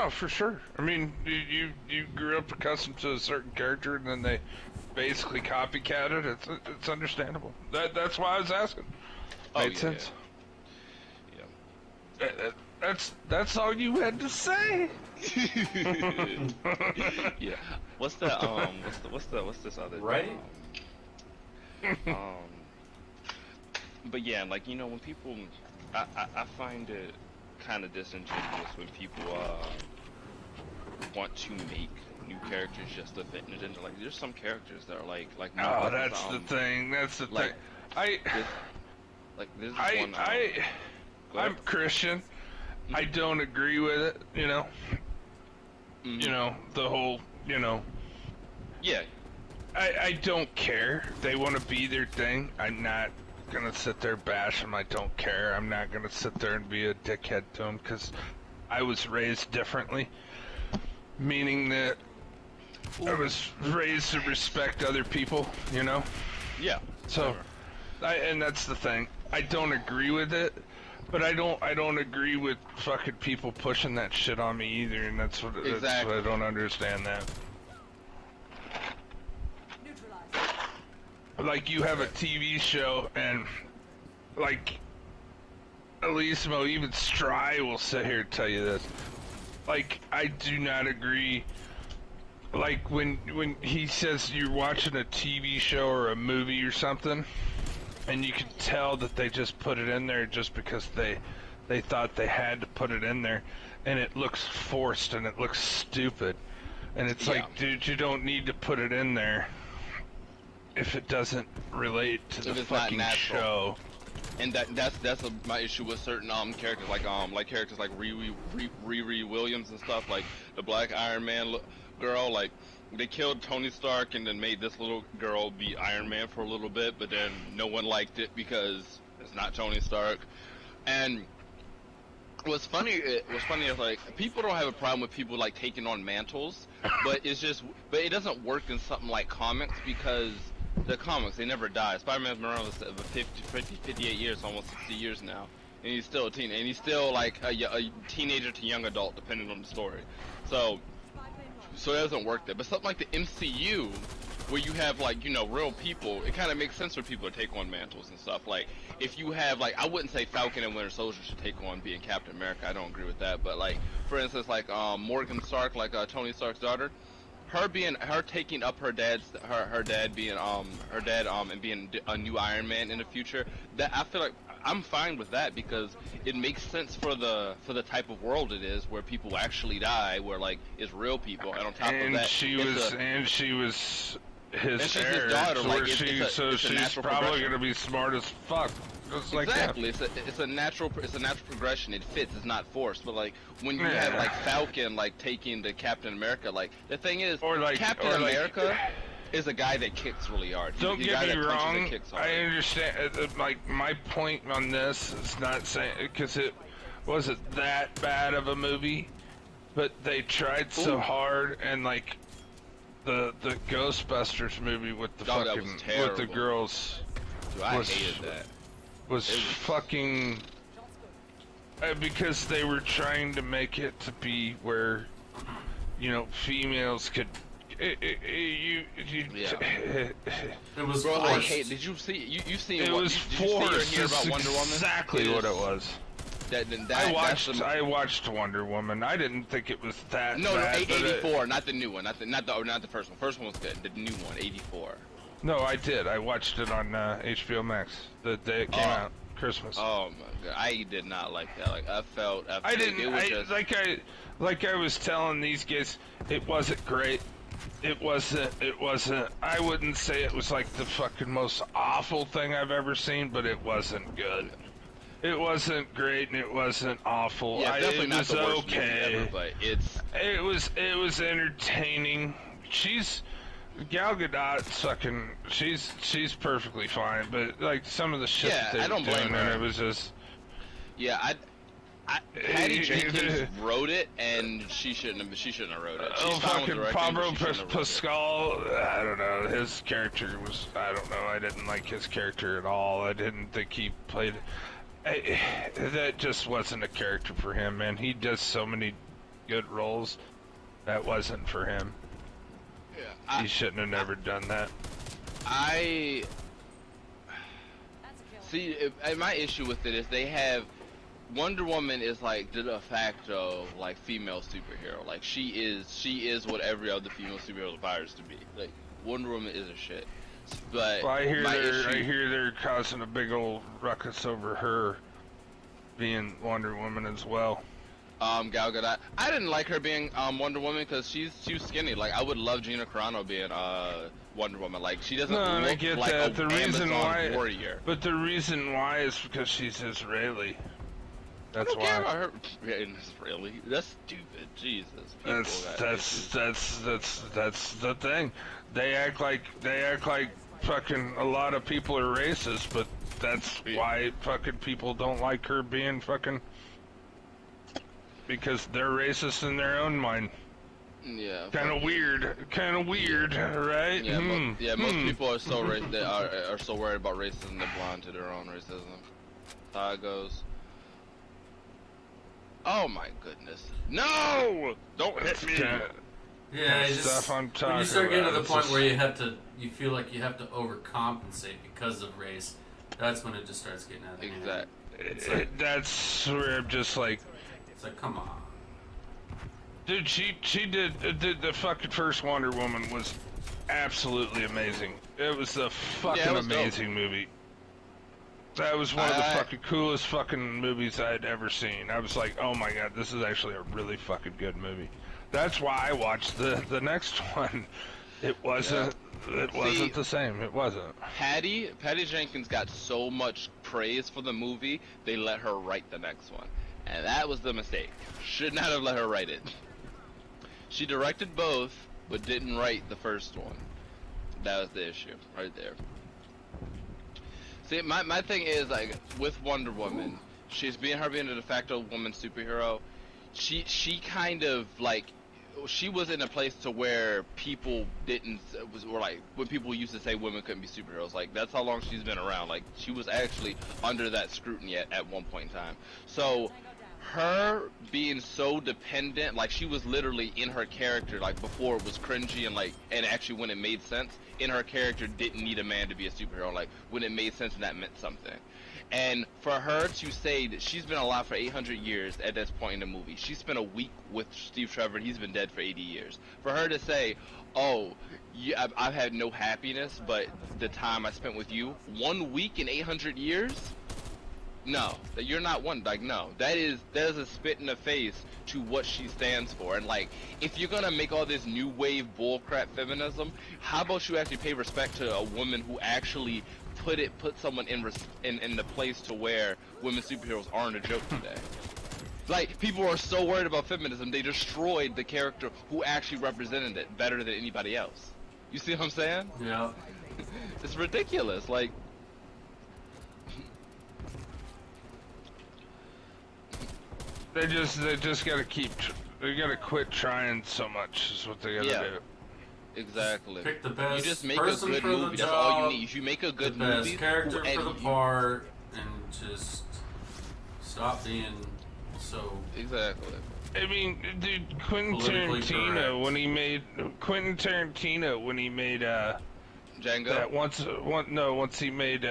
Oh, for sure. I mean, you grew up accustomed to a certain character, and then they basically copycat it. It's understandable. That's why I was asking. Oh Made sense. Yeah. That's all you had to say. Yeah. What's that? What's this other Right? thing? But yeah, like when people, I find it kind of disingenuous when people want to make new characters just to fit it into, like, there's some characters that are like Oh, that's the thing. That's the like, thing. There's this one. I'm Christian. I don't agree with it. Mm-hmm. The whole. Yeah. I don't care. They want to be their thing. I'm not gonna sit there bash them. I don't care. I'm not gonna sit there and be a dickhead to them because I was raised differently. Meaning that I was raised to respect other people, Yeah. So, and that's the thing. I don't agree with it, but I don't agree with fucking people pushing that shit on me either, and that's what I don't understand that. Like, you have a TV show, and like Elismo, even Stry will sit here and tell you this. Like, I do not agree. Like, when he says you're watching a TV show or a movie or something, and you can tell that they just put it in there just because they thought they had to put it in there, and it looks forced and it looks stupid. And it's like, dude, you don't need to put it in there if it doesn't relate to the fucking show. And that's my issue with certain characters, like characters like Riri Williams and stuff, like the Black Iron Man girl. Like, they killed Tony Stark and then made this little girl be Iron Man for a little bit, but then no one liked it because it's not Tony Stark. And what's funny is, like, people don't have a problem with people like taking on mantles, but it doesn't work in something like comics, because the comics, they never die. Spider-Man's been around for 58 years, almost 60 years now, and he's still a teen, and he's still like a teenager to young adult, depending on the story. So it doesn't work there. But something like the MCU, where you have, like, real people, it kind of makes sense for people to take on mantles and stuff. Like, if you have, like, I wouldn't say Falcon and Winter Soldier should take on being Captain America. I don't agree with that. But, like, for instance, like Morgan Stark, like Tony Stark's daughter. Her taking up her dad being and being a new Iron Man in the future, that I feel like I'm fine with that, because it makes sense for the type of world it is, where people actually die, where, like, it's real people, and on top of that, she was his heir, his daughter, like, she's probably gonna be smart as fuck. Exactly, it's a natural progression. It fits. It's not forced. But, like, when you have, like, Falcon, like, taking the Captain America, like, the thing is, Captain America is a guy that kicks really hard. Don't get me wrong. I understand. Like, my point on this is not saying because it wasn't that bad of a movie, but they tried so hard, and like the Ghostbusters movie with the with the girls. Dude, I hated that. Was fucking because they were trying to make it to be where females could. It was Bro, forced. I hate. Did you see? You seen it what? was did you forced. see or hear about Wonder Woman? Exactly what it was. I watched Wonder Woman. I didn't think it was that. No, bad, 84, not the new one, not the first one. First one was good. The new one, 84. No, I did. I watched it on HBO Max the day it came out, Christmas. Oh my god, I did not like that. Like, I didn't. It was just... like I was telling these guys, it wasn't great. It wasn't. I wouldn't say it was like the fucking most awful thing I've ever seen, but it wasn't good. It wasn't great, and it wasn't awful. Yeah, definitely not the worst okay. movie ever, but It was entertaining. Gal Gadot's fucking. She's perfectly fine, but like some of the shit that they were doing, and it was just. Yeah, Patty Jenkins wrote it, and she shouldn't have wrote it. She's fucking Pablo Pascal. I don't know. His character was. I don't know. I didn't like his character at all. I didn't think he played. That just wasn't a character for him, man. He does so many good roles, that wasn't for him. Yeah, He shouldn't have never done that. I see. My issue with it is they have Wonder Woman is like the de facto like female superhero. Like she is what every other female superhero aspires to be. Like Wonder Woman is a shit. But Well, I issue, hear they're causing a big old ruckus over her being Wonder Woman as well. Gal Gadot. I didn't like her being Wonder Woman because she's too skinny. Like I would love Gina Carano being Wonder Woman. Like she doesn't No, look I get like that. a The reason Amazon why, warrior. but the reason why is because she's Israeli. I That's don't care about why. her. Yeah, really? That's stupid. Jesus. People got issues. That's the thing. They act like fucking a lot of people are racist, but that's why fucking people don't like her being fucking, because they're racist in their own mind. Yeah. Kind of weird, right? Yeah, most people are so are so worried about racism they're blind to their own racism. That's how it goes. Oh my goodness! No! Don't hit me! Yeah, it's just, Stuff I'm when talking you start getting to about, the it's point just- where you feel like you have to overcompensate because of race, that's when it just starts getting out of hand. Exactly. That's where I'm just like, It's like, come on. dude, she did the fucking first Wonder Woman was absolutely amazing. It was a fucking it was dope. amazing movie. That was one of the fucking coolest fucking movies I'd ever seen. I was like, oh my god, this is actually a really fucking good movie. That's why I watched the next one. It wasn't the same. It wasn't. Patty Jenkins got so much praise for the movie, they let her write the next one. And that was the mistake. Should not have let her write it. She directed both, but didn't write the first one. That was the issue, right there. See, my thing is, like, with Wonder Woman, she's being a de facto woman superhero. She kind of, like, she was in a place to where people were like, when people used to say women couldn't be superheroes, like, that's how long she's been around. Like, she was actually under that scrutiny at one point in time. So her being so dependent, like, she was literally in her character, like, before it was cringy and actually when it made sense, in her character didn't need a man to be a superhero, like, when it made sense and that meant something. And for her to say that she's been alive for 800 years at this point in the movie, she spent a week with Steve Trevor, he's been dead for 80 years. For her to say, oh, yeah, I've had no happiness, but the time I spent with you, 1 week in 800 years? No, that you're not one. Like, no, that is a spit in the face to what she stands for. And like, if you're gonna make all this new wave bullcrap feminism, how about you actually pay respect to a woman who actually put someone in the place to where women superheroes aren't a joke today. Like, people are so worried about feminism, they destroyed the character who actually represented it better than anybody else. You see what I'm saying? Yeah. It's ridiculous. Like, They just gotta they gotta quit trying so much is what they gotta Yeah. do. exactly. Pick the best You just make a person good for the movie. That's job, all you need. You make a good the best movie. character and for the part, and just stop being so. Exactly. I mean, dude, Quentin Politically Tarantino correct. when he made Django. that once he made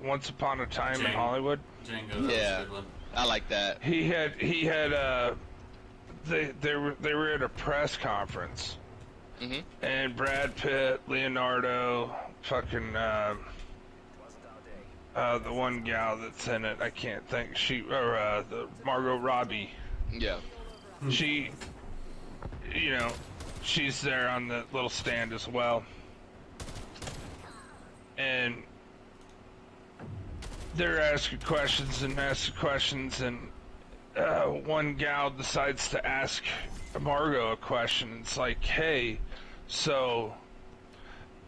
Once Upon a Time in Django. Hollywood. Django, that Yeah. was a good one. I like that. He had they were at a press conference, Mhm. and Brad Pitt, Leonardo, fucking the one gal that's in it, I can't think, the Margot Robbie. Yeah. She, she's there on the little stand as well. And they're asking questions, and one gal decides to ask Margot a question. It's like, hey, so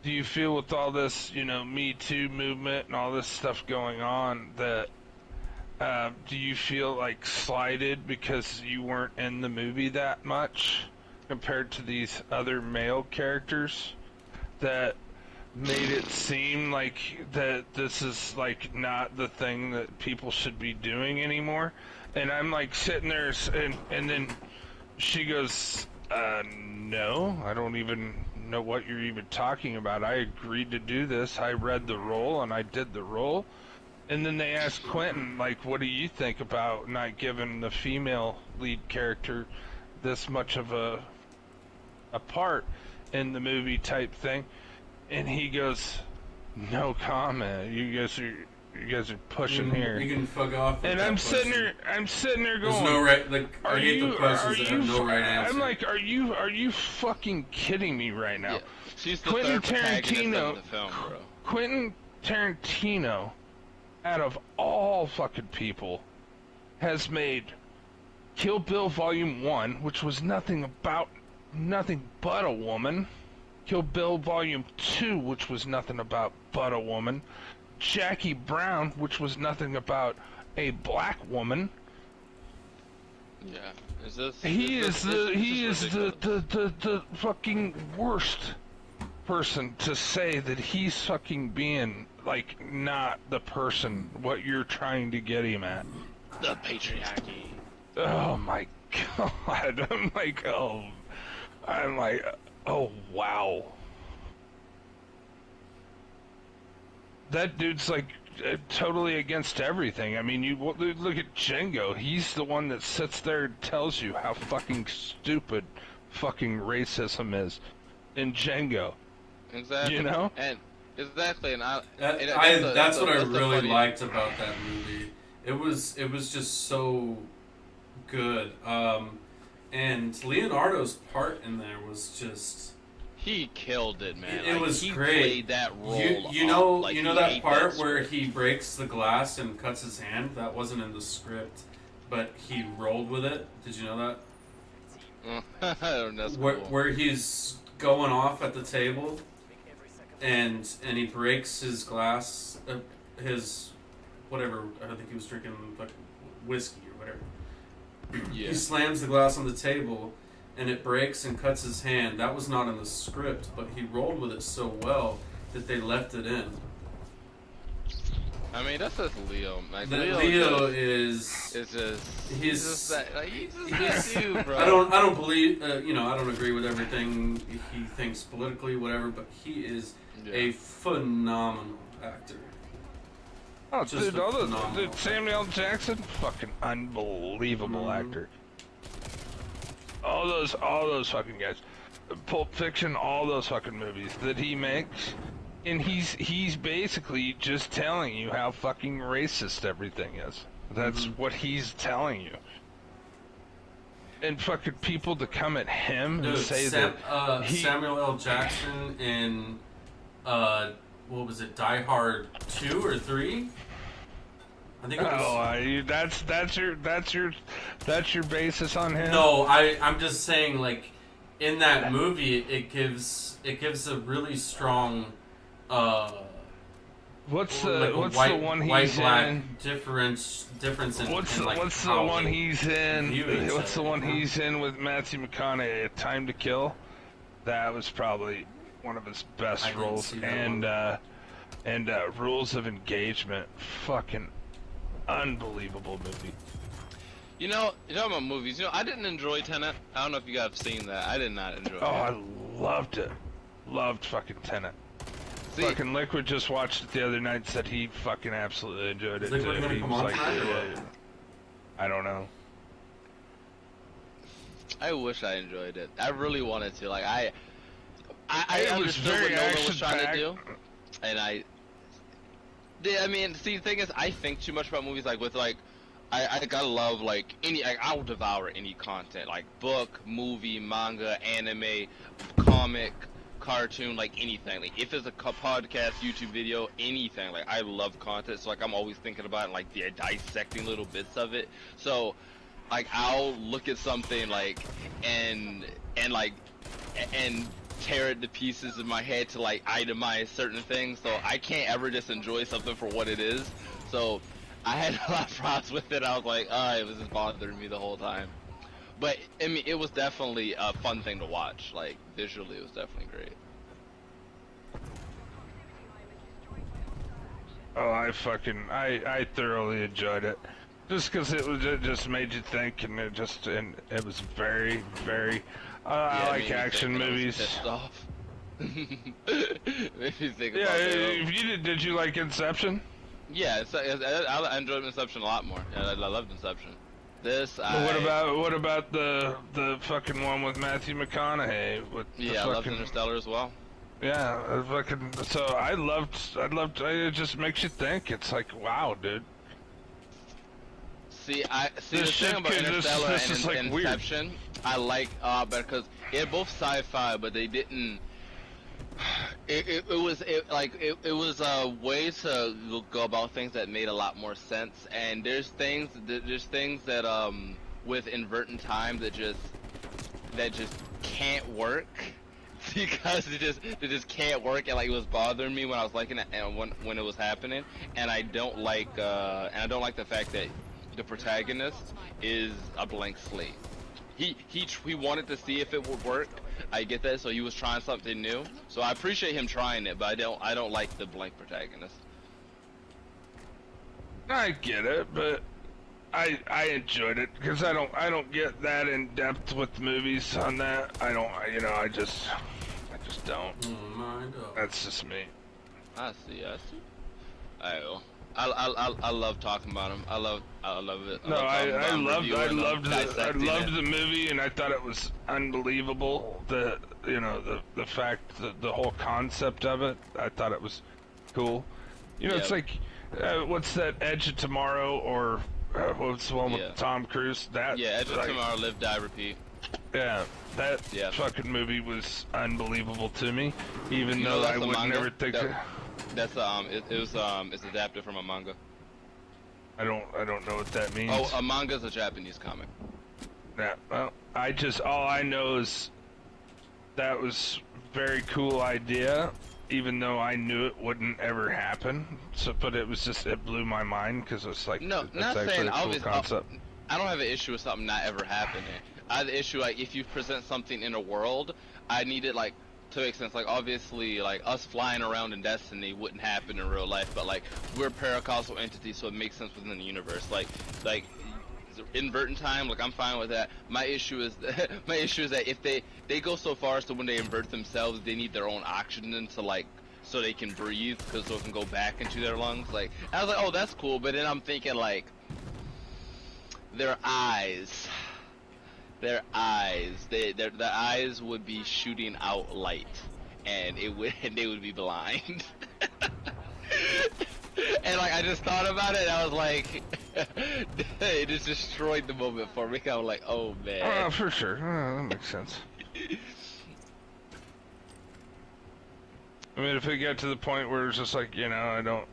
do you feel with all this, Me Too movement and all this stuff going on that do you feel like slighted because you weren't in the movie that much compared to these other male characters that made it seem like that this is like not the thing that people should be doing anymore? And I'm like sitting there and then she goes, no, I don't even know what you're even talking about. I agreed to do this. I read the role and I did the role. And then they asked Quentin, like, what do you think about not giving the female lead character this much of a part in the movie type thing? And he goes, no comment. You guys are pushing here. You can fuck off. And I'm sitting there going, there's no right, like, I hate the questions that have no right answer. I'm like, are you fucking kidding me right now? Yeah. She's the Quentin third protagonist Tarantino, of the film, bro. Quentin Tarantino, out of all fucking people, has made Kill Bill Volume 1, which was nothing but a woman. Kill Bill Volume 2, which was nothing but a woman. Jackie Brown, which was nothing about a black woman. Yeah. Is this? He is ridiculous. the fucking worst person to say that he's fucking being, like, not the person what you're trying to get him at. The patriarchy. Oh my god. I'm like, oh wow. That dude's like totally against everything. I mean, you look at Django. He's the one that sits there and tells you how fucking stupid fucking racism is in Django. Exactly. You know? And exactly, and that's what I really funny. liked about that movie. It was just so good. And Leonardo's part in there was just. He killed it, man. It Like, was he great. Played that role. You know like, you know he that ate part that where script. he breaks the glass and cuts his hand? That wasn't in the script, but he rolled with it. Did you know that? That's Where, cool. where he's going off at the table, and he breaks his glass, his whatever. I think he was drinking like whiskey or whatever. Yeah. He slams the glass on the table, and it breaks and cuts his hand. That was not in the script, but he rolled with it so well that they left it in. I mean, that's just Leo. Like, Leo is he's just that, like, he's just that dude, bro. I don't believe I don't agree with everything he thinks politically, whatever, but he is a phenomenal actor. Oh, Just dude, phenomenal. dude, Samuel L. Jackson, fucking unbelievable actor. All those fucking guys. Pulp Fiction, all those fucking movies that he makes. And he's basically just telling you how fucking racist everything is. That's what he's telling you. And fucking people to come at him and say that Samuel L. Jackson in what was it, Die Hard 2 or 3? I think it was. That's your basis on him. No, I'm just saying, like, in that movie, it gives a really strong What's like the white, one white he's black in? difference in What's like the how one they he's in? view each What's the other, one you know? he's in with Matthew McConaughey? Time to Kill. That was probably one of his I best didn't roles. see that And Rules of Engagement. Fucking unbelievable movie. You know, you're talking about movies. You know, I didn't enjoy Tenet. I don't know if you guys have seen that. I did not enjoy Oh, it. I loved it. Loved fucking Tenet. See, Fucking Liquid just watched it the other night and said he fucking absolutely enjoyed it Is Liquid too. gonna He come was on like, tonight or yeah, what? I don't know. I wish I enjoyed it. I really wanted to. Like, I It was understood very what Nolan was trying to action-packed. do, and I mean, see, the thing is, I think too much about movies. Like, with like, I gotta love like any. I'll devour any content, like book, movie, manga, anime, comic, cartoon, like anything. Like, if it's a podcast, YouTube video, anything. Like, I love content, so like I'm always thinking about like dissecting little bits of it. So, like, I'll look at something like and tear it to pieces in my head to like itemize certain things, so I can't ever just enjoy something for what it is. So I had a lot of problems with it. I was like, it was just bothering me the whole time. But I mean, it was definitely a fun thing to watch. Like, visually, it was definitely great. Oh, I thoroughly enjoyed it. Just because it just made you think, and it was very, very. I like action movies. Pissed off. Made me think Yeah, about that. if you did you like Inception? Yeah, I enjoyed Inception a lot more. Yeah, I loved Inception. What about the fucking one with Matthew McConaughey? Yeah, I loved Interstellar as well. Yeah, fucking. So I loved. It just makes you think. It's like, wow, dude. The thing about Interstellar and Inception, I like because they're both sci-fi, but they didn't. It was ways to go about things that made a lot more sense. And there's things that with inverting time that just can't work. Because it just can't work, and like it was bothering me when I was liking it and when it was happening, and I don't like the fact that the protagonist is a blank slate. He wanted to see if it would work. I get that, so he was trying something new. So I appreciate him trying it, but I don't like the blank protagonist. I get it, but I enjoyed it because I don't get that in depth with movies on that. I just don't. That's just me. I see. I love talking about him. I love it. I loved the movie, and I thought it was unbelievable. The fact that the whole concept of it, I thought it was cool. It's like what's that, Edge of Tomorrow, or what's the one with Tom Cruise? Edge of Tomorrow, Live, Die, Repeat. Yeah, that fucking movie was unbelievable to me, even though I would never think. It's adapted from a manga. I don't know what that means. Oh, a manga's a Japanese comic. Yeah, well, all I know is that was very cool idea, even though I knew it wouldn't ever happen. But it blew my mind because it's like, no, not saying obviously. I don't have an issue with something not ever happening. I have the issue like if you present something in a world, I need it like to make sense. Like obviously, like us flying around in Destiny wouldn't happen in real life, but like we're paracausal entities, so it makes sense within the universe. Like inverting time, like I'm fine with that. My issue is that if they go so far as to when they invert themselves, they need their own oxygen to like so they can breathe, because so it can go back into their lungs. Like I was like, oh, that's cool, but then I'm thinking like their eyes, their eyes would be shooting out light, and they would be blind. And like I just thought about it, and I was like, it just destroyed the moment for me. I was like, oh man. Oh, for sure. That makes sense. I mean, if it got to the point where it's just like, I don't,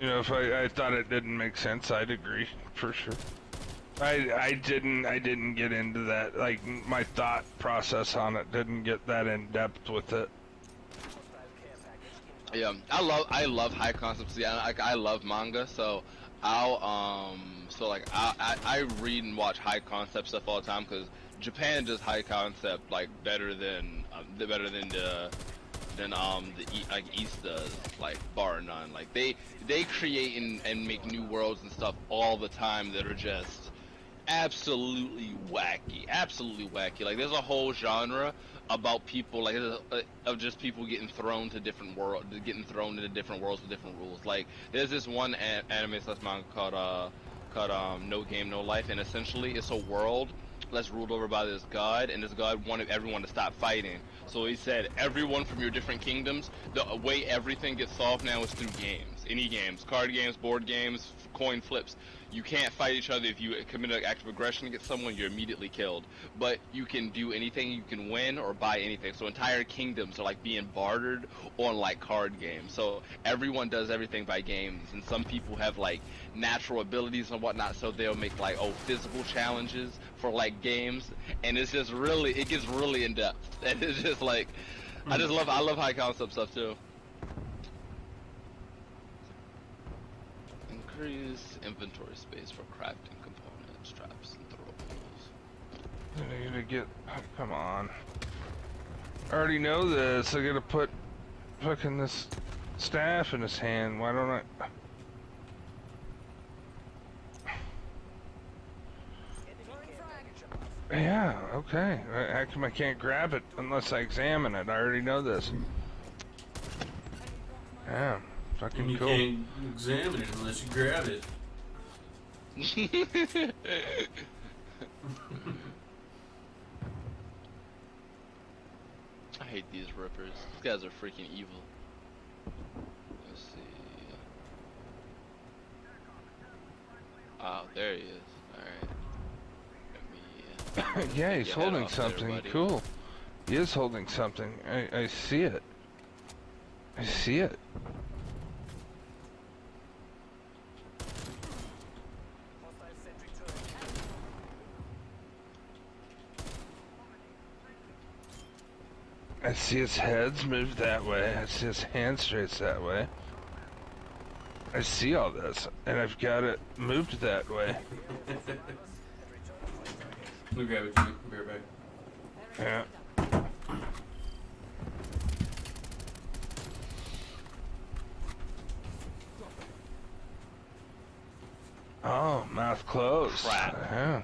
if I thought it didn't make sense, I'd agree for sure. I didn't get into that. Like my thought process on it didn't get that in depth with it. Yeah, I love high concepts. Yeah, I love manga, so I read and watch high concept stuff all the time because Japan does high concept like better than the East does, like bar none. Like they create and make new worlds and stuff all the time that are just absolutely wacky. Like there's a whole genre about people like of just people getting thrown into different worlds with different rules. Like there's this one anime / manga called No Game No Life, and essentially it's a world that's ruled over by this god, and this god wanted everyone to stop fighting. So he said, everyone from your different kingdoms, the way everything gets solved now is through games. Any games, card games, board games, coin flips. You can't fight each other. If you commit an act of aggression against someone, you're immediately killed. But you can do anything, you can win or buy anything. So entire kingdoms are like being bartered on like card games. So everyone does everything by games, and some people have like natural abilities and whatnot, so they'll make like physical challenges for like games, and it gets really in depth. And it's just like I love high concept stuff too. Increase inventory space for crafting components, traps, and throwables. I need to get. Come on. I already know this. I gotta put fucking this staff in his hand. Why don't I? Yeah, okay. How come I can't grab it unless I examine it? I already know this. Yeah, fucking You cool. can't examine it unless you grab it. I hate these rippers. These guys are freaking evil. Let's see. Oh, there he is. Alright. Yeah, he's holding something. There, Cool. He is holding something. I see it. I see it. I see his head's moved that way. I see his hand straight's that way. I see all this, and I've got it moved that way. Let me grab it, Jimmy. I'll be right back. Yeah. Oh, mouth closed. Crap. Yeah.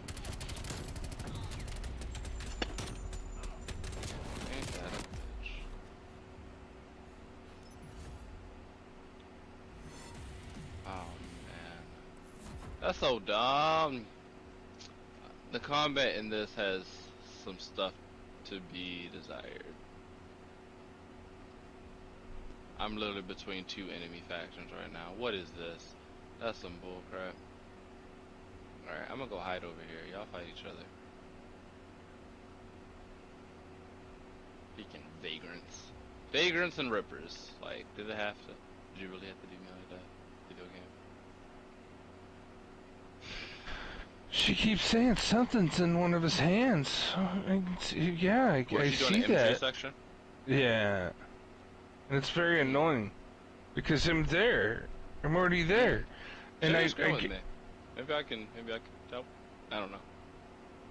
Ain't that a bitch. Oh man, that's so dumb. The combat in this has some stuff to be desired. I'm literally between two enemy factions right now. What is this? That's some bullcrap. Alright, I'm gonna go hide over here. Y'all fight each other. Freaking vagrants. Vagrants and rippers. Like, did it have to? Did you really have to do me like that? Video game. She keeps saying something's in one of his hands. Yeah, I Was she see doing the MJ that. section? Yeah. And it's very annoying. Because I'm there. I'm already there. And Maybe I can help. I don't know.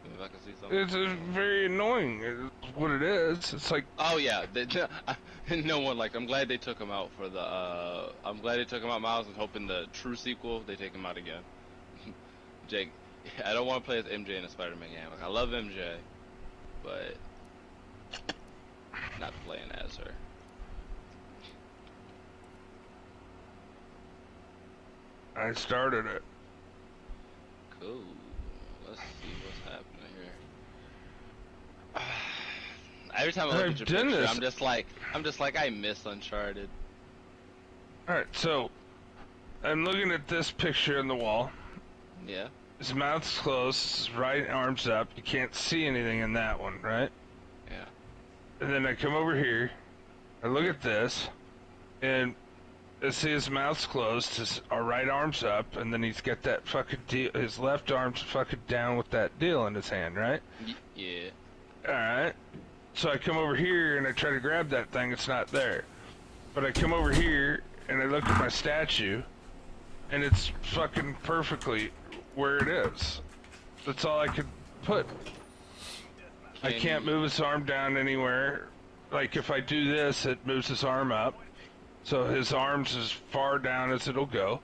Maybe I can see something. It's very annoying. It's what it is. It's like, Oh yeah, no one like. I'm glad they took him out for the. I'm glad they took him out. Miles and hoping the true sequel they take him out again. Jake, I don't want to play as MJ in a Spider-Man game. Like I love MJ, but not playing as her. I started it. Cool. Let's see what's happening here. Every time I look at your done picture, this. I'm just like I miss Uncharted. Alright, so I'm looking at this picture on the wall. Yeah. His mouth's closed, his right arm's up. You can't see anything in that one, right? Yeah. And then I come over here, I look at this, and I see his mouth's closed, his right arm's up, and then he's got that fucking deal, his left arm's fucking down with that deal in his hand, right? Yeah. Alright. So I come over here and I try to grab that thing, it's not there. But I come over here and I look at my statue, and it's fucking perfectly where it is. That's all I could put. I can't move his arm down anywhere. Like if I do this, it moves his arm up. So his arm's as far down as it'll go.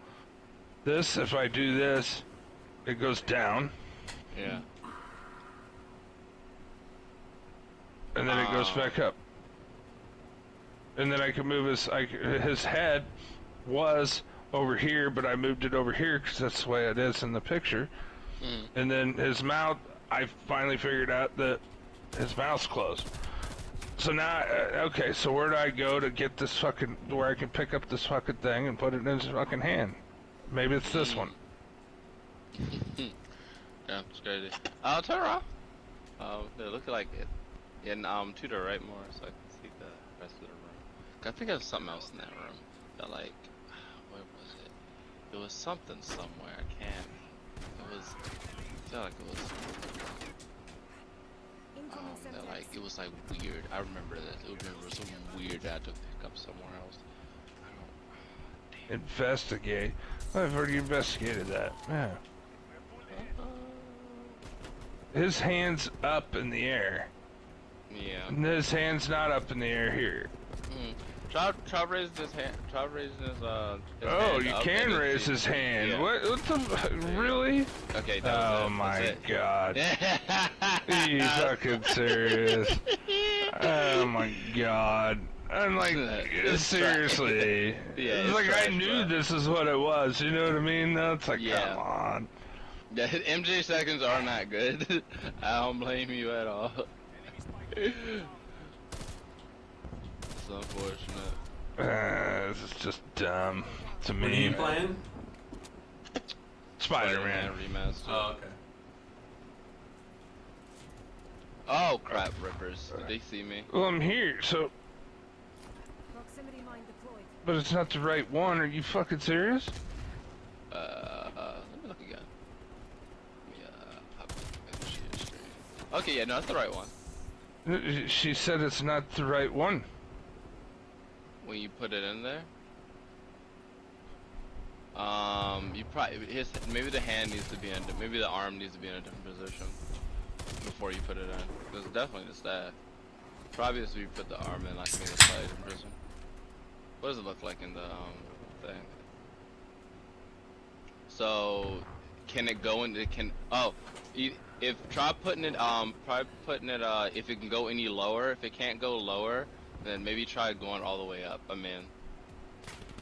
This, if I do this, it goes down. Yeah. And then it goes back up. And then I can move his head was over here, but I moved it over here because that's the way it is in the picture. And then his mouth, I finally figured out that his mouth's closed. So now, okay, so where do I go to get this fucking, where I can pick up this fucking thing and put it in his fucking hand? Maybe it's this one. Yeah, it's crazy. Turn around. They look like it. In to the right more, so I can see the rest of the room. I think there's something else in that room. That like, where was it? It was something somewhere. I can't. It was. I feel like it was. That like it was like weird. I remember that. It was so weird that I had to pick up somewhere else. Investigate. I've already investigated that. Yeah. His hand's up in the air. Yeah. And his hand's not up in the air here. Try raising his hand. Try raising his Oh, hand you up can and raise see. his hand. Yeah. What the really? Okay, that was Oh it. my That's it. god. you fucking serious? Oh my god. I'm like, seriously. Yeah, it's like I knew this is what it was, you know what I mean? It's like, come on. Yeah, MJ seconds are not good. I don't blame you at all. It's unfortunate. This is just dumb to me. What are you playing? Spider-Man Remastered. Oh, okay. Oh crap, Rippers. Did they see me? Well, I'm here, so... Proximity mine deployed. But it's not the right one. Are you fucking serious? Let me look again. Let me, pop up and share screen. Okay, yeah, no, that's the right one. She said it's not the right one. When you put it in there, you probably maybe the hand needs to be in, maybe the arm needs to be in a different position before you put it in. Because definitely the staff. Probably if you put the arm in, like maybe the side in prison. What does it look like in the thing? So, can it go in? It can. Oh, if try putting it if it can go any lower. If it can't go lower, then maybe try going all the way up. I mean,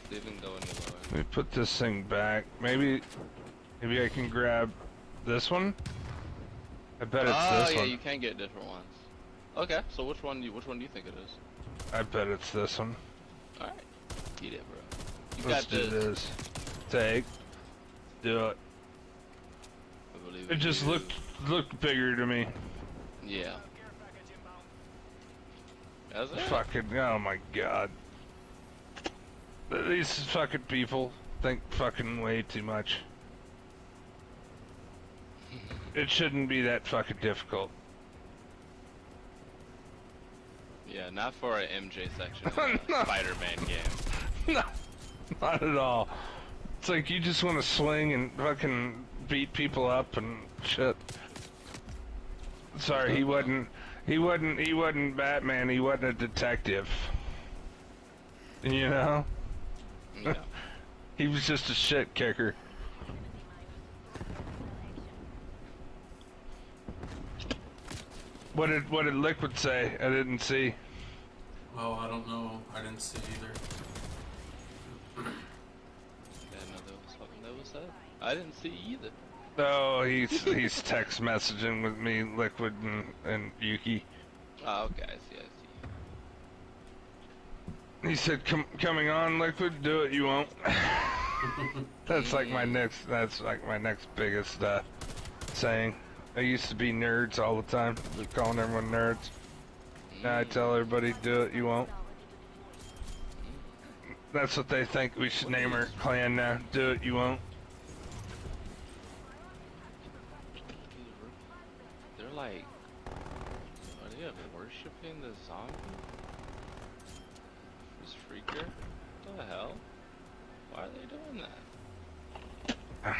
see if it can go any lower. Let me put this thing back. Maybe I can grab this one. I bet it's this yeah, one. you can get different ones. Okay, so which one do you think it is? I bet it's this one. All right, eat it, bro. You Let's got do this. Take. Do it. I believe It just you. looked bigger to me. Yeah. That's it. Fucking, oh my god. These fucking people think fucking way too much. It shouldn't be that fucking difficult. Yeah, not for an MJ section in a No. Spider-Man game. No, not at all. It's like you just want to swing and fucking beat people up and shit. Sorry, he wasn't Batman, he wasn't a detective. You know? Yeah. He was just a shit kicker. What did Liquid say? I didn't see. Oh, I don't know. I didn't see either. Yeah, no, there was something that was said. I didn't see either. Oh, he's text messaging with me, Liquid and Yuki. Oh, okay, I see. He said, "Coming on, Liquid. Do it. You won't." That's like my next biggest saying. I used to be nerds all the time, just calling everyone nerds. Now I tell everybody, do it. You won't. That's what they think we should name our clan now. Do it. You won't. They're like, are they worshipping the zombie? This freaker? What the hell? Why are they doing that? They're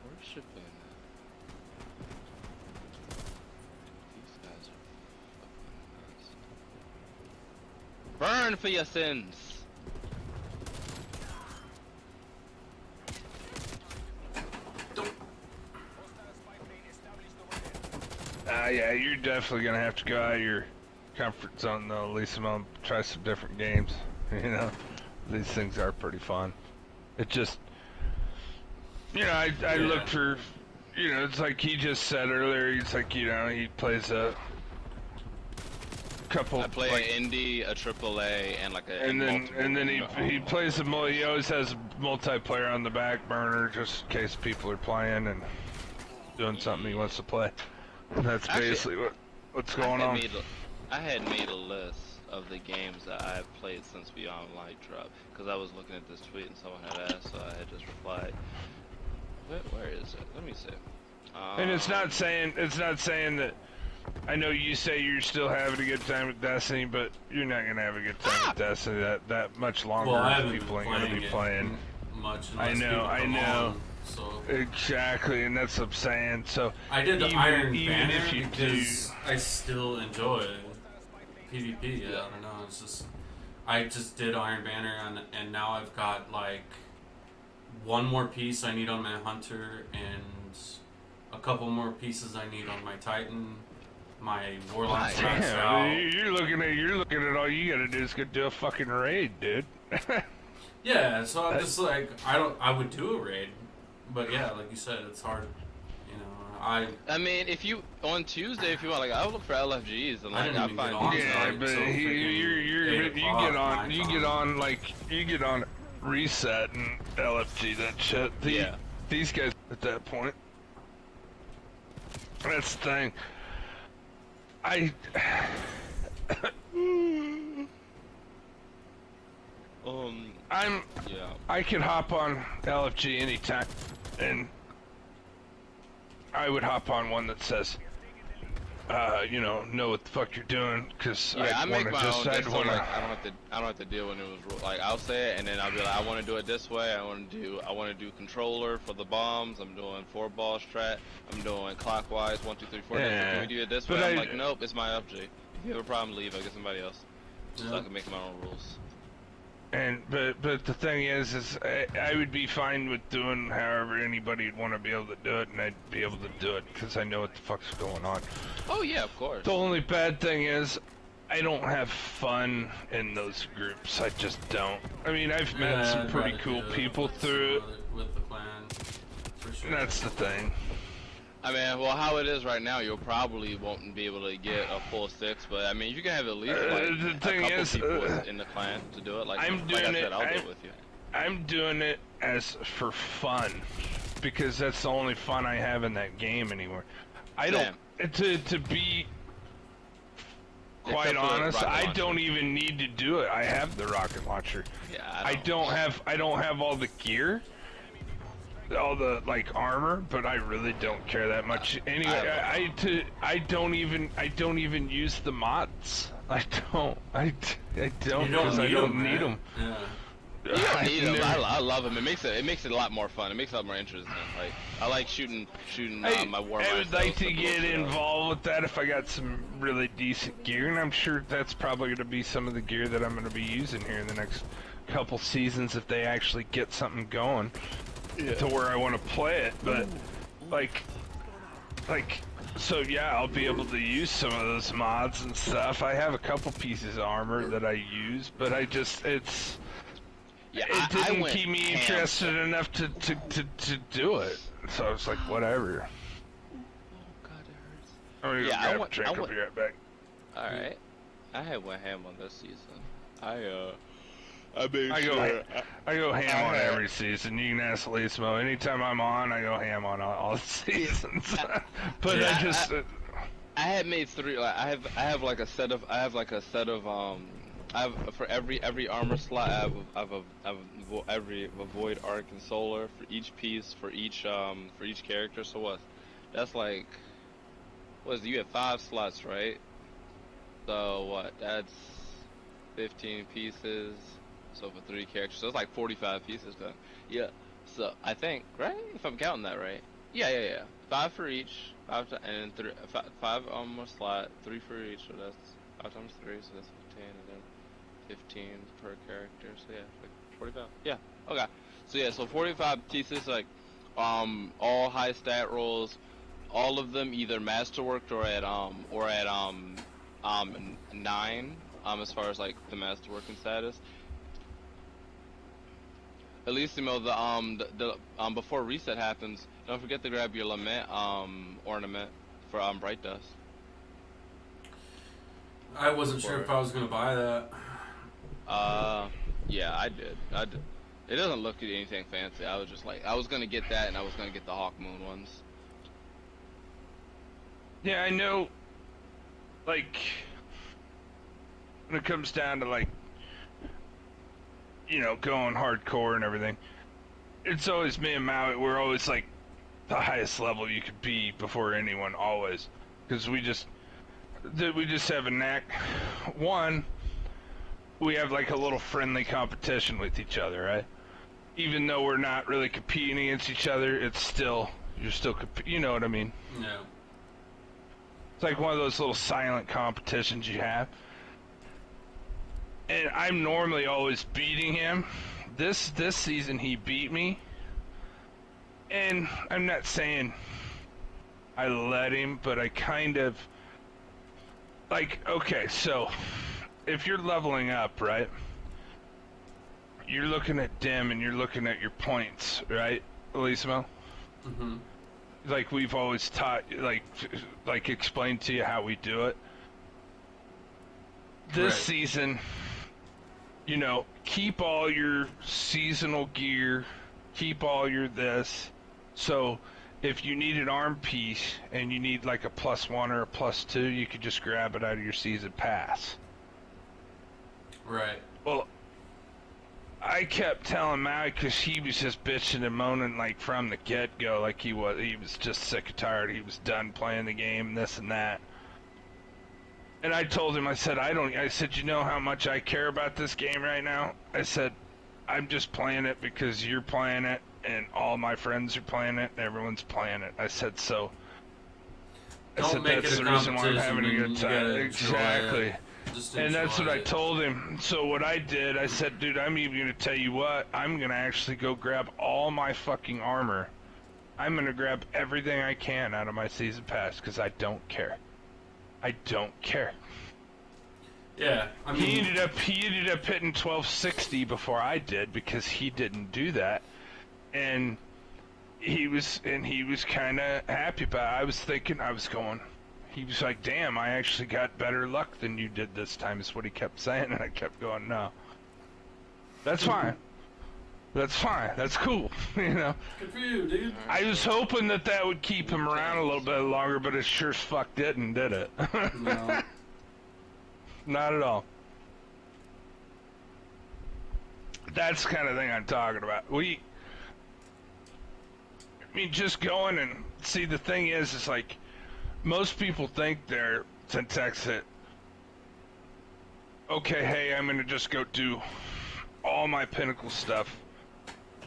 worshipping. These guys are fucking nuts. Burn for your sins! Yeah, you're definitely gonna have to go out of your comfort zone though. At least I'm gonna try some different games. You know, these things are pretty fun. It just, you know, I look for, you know, it's like he just said earlier. He's like, you know, he plays a couple. I play like, an indie, a AAA, and like a. and then he plays the he always has multiplayer on the back burner just in case people are playing and doing something he wants to play. That's basically what's going on. I had made a list of the games that I've played since Beyond Light Drop because I was looking at this tweet and someone had asked, so I had just replied. Where is it? Let me see. And it's not saying that. I know you say you're still having a good time with Destiny, but you're not gonna have a good time with Destiny that much longer. Well, I haven't people been ain't gonna be playing much. I know. On, so. Exactly, and that's what I'm saying. So I did the Iron Banner if you because I still enjoy PvP. Yeah, I don't know. It's just I just did Iron Banner and now I've got like one more piece I need on my Hunter, and a couple more pieces I need on my Titan. My Warlock's maxed out. You're looking at all you gotta do is go do a fucking raid, dude. Yeah, so I'm just like, I would do a raid, but yeah, like you said, it's hard. You know, I mean, if you on Tuesday, if you want, like, I'll look for LFGs and I like didn't even find. get on. Yeah, Sorry, but so you get on reset and LFG that shit. These guys at that point. That's the thing. I could hop on LFG anytime, and I would hop on one that says, know what the fuck you're doing, because I make my own. Like, I don't have to deal when it was like, I'll say it and then I'll be like, I want to do it this way. I want to do controller for the bombs. I'm doing 4-ball strat. I'm doing clockwise 1, 2, 3, 4. Yeah. Can we do it this way? I'm like, nope, it's my update. If you have a problem, leave. I'll get somebody else. So I can make my own rules. But the thing is I would be fine with doing however anybody would want to be able to do it, and I'd be able to do it because I know what the fuck's going on. Oh yeah, of course. The only bad thing is I don't have fun in those groups. I just don't. I mean, I've met some pretty cool people through it. With the clan, for sure. That's the thing. I mean, well, how it is right now, you'll probably won't be able to get a full 6, but I mean, you can have at least like a couple people in the clan to do it. Like I'm like doing I said, it. I'll do it with you. I'm doing it as for fun because that's the only fun I have in that game anymore. I don't to be quite honest. I don't even need to do it. I have the rocket launcher. Yeah, I don't have all the gear. All the like armor, but I really don't care that much. Anyway, I don't even use the mods. I don't because I don't need them. Yeah. You don't need them. I love them. It makes it a lot more fun. It makes it a lot more interesting. Like I like shooting my war. I would like to get involved with that if I got some really decent gear, and I'm sure that's probably going to be some of the gear that I'm going to be using here in the next couple seasons if they actually get something going. To where I want to play it, but so yeah, I'll be able to use some of those mods and stuff. I have a couple pieces of armor that I use, but it didn't keep me interested enough to do it. So I was like, whatever. Oh god, it hurts. I'm gonna go grab a drink. I'll be right back. All right, I had one ham on this season. I go ham on every season. You can ask Lismo. Anytime I'm on, I go ham on all the seasons. But yeah, I had made 3. Like, I have for every armor slot. I have every void arc and solar for each piece for each character. So what? That's like, you have 5 slots, right? So what? That's 15 pieces. So for 3 characters, so it's like 45 pieces then. Yeah. So I think, right? If I'm counting that right. Yeah. 5 for each. 5 and 5 armor slot. 3 for each. So that's 5 times 3. So that's 15, and then 15 per character. So yeah, like 45. Yeah. Okay. So yeah. So 45 pieces, like all high stat rolls. All of them either masterworked or at 9. As far as like the masterworking status. At least, the before reset happens, don't forget to grab your lament ornament for Bright Dust. I wasn't sure if I was gonna buy that. Yeah, I did. It doesn't look at anything fancy. I was just like, I was gonna get that, and I was gonna get the Hawk Moon ones. Yeah, I know. Like, when it comes down to like, going hardcore and everything, it's always me and Maui. We're always like the highest level you could be before anyone, always, because we just have a knack. One, we have like a little friendly competition with each other, right? Even though we're not really competing against each other, you're still you know what I mean? Yeah. It's like one of those little silent competitions you have. And I'm normally always beating him. This season he beat me, And I'm not saying I let him, but I kind of like, okay, so if you're leveling up, right? You're looking at dim and you're looking at your points, right, Elisimo? Mm-hmm. Like we've always taught, like explained to you how we do it. This Right. season, you know, keep all your seasonal gear, keep all your this. So if you need an arm piece and you need like a +1 or a +2, you could just grab it out of your season pass. Right. Well, I kept telling Maui because he was just bitching and moaning like from the get-go, like he was just sick and tired. He was done playing the game, this and that. And I told him, I said, you know how much I care about this game right now? I said, I'm just playing it because you're playing it and all my friends are playing it and everyone's playing it. I said, so. Don't make that's it a the reason why I'm competition having a when good you time. gotta Exactly. enjoy it. Just And that's what enjoy I it. told him. So what I did, I said, dude, I'm even going to tell you what, I'm going to actually go grab all my fucking armor. I'm going to grab everything I can out of my season pass because I don't care. I don't care. Yeah, I mean, He ended up hitting 1260 before I did because he didn't do that, and he was kind of happy about it. He was like, damn, I actually got better luck than you did this time, is what he kept saying, and I kept going, no. That's fine. That's fine. That's cool, you know? good for you, dude. I was hoping that would keep him around a little bit longer, but it sure as fuck didn't, did it? No. Not at all. That's the kind of thing I'm talking about. Just going and see, the thing is, it's like, most people think they're syntax it. Okay, hey, I'm gonna just go do all my pinnacle stuff.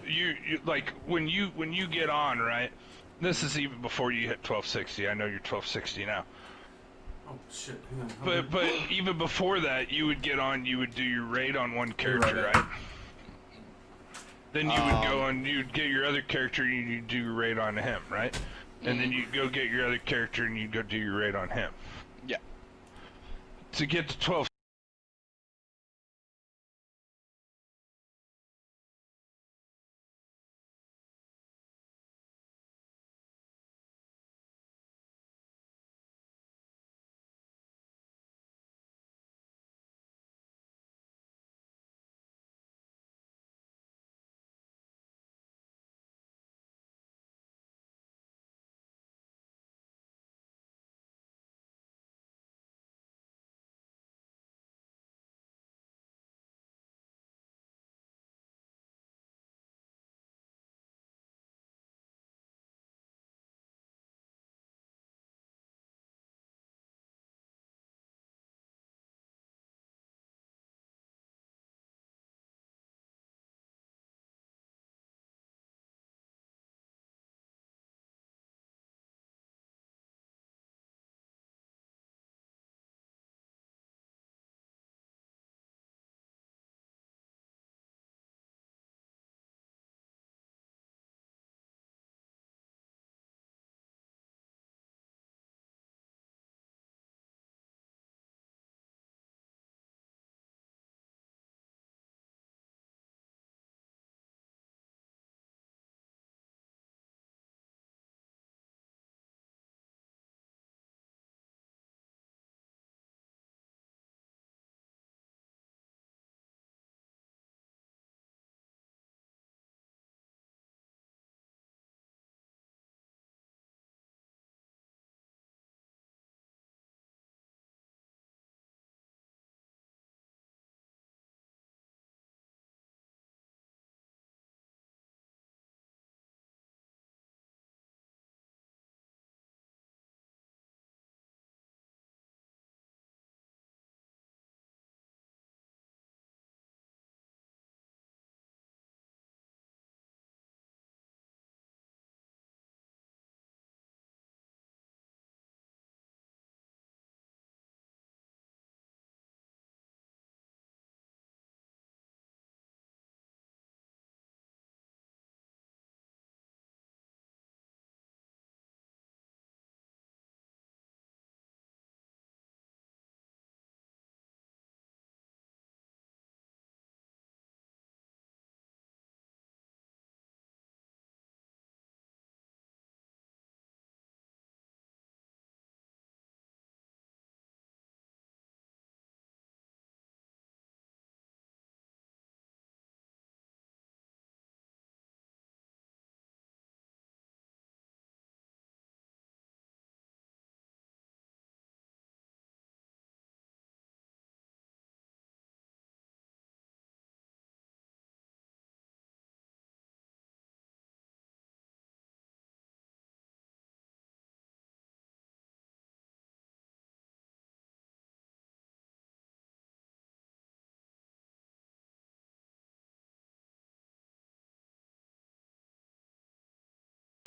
You like when you get on, right? This is even before you hit 1260. I know you're 1260 now. Oh shit! Hang on. But even before that, you would get on. You would do your raid on one character, Right. right? Then you would go and you'd get your other character and you'd do your raid on him, right? And then you'd go get your other character and you'd go do your raid on him. Yeah. To get to 12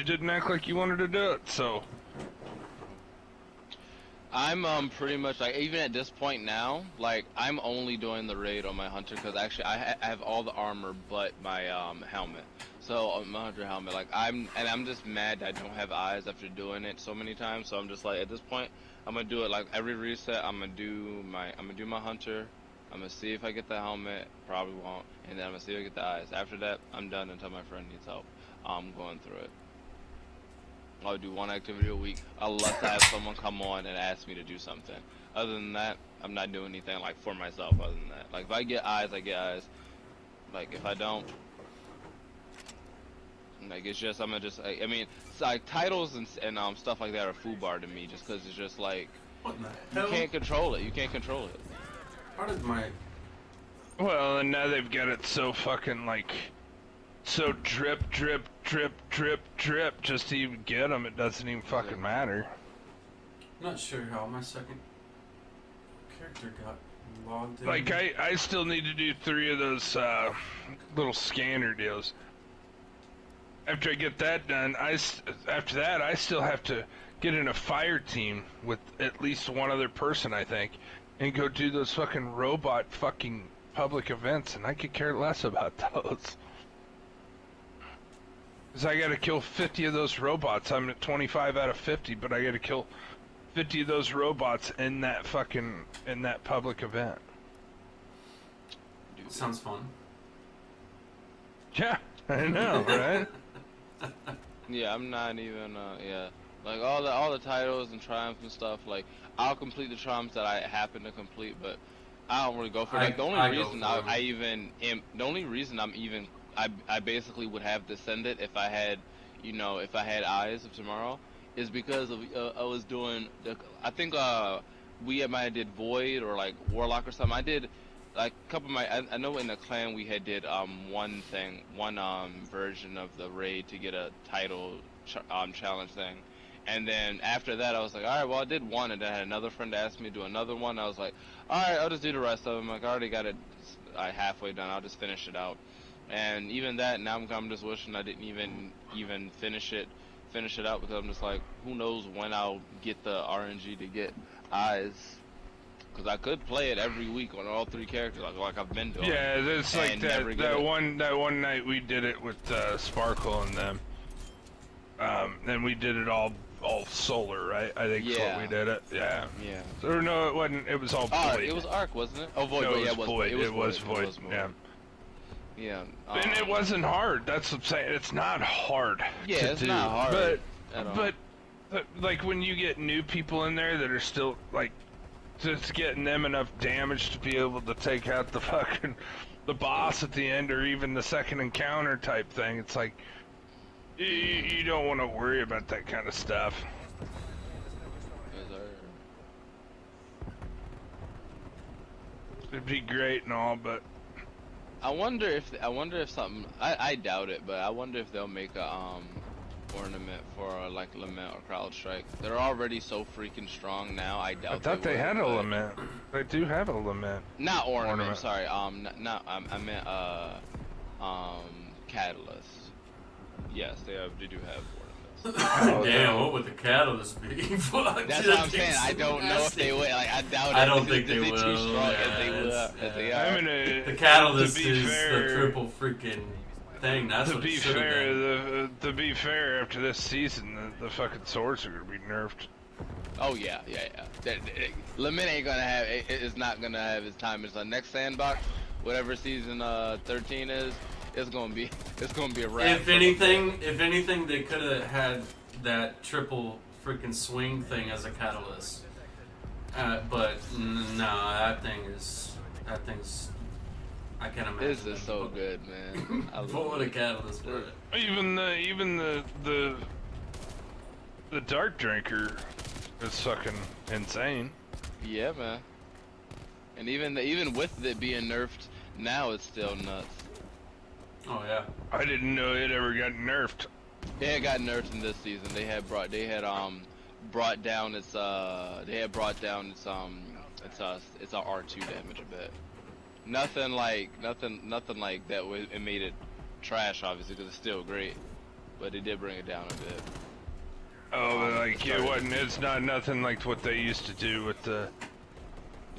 You didn't act like you wanted to do it, so. I'm pretty much like, even at this point now, like I'm only doing the raid on my hunter because actually I have all the armor but my helmet. So on my hunter helmet, like I'm just mad that I don't have eyes after doing it so many times. So I'm just like, at this point I'm gonna do it like every reset. I'm gonna do my hunter. I'm gonna see if I get the helmet. Probably won't. And then I'm gonna see if I get the eyes. After that, I'm done until my friend needs help. I'm going through it. I'll do one activity a week unless I have someone come on and ask me to do something. Other than that, I'm not doing anything like for myself. Other than that, like if I get eyes, I get eyes. Like if I don't, like it's just I mean, it's like titles and stuff like that are foobar to me, just because it's just like What in the hell? you can't control it. You can't control it. How did my... Well, and now they've got it so fucking like, so drip, drip, drip, drip, drip. Just to even get them, it doesn't even fucking matter. I'm not sure how my second character got logged in. Like I still need to do 3 of those little scanner deals. After I get that done, after that I still have to get in a fire team with at least one other person, I think, and go do those fucking robot fucking public events, and I could care less about those. Cause I gotta kill 50 of those robots. I'm at 25 out of 50, but I gotta kill 50 of those robots in that public event. Sounds fun. Yeah, I know, right? Yeah, I'm not even yeah. Like all the titles and triumphs and stuff, like I'll complete the triumphs that I happen to complete, but I don't really go for it. Like the only reason I basically would have descended if I had, you know, if I had eyes of tomorrow, is because of I was doing I think we might have did Void or like Warlock or something. I did like a couple of my I know in the clan we had did one version of the raid to get a title challenge thing. And then after that, I was like, all right, well, I did one, and then I had another friend ask me to do another one. I was like, all right, I'll just do the rest of them. Like, I already got it halfway done. I'll just finish it out. And even that, now I'm just wishing I didn't even finish it out, because I'm just like, who knows when I'll get the RNG to get eyes. Because I could play it every week on all 3 characters, like I've been doing. Yeah, it's like that one night we did it with Sparkle and them. Then we did it all solar, right? I think that's what we did it. Yeah. Yeah. Or no, it wasn't. It was all Void. It was Arc, wasn't it? Oh, Void. No, it was Void. It was Void. Yeah. Yeah. And it wasn't hard. That's what I'm saying. It's not hard. Yeah, to it's do. not hard. But like when you get new people in there that are still like just getting them enough damage to be able to take out the boss at the end, or even the second encounter type thing, it's like you don't want to worry about that kind of stuff. It'd be great and all, but I wonder if something, I doubt it, but I wonder if they'll make a ornament for like Lament or CrowdStrike. They're already so freaking strong now. I doubt. I thought they had a Lament. They do have a Lament. Not ornament. Sorry. I meant Catalyst. Yes, they do have ornaments. Damn, what would the Catalyst be? Fuck, that's what I'm saying. I don't know if they will. Like, I doubt it. I don't think they will. Too strong Yeah, as they are. I mean, the Catalyst is fair, the triple freaking thing. That's what it should have been. To be fair, after this season, the fucking swords are gonna be nerfed. Oh yeah. Lament ain't gonna have. It's not gonna have his time. It's the next sandbox, whatever season 13 is. It's gonna be a wrap. If anything, they could have had that triple freaking swing thing as a catalyst. But no, that thing's. I can't imagine. This is so good, man. I Pulling a catalyst for it. Even the Dark Drinker is fucking insane. Yeah, man. And even with it being nerfed now, it's still nuts. Oh yeah. I didn't know it ever got nerfed. Yeah, it got nerfed in this season. They had brought down its R2 damage a bit. Nothing like that. It made it trash, obviously, because it's still great. but they did bring it down a bit. Oh, like it wasn't. It's not nothing like what they used to do with the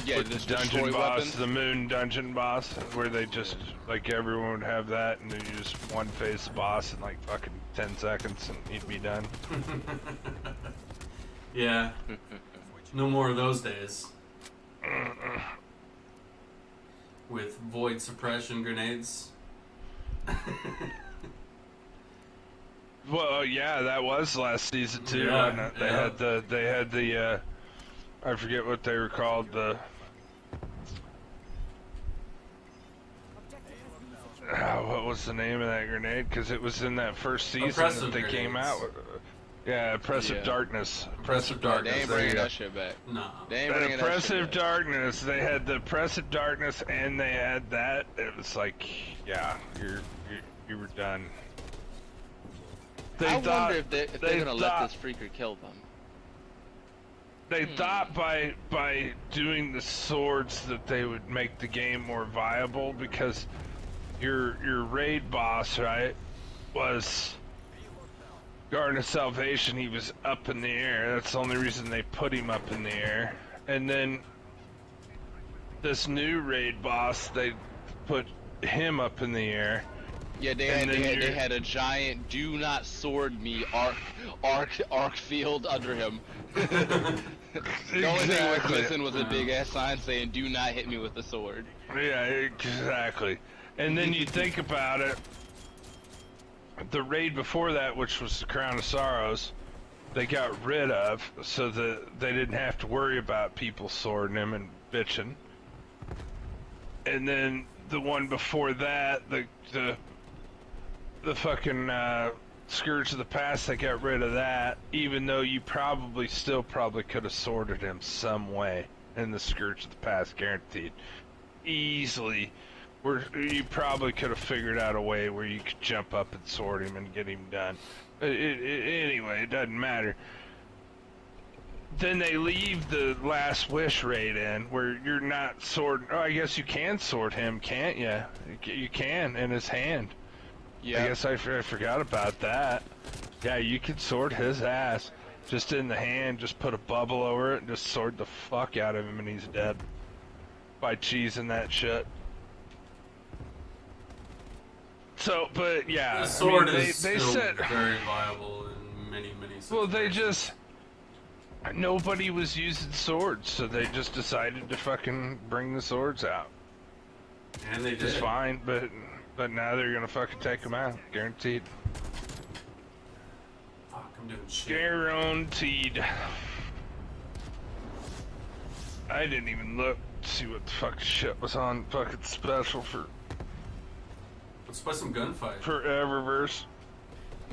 The dungeon destroy boss, weapons. the moon dungeon boss, where they just like everyone would have that, and then you just one face the boss in like fucking 10 seconds, and he'd be done. Yeah. No more of those days. With void suppression grenades. Well, yeah, that was last season too. Yeah, wasn't it? yeah. They had the I forget what they were called. The Objective has been secured. what was the name of that grenade? Because it was in that first season Oppressive that they came grenades. out with. Yeah, oppressive Yeah. darkness. Oppressive They darkness. ain't there you bringing go. that shit back. Nah. They ain't That bringing that oppressive shit back. darkness. They had the oppressive darkness, and they had that. It was like, yeah, you were done. They I thought wonder if they're gonna let this freaker kill them. they thought by doing the swords that they would make the game more viable, because your raid boss, right, was Garden of Salvation. He was up in the air. That's the only reason they put him up in the air. And then this new raid boss, they put him up in the air. Yeah, they And then they you're- had a giant "Do not sword me" arc field under him. The only thing was Exactly. missing was a big ass sign saying "Do not hit me with the sword." Yeah, exactly. And then you think about it, the raid before that, which was the Crown of Sorrows, they got rid of so that they didn't have to worry about people swording him and bitching. And then the one before that, the fucking Scourge of the Past, they got rid of that, even though you probably could have sworded him some way in the Scourge of the Past, guaranteed. Easily. Where you probably could have figured out a way where you could jump up and sword him and get him done. Anyway, it doesn't matter. Then they leave the Last Wish raid in, where you're not sword. Oh, I guess you can sword him, can't you? You can, in his hand. Yeah. I guess I forgot about that. Yeah, you could sword his ass just in the hand. Just put a bubble over it and just sword the fuck out of him, and he's dead by cheesing that shit. So, but yeah, The sword I mean, is they still said, very viable in many situations. well, they just, nobody was using swords, so they just decided to fucking bring the swords out. And they It's did. fine, but now they're gonna fucking take them out, guaranteed. Fuck, I'm doing shit. Guaranteed. I didn't even look to see what the fucking shit was on fucking special for Let's play some gunfight. Eververse.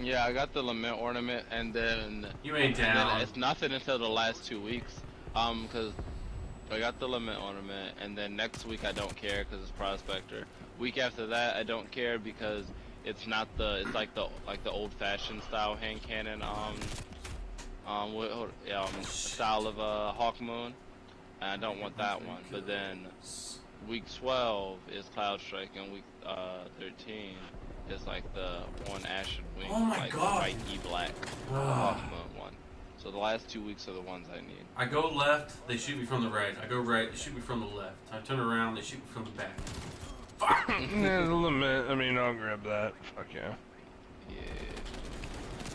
Yeah, I got the Lament ornament, and then You ain't down. it's nothing until the last 2 weeks. Because I got the Lament ornament, and then next week I don't care because it's Prospector. Week after that I don't care because it's not it's like the old-fashioned style hand cannon style of Hawk Moon, and I don't want that one. But then week 12 is Cloud Strike, and week 13 is like the one Ashen Wing, Oh my like God. spiky black Hawk Moon one. So the last 2 weeks are the ones I need. I go left, they shoot me from the right. I go right, they shoot me from the left. I turn around, they shoot me from the back. Fuck! Yeah, the limit. I mean, I'll grab that. Fuck yeah. Yeah.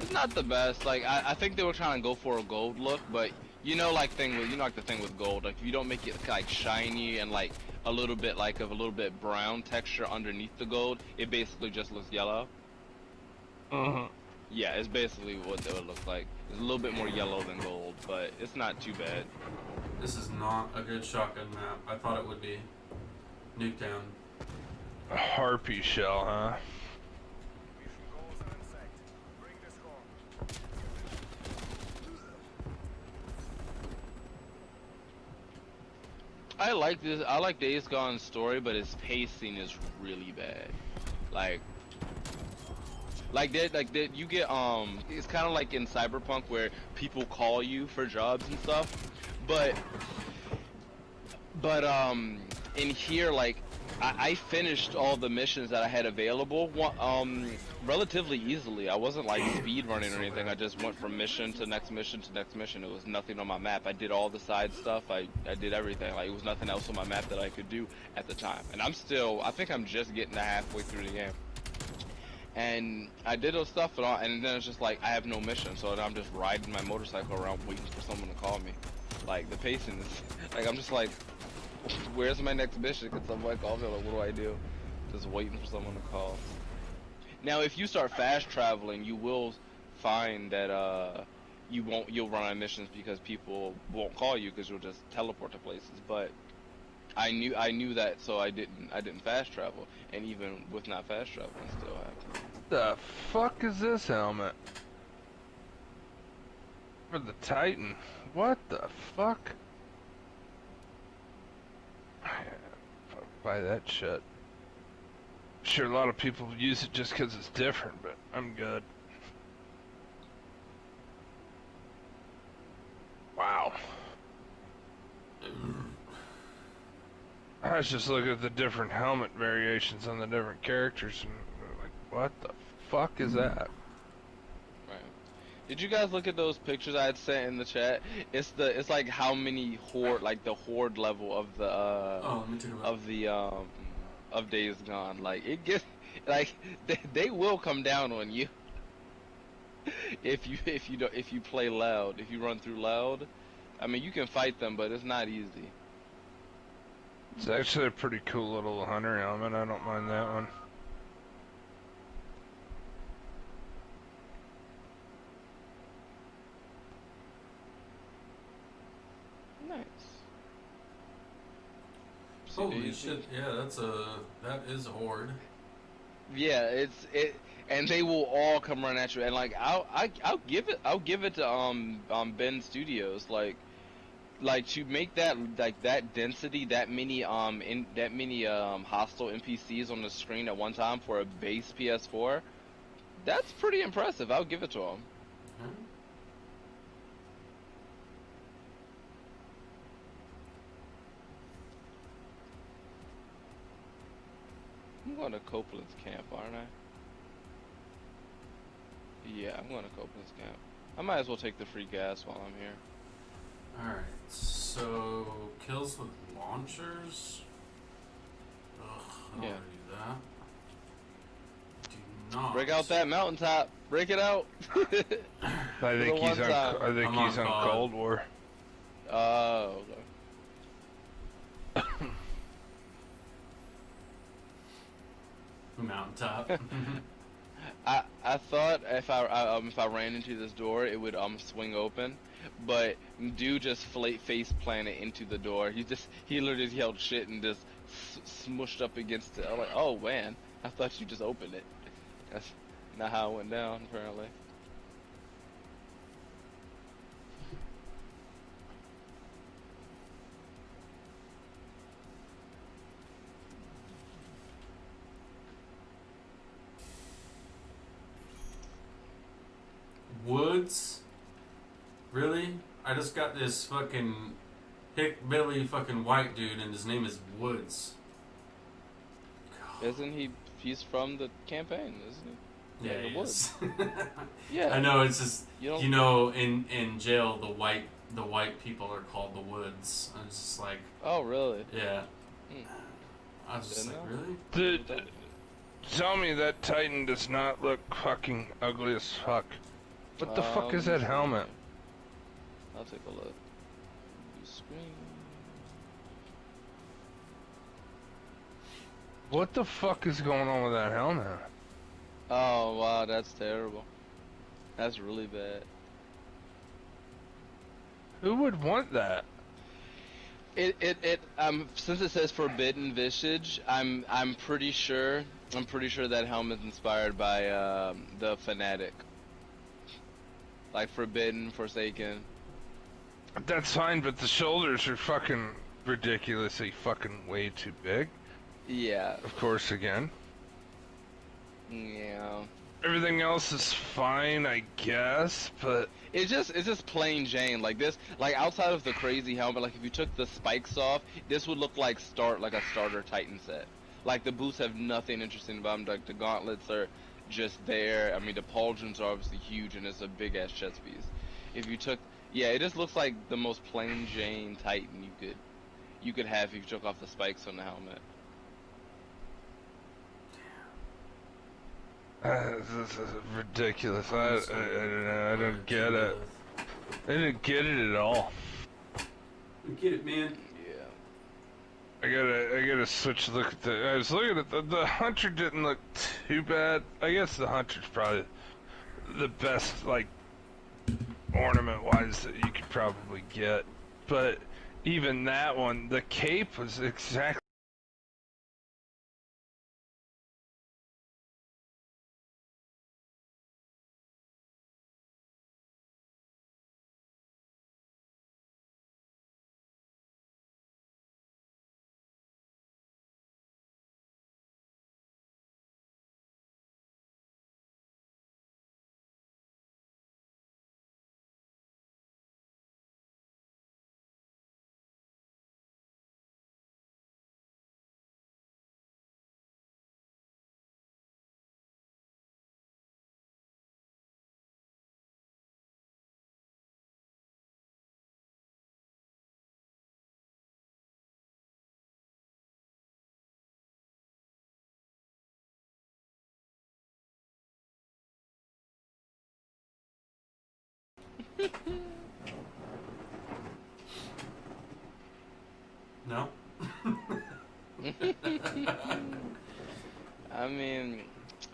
It's not the best. Like I think they were trying to go for a gold look, but like the thing with gold, like if you don't make it like shiny and like a little bit brown texture underneath the gold, it basically just looks yellow. Yeah, it's basically what it would look like. It's a little bit more yellow than gold, but it's not too bad. This is not a good shotgun map. I thought it would be. Nuketown. A harpy shell, huh? I like this. I like Days Gone's story, but its pacing is really bad. You get it's kind of like in Cyberpunk where people call you for jobs and stuff, but in here, like I finished all the missions that I had available, relatively easily. I wasn't like speed running or anything. I just went from mission to next mission to next mission. It was nothing on my map. I did all the side stuff. I did everything. Like, it was nothing else on my map that I could do at the time. And I think I'm just getting to halfway through the game. And I did those stuff and then it's just like, I have no mission. So then I'm just riding my motorcycle around waiting for someone to call me. Like, the pacing is, like, I'm just like, where's my next mission? Can someone call me? Like, what do I do? Just waiting for someone to call. Now, if you start fast traveling, you will find that you'll run on missions because people won't call you because you'll just teleport to places. But I knew that, so I didn't fast travel, and even with not fast traveling, it still happened. The fuck is this helmet? For the Titan. What the fuck? Fuck, buy that shit. Sure, a lot of people use it just because it's different, but I'm good. Wow. I was just looking at the different helmet variations on the different characters and like, what the fuck is that? Did you guys look at those pictures I had sent in the chat? It's like how many horde, like the horde level of the of Days Gone. Like, it gets, like, they will come down on you if you play loud. If you run through loud, I mean, you can fight them, but it's not easy. It's actually a pretty cool little hunter helmet. I don't mind that one. Nice. Holy shit! Yeah, that is a horde. Yeah, and they will all come run at you. And like, I'll give it to Ben Studios, like to make that, like, that density, that many hostile NPCs on the screen at one time for a base PS4. That's pretty impressive. I'll give it to them. I'm going to Copeland's camp, aren't I? Yeah, I'm going to Copeland's camp. I might as well take the free gas while I'm here. Alright, so kills with launchers? Ugh, I don't want to do that. Do not. Break out that mountaintop. Break it out. I think he's on Cold War. Oh, okay. Mountaintop. I thought if I ran into this door, it would swing open, but dude just face planted into the door. He literally just yelled shit and just smushed up against it. I'm like, oh man, I thought you just opened it. That's not how it went down, apparently. Woods? Really? I just got this fucking hick-billy fucking white dude and his name is Woods. God. Isn't he? He's from the campaign, isn't he? Yeah, he is. Yeah. I know, it's just, you know, in jail, the white people are called the Woods. I was just like... Oh, really? Yeah. I was just like, really? Tell me that Titan does not look fucking ugly as fuck. What the fuck is that helmet? I'll take a look. Screen. What the fuck is going on with that helmet? Oh wow, that's terrible. That's really bad. Who would want that? Since it says forbidden visage, I'm pretty sure that helmet's inspired by the Fanatic. Like Forbidden, Forsaken. That's fine, but the shoulders are fucking ridiculously fucking way too big. Yeah. Of course, again. Yeah. Everything else is fine, I guess, but it's just plain Jane. Like this, like outside of the crazy helmet, like if you took the spikes off, this would look like a starter Titan set. Like the boots have nothing interesting about them. Like the gauntlets are just there. I mean, the pauldrons are obviously huge, and it's a big ass chest piece. If you took, yeah, it just looks like the most plain Jane Titan you could have if you took off the spikes on the helmet. this is ridiculous. I don't get it. I didn't get it at all. We get it, man. Yeah. I gotta switch look at the. I was looking at the hunter didn't look too bad. I guess the hunter's probably the best like ornament wise that you could probably get, but even that one, the cape was exactly. No? I mean,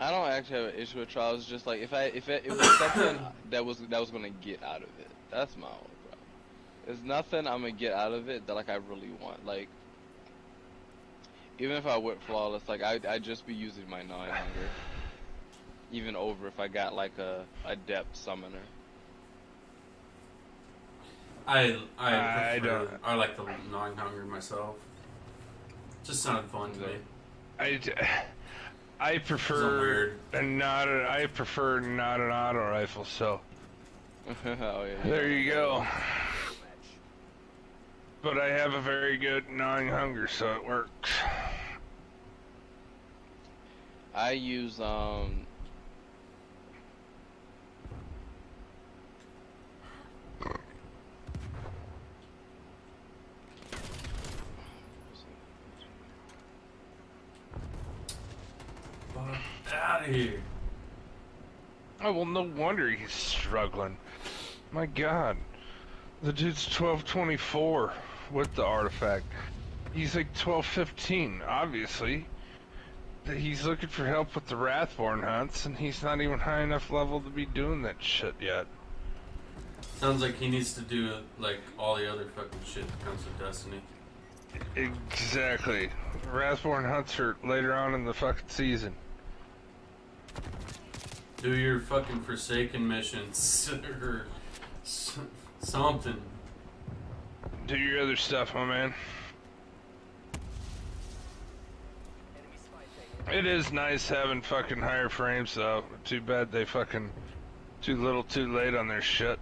I don't actually have an issue with trials. Just like if it was something that was gonna get out of it. That's my only problem. There's nothing I'm gonna get out of it that like I really want. Like even if I went flawless, like I'd just be using my gnawing hunger. Even over if I got like a adept summoner. I like the gnawing hunger myself. Just sounded fun to me. I prefer not an auto rifle. So Oh, yeah. there you go. But I have a very good gnawing hunger, so it works. I use Out of here. Oh, well, no wonder he's struggling. My God. The dude's 1224 with the artifact. He's like 1215, obviously. He's looking for help with the Wrathborn hunts, and he's not even high enough level to be doing that shit yet. Sounds like he needs to do like all the other fucking shit that comes with Destiny. Exactly. Wrathborn hunts are later on in the fucking season. Do your fucking Forsaken missions or something. Do your other stuff, my man. It is nice having fucking higher frames, though. Too bad they fucking too little too late on their shit.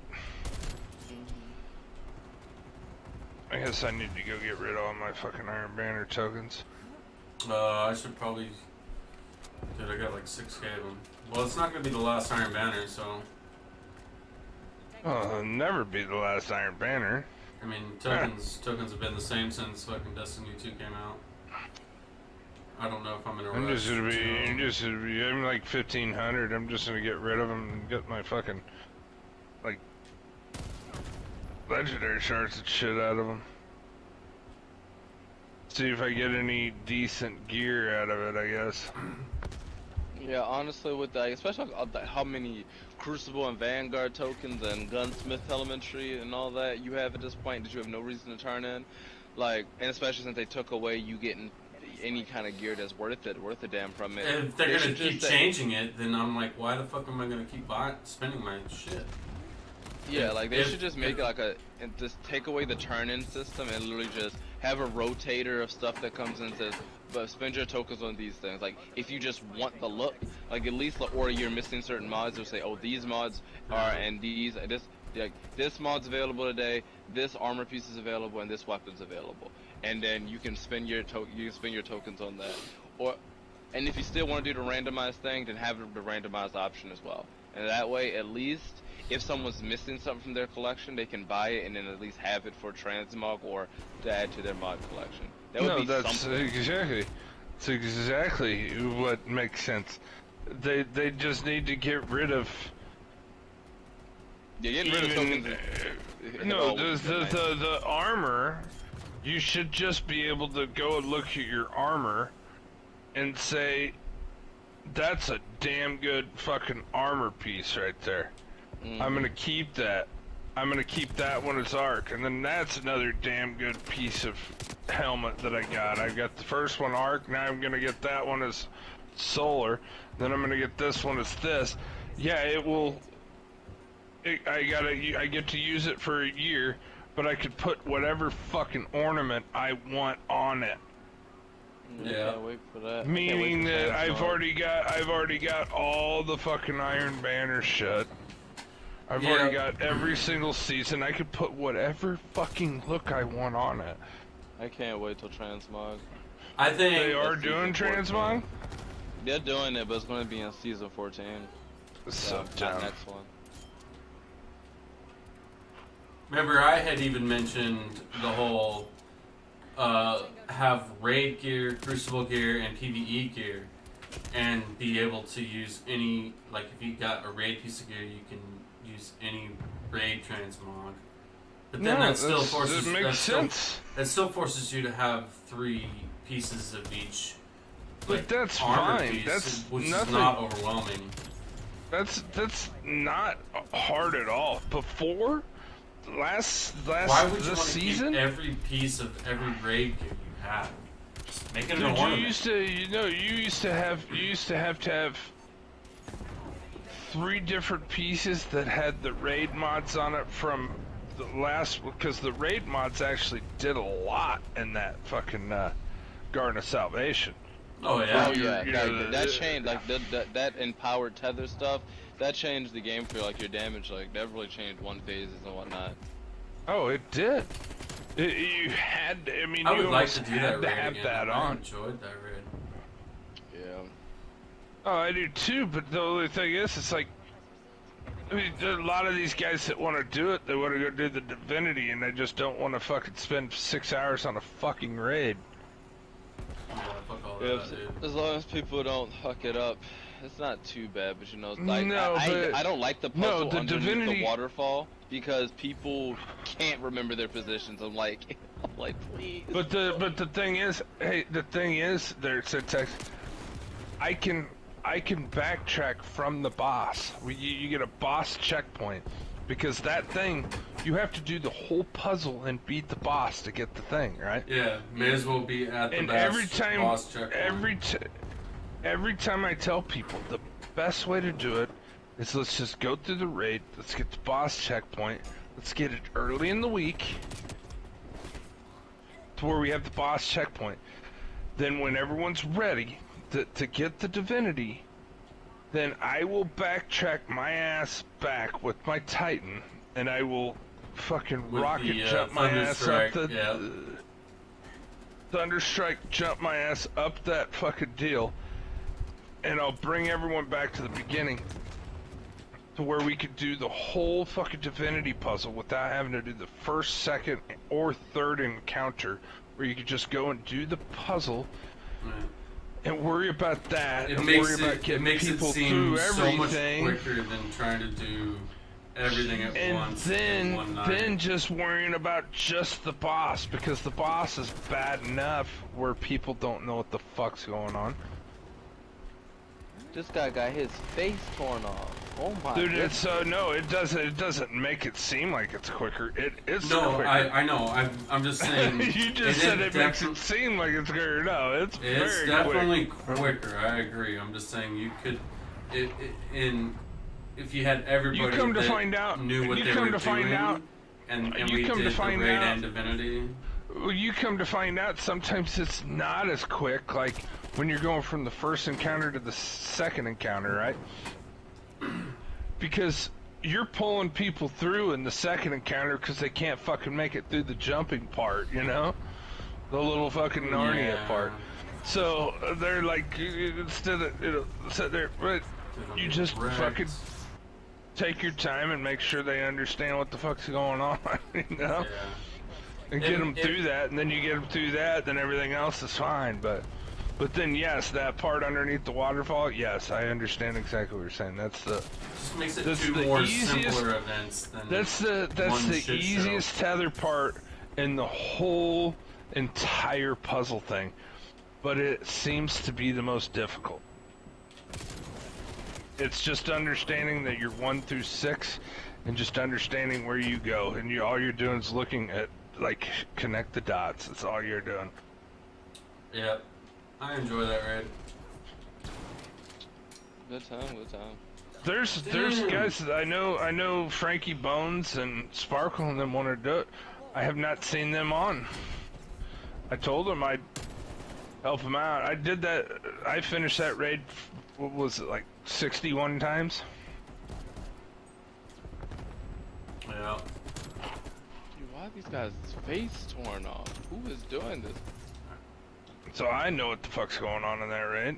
I guess I need to go get rid of all my fucking Iron Banner tokens. I should probably... Dude, I got like 6k of them. Well, it's not gonna be the last Iron Banner, so... Oh, it'll never be the last Iron Banner. I mean, tokens have been the same since fucking Destiny 2 came out. I don't know if I'm in a I'm rush. just gonna be, I'm like 1500. I'm just gonna get rid of them and get my fucking, like, legendary shards and shit out of them. See if I get any decent gear out of it, I guess. Yeah, honestly, with that, especially how many Crucible and Vanguard tokens and Gunsmith Elementary and all that you have at this point that you have no reason to turn in, like, and especially since they took away you getting any kind of gear that's worth a damn from it. If they're gonna keep changing it, then I'm like, why the fuck am I gonna keep spending my shit? Yeah, like they should just make it like just take away the turn-in system and literally just have a rotator of stuff that comes into but spend your tokens on these things. Like if you just want the look, like at least, or you're missing certain mods, they'll say, oh, these mods are, and these, and this, like this mod's available today, this armor piece is available, and this weapon's available. And then you can spend your tokens on that. Or, and if you still want to do the randomized thing, then have the randomized option as well. And that way, at least, if someone's missing something from their collection, they can buy it and then at least have it for transmog or to add to their mod collection. That would No, be that's something. exactly. It's exactly what makes sense. They just need to get rid of. Yeah, getting rid of tokens. No, the armor. You should just be able to go and look at your armor and say, that's a damn good fucking armor piece right there. I'm gonna keep that. I'm gonna keep that one as arc, and then that's another damn good piece of helmet that I got. I got the first one arc, now I'm gonna get that one as solar, then I'm gonna get this one as this. Yeah, it will. I get to use it for a year, but I could put whatever fucking ornament I want on it. Yeah, can't wait for that. Meaning that I've already got all the fucking Iron Banner shit. I've already got every single season. I could put whatever fucking look I want on it. I can't wait till transmog. I think They are doing transmog? They're doing it, but it's going to be in season 14. So not dumb. next one. Remember, I had even mentioned the whole have raid gear, crucible gear, and PvE gear, and be able to use any, like if you got a raid piece of gear, you can use any raid transmog. But then that still forces that still forces you to have 3 pieces of each. But that's armor fine. Piece, That's which nothing. is not overwhelming. That's not hard at all. Before last Why would you this want to season, keep every piece of every raid gear you have? Just make it an dude, ornament. you used to have 3 different pieces that had the raid mods on it from the last, because the raid mods actually did a lot in that fucking Garden of Salvation. Oh yeah. Oh yeah, that changed, like that empowered tether stuff. That changed the game for like your damage. Like that really changed one phases and whatnot. Oh, it did. You had. I mean, I you would like to almost do had that to raid have again. that I on. enjoyed that raid. Yeah. Oh, I do too. But the only thing is, it's like, I mean, there are a lot of these guys that want to do it. They want to go do the Divinity, and they just don't want to fucking spend 6 hours on a fucking raid. Yeah, fuck all Yeah, that, dude. as long as people don't fuck it up, it's not too bad. But you know, like No, but- I don't like the puzzle no, the underneath Divinity- the waterfall because people can't remember their positions. I'm like, please. But the thing is, there Syntax, I can backtrack from the boss. You get a boss checkpoint, because that thing, you have to do the whole puzzle and beat the boss to get the thing, right? Yeah, may as well be at the And best every time, boss checkpoint. every time I tell people, the best way to do it is let's just go through the raid, let's get the boss checkpoint, let's get it early in the week, to where we have the boss checkpoint. Then when everyone's ready to get the Divinity, then I will backtrack my ass back with my Titan, and I will fucking With rocket the, jump my ass up Thunderstrike, the... yeah. Thunderstrike, jump my ass up that fucking deal, and I'll bring everyone back to the beginning, to where we could do the whole fucking Divinity puzzle without having to do the first, second, or third encounter, where you could just go and do the puzzle, Yeah. and worry about that, It and makes worry about it getting makes it people seem through so much everything. quicker than trying to do everything at And once in one night. then just worrying about just the boss, because the boss is bad enough where people don't know what the fuck's going on. This guy got his face torn off. Oh my Dude, goodness. it's no, it doesn't make it seem like it's quicker. It is No, quicker. I know. I'm just saying. You just said it makes it defi- seem like it's quicker. No, it's It's very definitely quick. quicker. I agree. I'm just saying you could, if you had everybody You come to that find out. knew what You they come were to find doing, out. and You we come to did the find raid out. and Divinity. Well, you come to find out sometimes it's not as quick, like when you're going from the first encounter to the second encounter, right? Because you're pulling people through in the second encounter because they can't fucking make it through the jumping part, you know? The little fucking Narnia part. So they're like, instead of, sit there, but you just fucking take your time and make sure they understand what the fuck's going on, you know? And get them through that, and then you get them through that, then everything else is fine. But then, yes, that part underneath the waterfall, yes, I understand exactly what you're saying. That's the just makes it that's two the more easiest, simpler events than that's the easiest tether part in the whole entire puzzle thing, but it seems to be the most difficult. It's just understanding that you're 1 through 6, and just understanding where you go, and all you're doing is looking at, like, connect the dots. That's all you're doing. Yep. I enjoy that raid. Good time, good time. There's guys that I know Frankie Bones and Sparkle and them want to do it. I have not seen them on. I told them I'd help them out. I did that. I finished that raid, what was it, like 61 times? Yeah. Dude, why are these guys' face torn off? Who is doing this? So I know what the fuck's going on in that raid.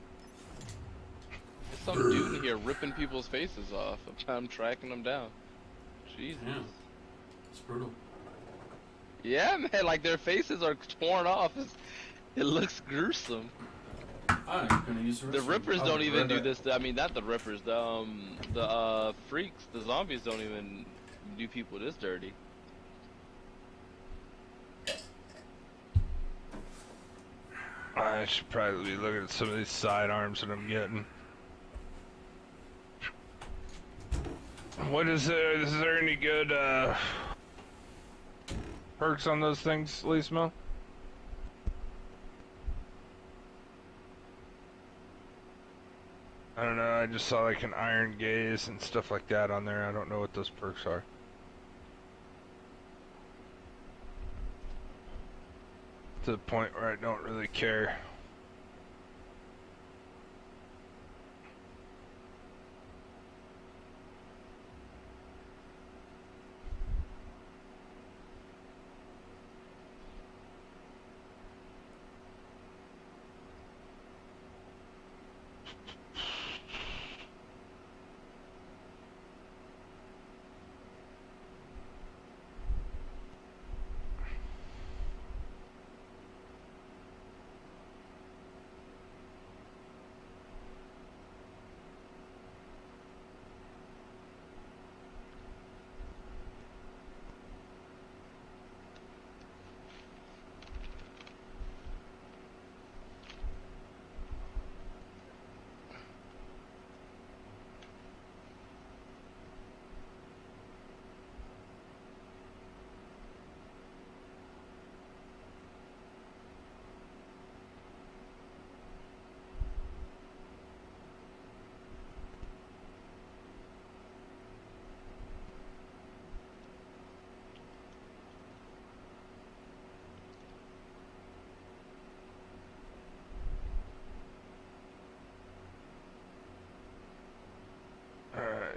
There's some dude in here ripping people's faces off. I'm tracking them down. Jesus. Yeah. It's brutal. Yeah, man, like their faces are torn off. It looks gruesome. I'm gonna use The Rippers don't even do this. I mean, not the Rippers. The freaks, the zombies don't even do people this dirty. I should probably be looking at some of these sidearms that I'm getting. What is there? Is there any good perks on those things, Lismo? I don't know, I just saw like an Iron Gaze and stuff like that on there. I don't know what those perks are. To the point where I don't really care.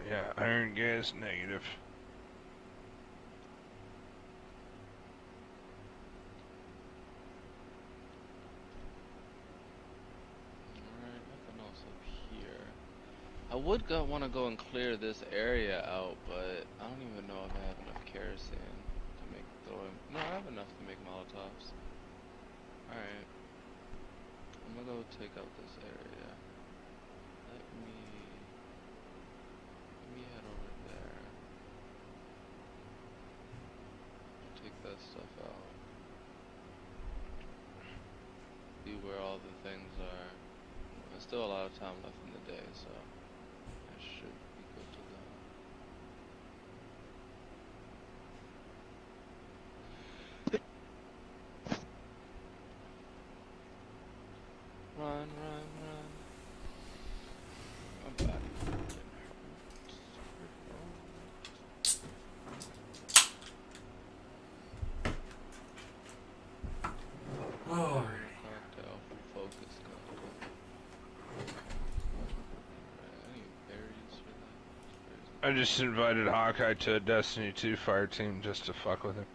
Yeah, Iron Gas negative. Alright, nothing else up here. I would want to go and clear this area out, but I don't even know if I have enough kerosene to make No, I have enough to make Molotovs. Alright. I'm gonna go take out this area. Let me head over there. Take that stuff out. See where all the things are. There's still a lot of time left in the day, so I should be good to go. Run, run, run. I'm back. I just invited Hawkeye to a Destiny 2 fire team just to fuck with him.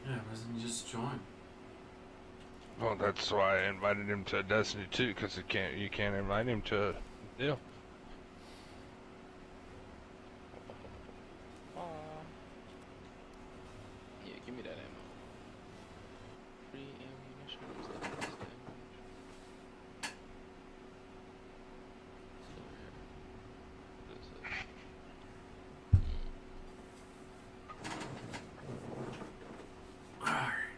Yeah, why doesn't he just join? Well, that's why I invited him to a Destiny 2, because you can't invite him to a deal. Yeah, give me that ammo. Free ammunition. What's that? What's the ammunition? It's over here. What is it? Alright.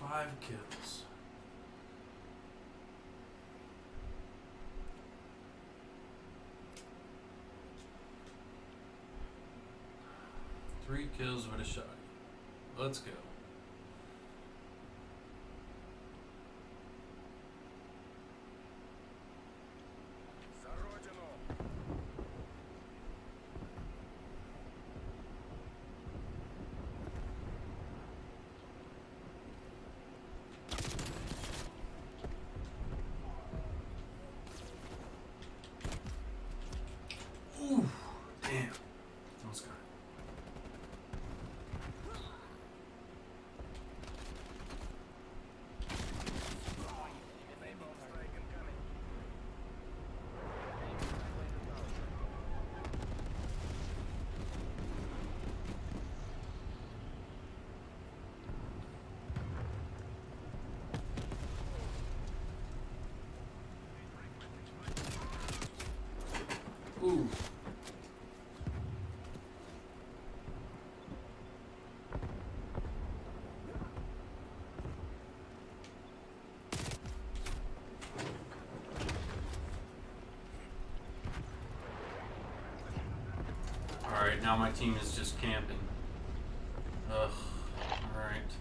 5 kills. Three kills with a shot. Let's go. Ooh, damn. Almost got it. Ooh. Alright, now my team is just camping. Ugh. Alright.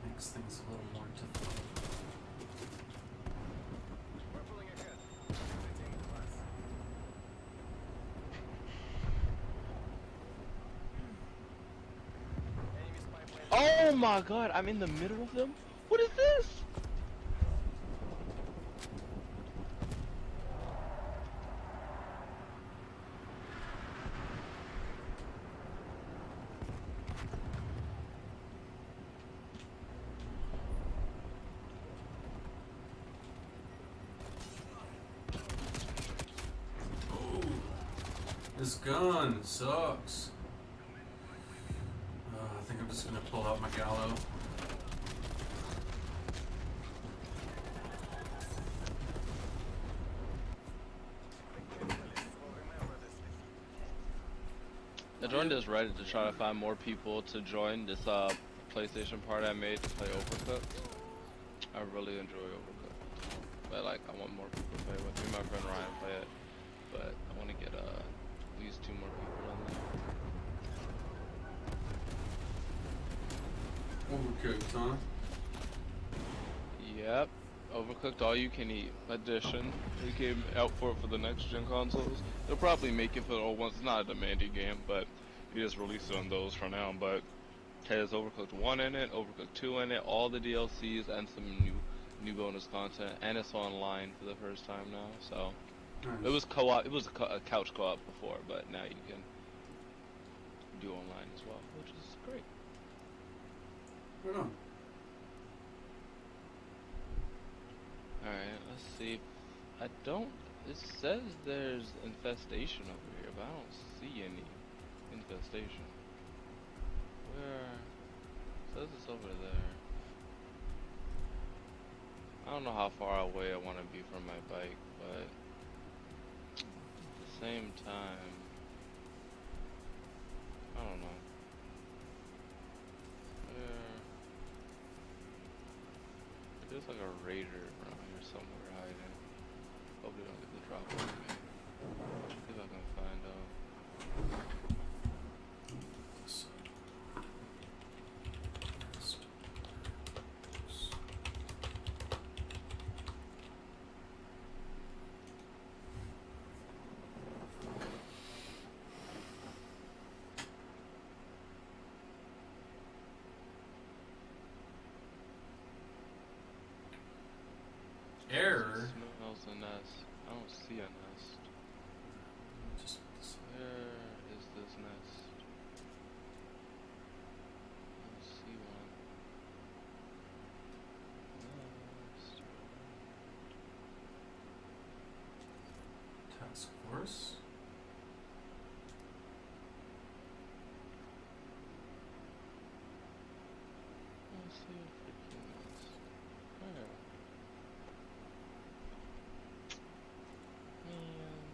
Makes things a little more difficult. Oh my god, I'm in the middle of them? What is this? This gun sucks. I think I'm just gonna pull out my Gallo. I joined this Reddit to try to find more people to join this PlayStation party I made to play Overcooked. I really enjoy Overcooked, but like I want more people to play with me. My friend Ryan play it, but I want to get at least 2 more people in there. Overcooked, huh? Yep. Overcooked All You Can Eat edition. They came out for it for the next gen consoles. They'll probably make it for the old ones. It's not a demanding game, but you just released it on those for now. But it has Overcooked 1 in it, Overcooked 2 in it, all the DLCs and some new bonus content, and it's online for the first time now. So Nice. it was co-op. It was a couch co-op before, but now you can do online as well, which is great. Right on. Alright, let's see. I don't. It says there's infestation over here, but I don't see any infestation. Where? It says it's over there. I don't know how far away I want to be from my bike, but at the same time, I don't know. Where? There's like a raider around here somewhere hiding. Hope they don't get the drop on me. See if I can find out. This Task Force. Let's see if we can. Where? Man.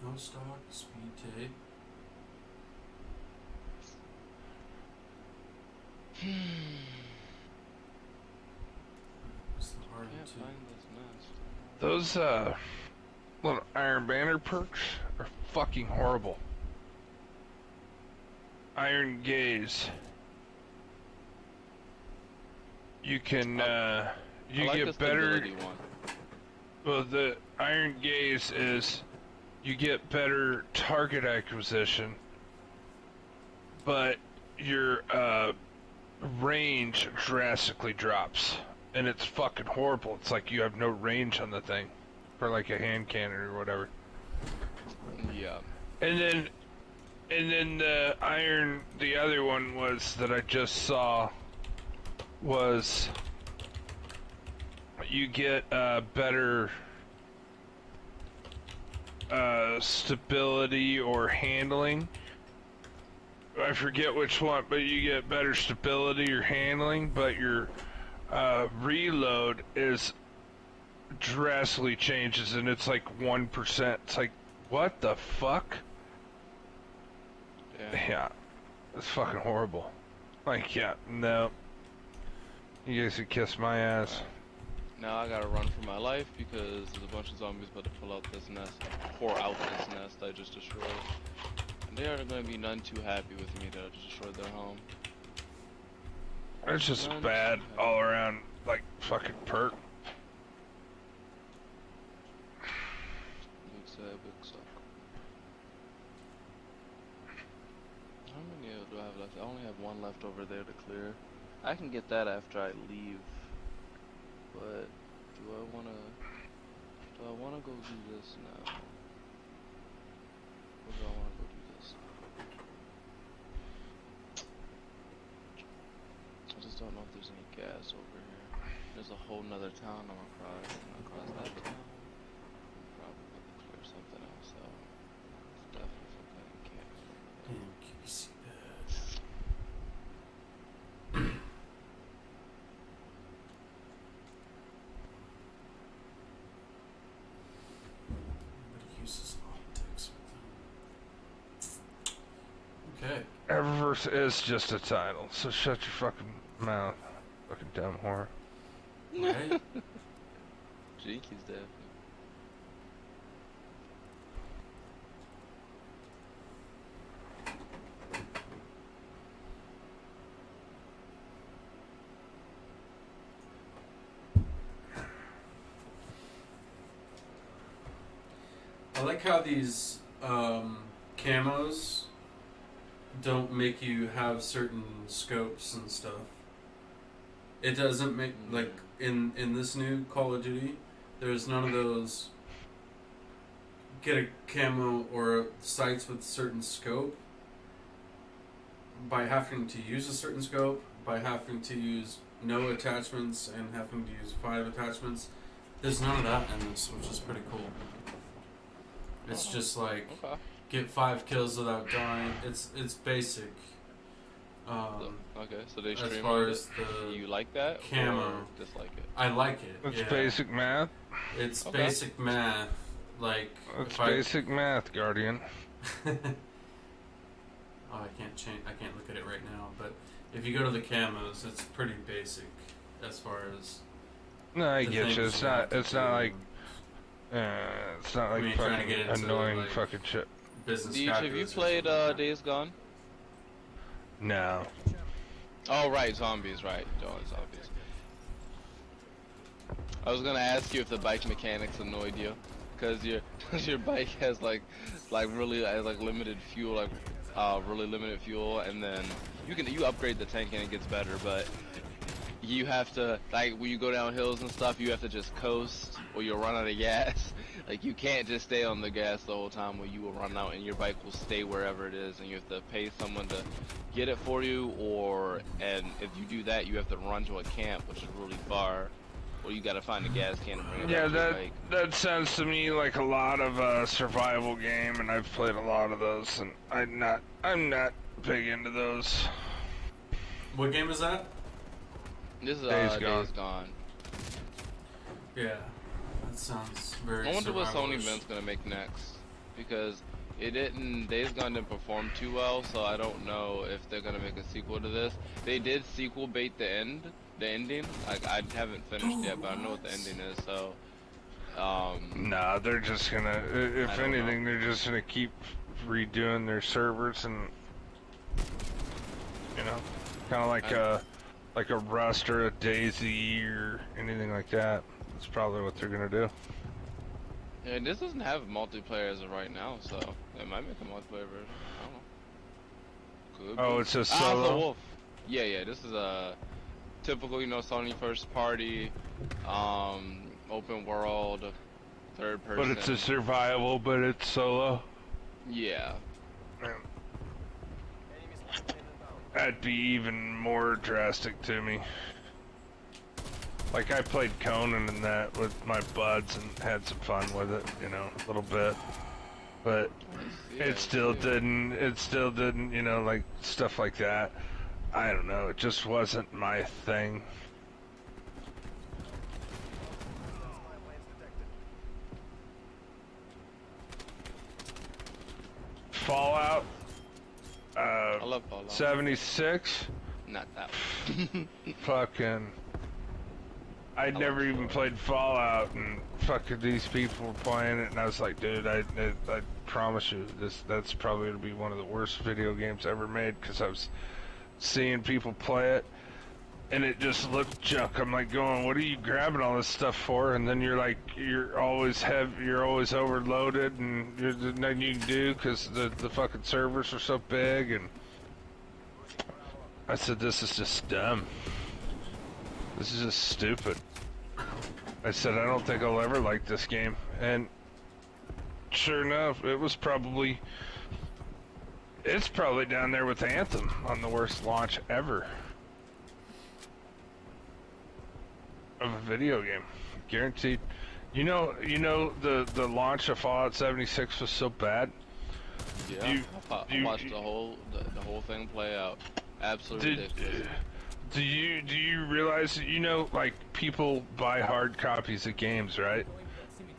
No stock, speed tape. What's the Can't RM2? find this nest. Those little Iron Banner perks are fucking horrible. Iron Gaze. You can you I like get the better. stability one. Well, the Iron Gaze is you get better target acquisition, but your range drastically drops, and it's fucking horrible. It's like you have no range on the thing for like a hand cannon or whatever. Yeah. And then the other one was that I just saw was you get better stability or handling. I forget which one, but you get better stability or handling, but your reload is drastically changes, and it's like 1%. It's like, what the fuck? Yeah, it's fucking horrible. Like, yeah, no. You guys could kiss my ass. Now I gotta run for my life because there's a bunch of zombies about to pull out this nest, pour out this nest I just destroyed. And they are gonna be none too happy with me that I just destroyed their home. It's just None bad too all around, like, fucking perk. Big sad, big suck. How many do I have left? I only have one left over there to clear. I can get that after I leave. But do I wanna go do this now? Or do I wanna go do this? I just don't know if there's any gas over here. There's a whole nother town I'm across, and across that town, I'm probably gonna clear something else out. It's definitely some kind of gas. Damn, QC bad. Nobody uses optics with them. Okay. Eververse is just a title, so shut your fucking mouth. Fucking dumb whore. Right? Jinky's definitely. I like how these camos don't make you have certain scopes and stuff. It doesn't make, like, in this new Call of Duty, there's none of those get a camo or sights with certain scope by having to use a certain scope, by having to use no attachments and having to use 5 attachments. There's none of that in this, which is pretty cool. It's just like Okay. get 5 kills without dying. It's basic. Okay, so they As stream far on as it. the You like that camo. or dislike it? I like it. It's yeah. basic math. It's Okay. basic math. Like It's if I- basic math, Guardian. Oh, I can't change. I can't look at it right now. But if you go to the camos, it's pretty basic as far as. No, I the get you. things It's you have not. to It's not do. like. It's not I like mean, trying to fucking get into, annoying like, fucking shit. Business. Deej, have you calculus or played something like that. Days Gone? No. Oh right, zombies, right. Oh, zombies. I was gonna ask you if the bike mechanics annoyed you, cause your bike has like really like limited fuel, really limited fuel, and then you upgrade the tank and it gets better, but you have to, like, when you go down hills and stuff, you have to just coast or you'll run out of gas. Like you can't just stay on the gas the whole time where you will run out and your bike will stay wherever it is and you have to pay someone to get it for you, and if you do that you have to run to a camp which is really far, or you gotta find a gas can and bring it Yeah, back to your bike. that sounds to me like a lot of survival game, and I've played a lot of those, and I'm not big into those. What game is that? This is Days Days Gone. Gone. Yeah, that sounds very. I wonder what Sony survivalish. Vent's gonna make next, because Days Gone didn't perform too well, so I don't know if they're gonna make a sequel to this. They did sequel bait the ending. Like I haven't finished yet, but I know what the ending is. So, Nah, they're just gonna, if I don't anything, they're just gonna keep redoing their servers and, you know, kind of like a Rust or a Daisy or anything like that. That's probably what they're gonna do. yeah, this doesn't have multiplayer as of right now, so they might make a multiplayer version. I don't know. Could Oh, be. it's a Ah, solo? it's a wolf. Yeah. This is a typical, Sony first party, open world, third person. But it's a survival, but it's solo. Yeah. That'd be even more drastic to me. Like I played Conan and that with my buds and had some fun with it, a little bit. But it still didn't, like stuff like that. I don't know, it just wasn't my thing. Fallout, I love Fallout. 76, Not that one. fucking, I'd never even played Fallout, and fucking these people were playing it, and I was like, dude, I promise you, that's probably gonna be one of the worst video games ever made, because I was seeing people play it, and it just looked junk. I'm like going, what are you grabbing all this stuff for? And then you're like, you're always overloaded, and there's nothing you can do, because the fucking servers are so big, and I said, this is just dumb. This is just stupid. I said, I don't think I'll ever like this game. And sure enough, it's probably down there with Anthem on the worst launch ever of a video game. Guaranteed. You know the launch of Fallout 76 was so bad. Yeah, I watched the whole thing play out. Absolutely ridiculous. Do you realize that, like, people buy hard copies of games, right?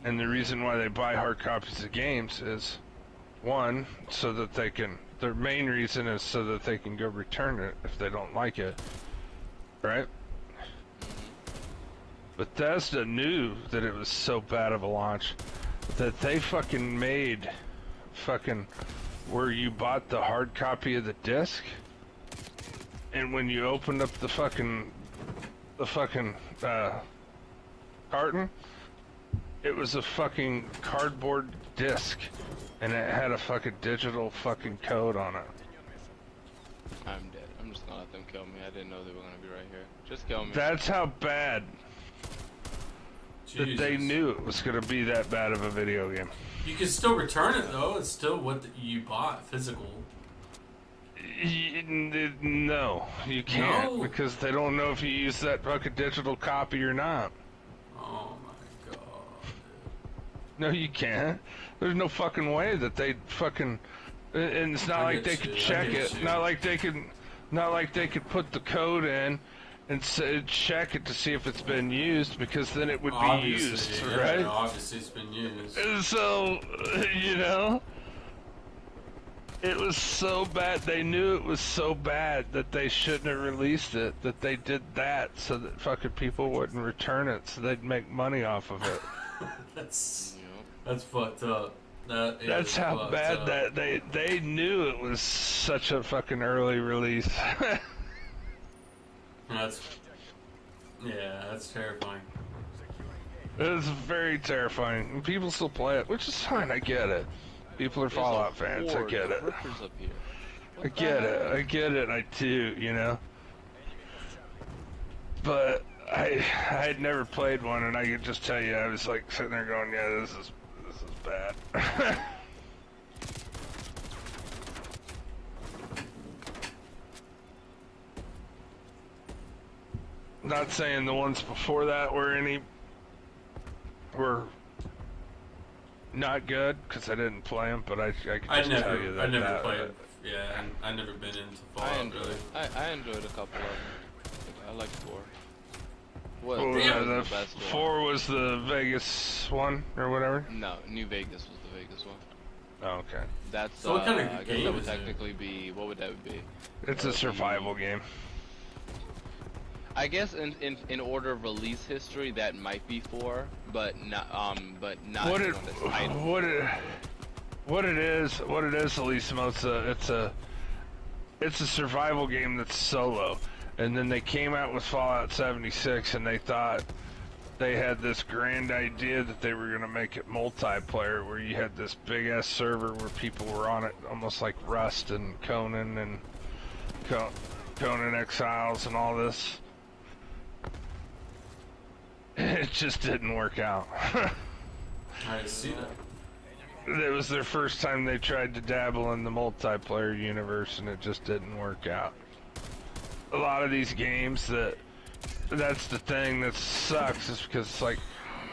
And the reason why they buy hard copies of games is, one, so that their main reason is so that they can go return it if they don't like it, right? Bethesda knew that it was so bad of a launch that they fucking made where you bought the hard copy of the disc, and when you opened up the fucking carton, it was a fucking cardboard disc, and it had a fucking digital fucking code on it. I'm dead. I'm just gonna let them kill me. I didn't know they were gonna be right here. Just kill me. That's how bad that they knew it was gonna be that bad of a video game. You can still return it though. It's still what you bought, physical. No, you can't, No? because they don't know if you use that fucking digital copy or not. Oh my god. No, you can't. There's no fucking way that they fucking. And it's not I like get they could you, I check get it. you. Not like they could put the code in and check it to see if it's been used, because then it would be Obviously, used, yeah, right? Obviously, it's been used. And so, it was so bad. They knew it was so bad that they shouldn't have released it. That they did that so that fucking people wouldn't return it, so they'd make money off of it. That's fucked up. That's how bad that they knew it was such a fucking early release. That's terrifying. It was very terrifying. And people still play it, which is fine. I get it. People are Fallout fans. I get it. I get it. I do. But I had never played one, and I could just tell you, I was like sitting there going, yeah, bad. Not saying the ones before that were not good because I didn't play them, but I can just tell you that. I never played. Yeah, and I never been into Fallout. I enjoyed a couple of them. I like 4. What was the best 4 was the Vegas one or whatever. No, New Vegas was the Vegas one. Oh, okay. That's so what kind of I guess game that would is technically be. What would that be? It's a survival game. I guess in order of release history, that might be 4, but not What on it this title. what it is, Elisa, it's a survival game that's solo. And then they came out with Fallout 76 and they thought they had this grand idea that they were going to make it multiplayer, where you had this big ass server where people were on it, almost like Rust and Conan and Conan Exiles and all this. It just didn't work out. I see that. It was their first time they tried to dabble in the multiplayer universe, and it just didn't work out. A lot of these games, that's the thing that sucks, is because it's like,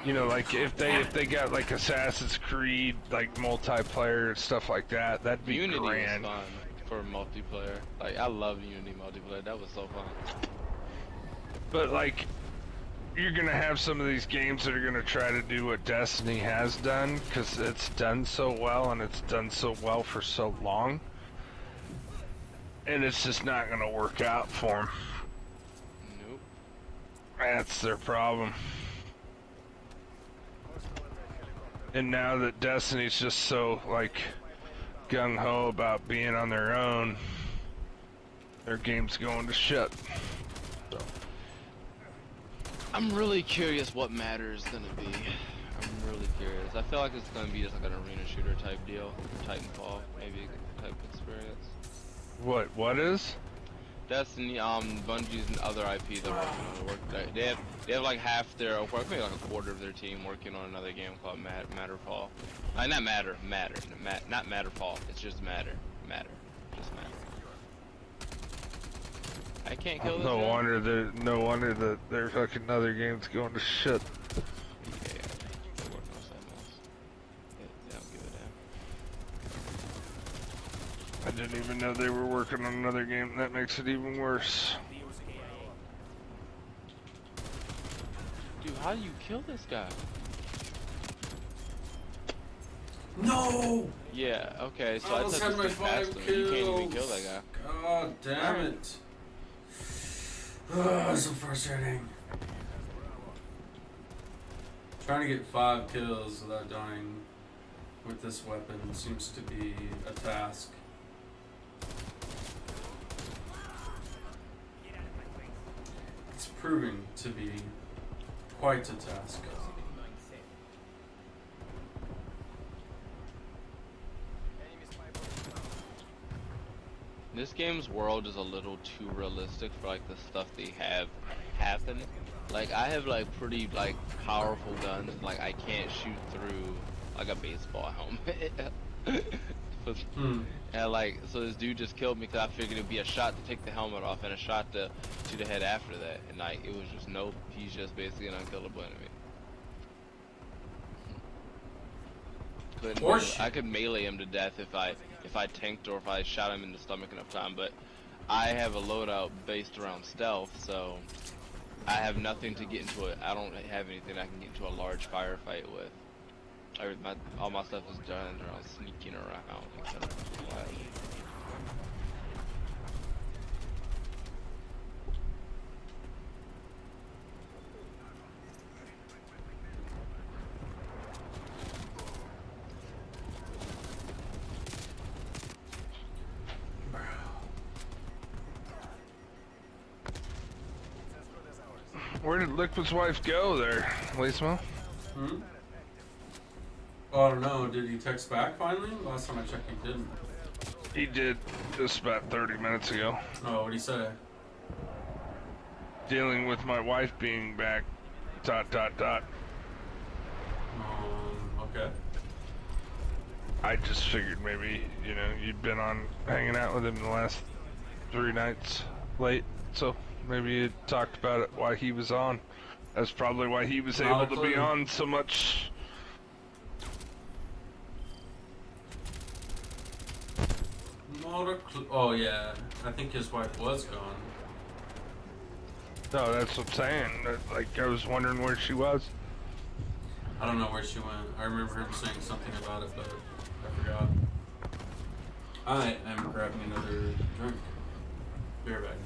you know, like if they got like Assassin's Creed like multiplayer and stuff like that, that'd be Unity grand. was fun for multiplayer. Like I love Unity multiplayer. That was so fun. But like, you're gonna have some of these games that are gonna try to do what Destiny has done, because it's done so well and it's done so well for so long, and it's just not gonna work out for them. Nope. That's their problem. And now that Destiny's just so like gung-ho about being on their own, their game's going to shit. So. I'm really curious what Matter is gonna be. I'm really curious. I feel like it's gonna be just like an arena shooter type deal, Titanfall, maybe type experience. What is? Destiny, Bungie's and other IP they're working on. They have like half their, or maybe like a quarter of their team working on another game called Matterfall. Not Matterfall. It's just Matter. Just Matter. I can't kill this No guy? wonder that their fucking other game's going to shit. Yeah, they're working on something else. They don't give a damn. I didn't even know they were working on another game. That makes it even worse. Dude, how do you kill this guy? No! Yeah, okay, so I I almost took had my this dude past 5 him. kills. You can't even kill that guy. God damn it. Oh, so frustrating. Trying to get 5 kills without dying with this weapon seems to be a task. It's proving to be quite a task. This game's world is a little too realistic for like the stuff they have happen. Like I have like pretty like powerful guns, like I can't shoot through like a baseball helmet. And like so this dude just killed me because I figured it'd be a shot to take the helmet off and a shot to the head after that, and like it was just nope, he's just basically an unkillable enemy. I could melee him to death if I tanked or if I shot him in the stomach enough time, but I have a loadout based around stealth, so I have nothing to get into it. I don't have anything I can get into a large firefight with. All my stuff is done around sneaking around, etc. Where did Liquid's wife go there, Lismo? Oh, I don't know. Did he text back finally? Last time I checked, he didn't. He did just about 30 minutes ago. Oh, what'd he say? Dealing with my wife being back, ... Okay. I just figured maybe, you know, you'd been on hanging out with him the last 3 nights late, so maybe you talked about it while he was on. That's probably why he was Not a able to be clue. on so much. Not a clue. Oh yeah, I think his wife was gone. No, that's what I'm saying. Like, I was wondering where she was. I don't know where she went. I remember him saying something about it, but I forgot. I am grabbing another drink. Beer bag.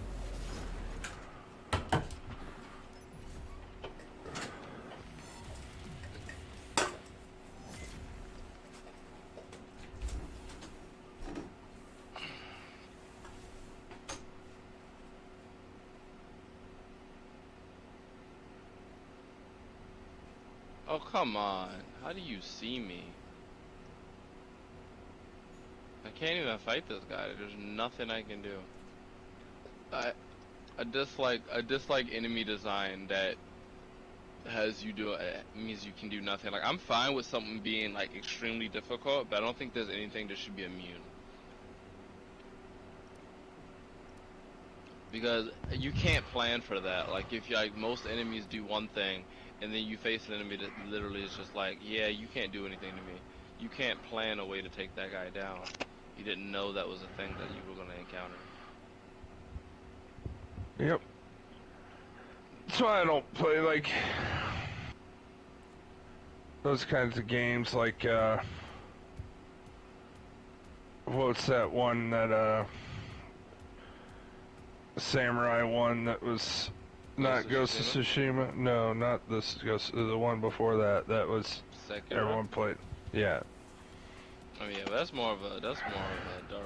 Oh, come on. How do you see me? I can't even fight this guy. There's nothing I can do. I dislike enemy design that has you do means you can do nothing. Like, I'm fine with something being like extremely difficult, but I don't think there's anything that should be immune. Because you can't plan for that. Like, if you, like, most enemies do one thing, and then you face an enemy that literally is just like, yeah, you can't do anything to me. You can't plan a way to take that guy down. You didn't know that was a thing that you were going to encounter. Yep. That's why I don't play, like, those kinds of games, like, what's that one that, Samurai one that was not Ghost of Tsushima? No, not this Ghost, the one before that. That was Sekiro? everyone played. Yeah. I mean, yeah, but that's more of a Dark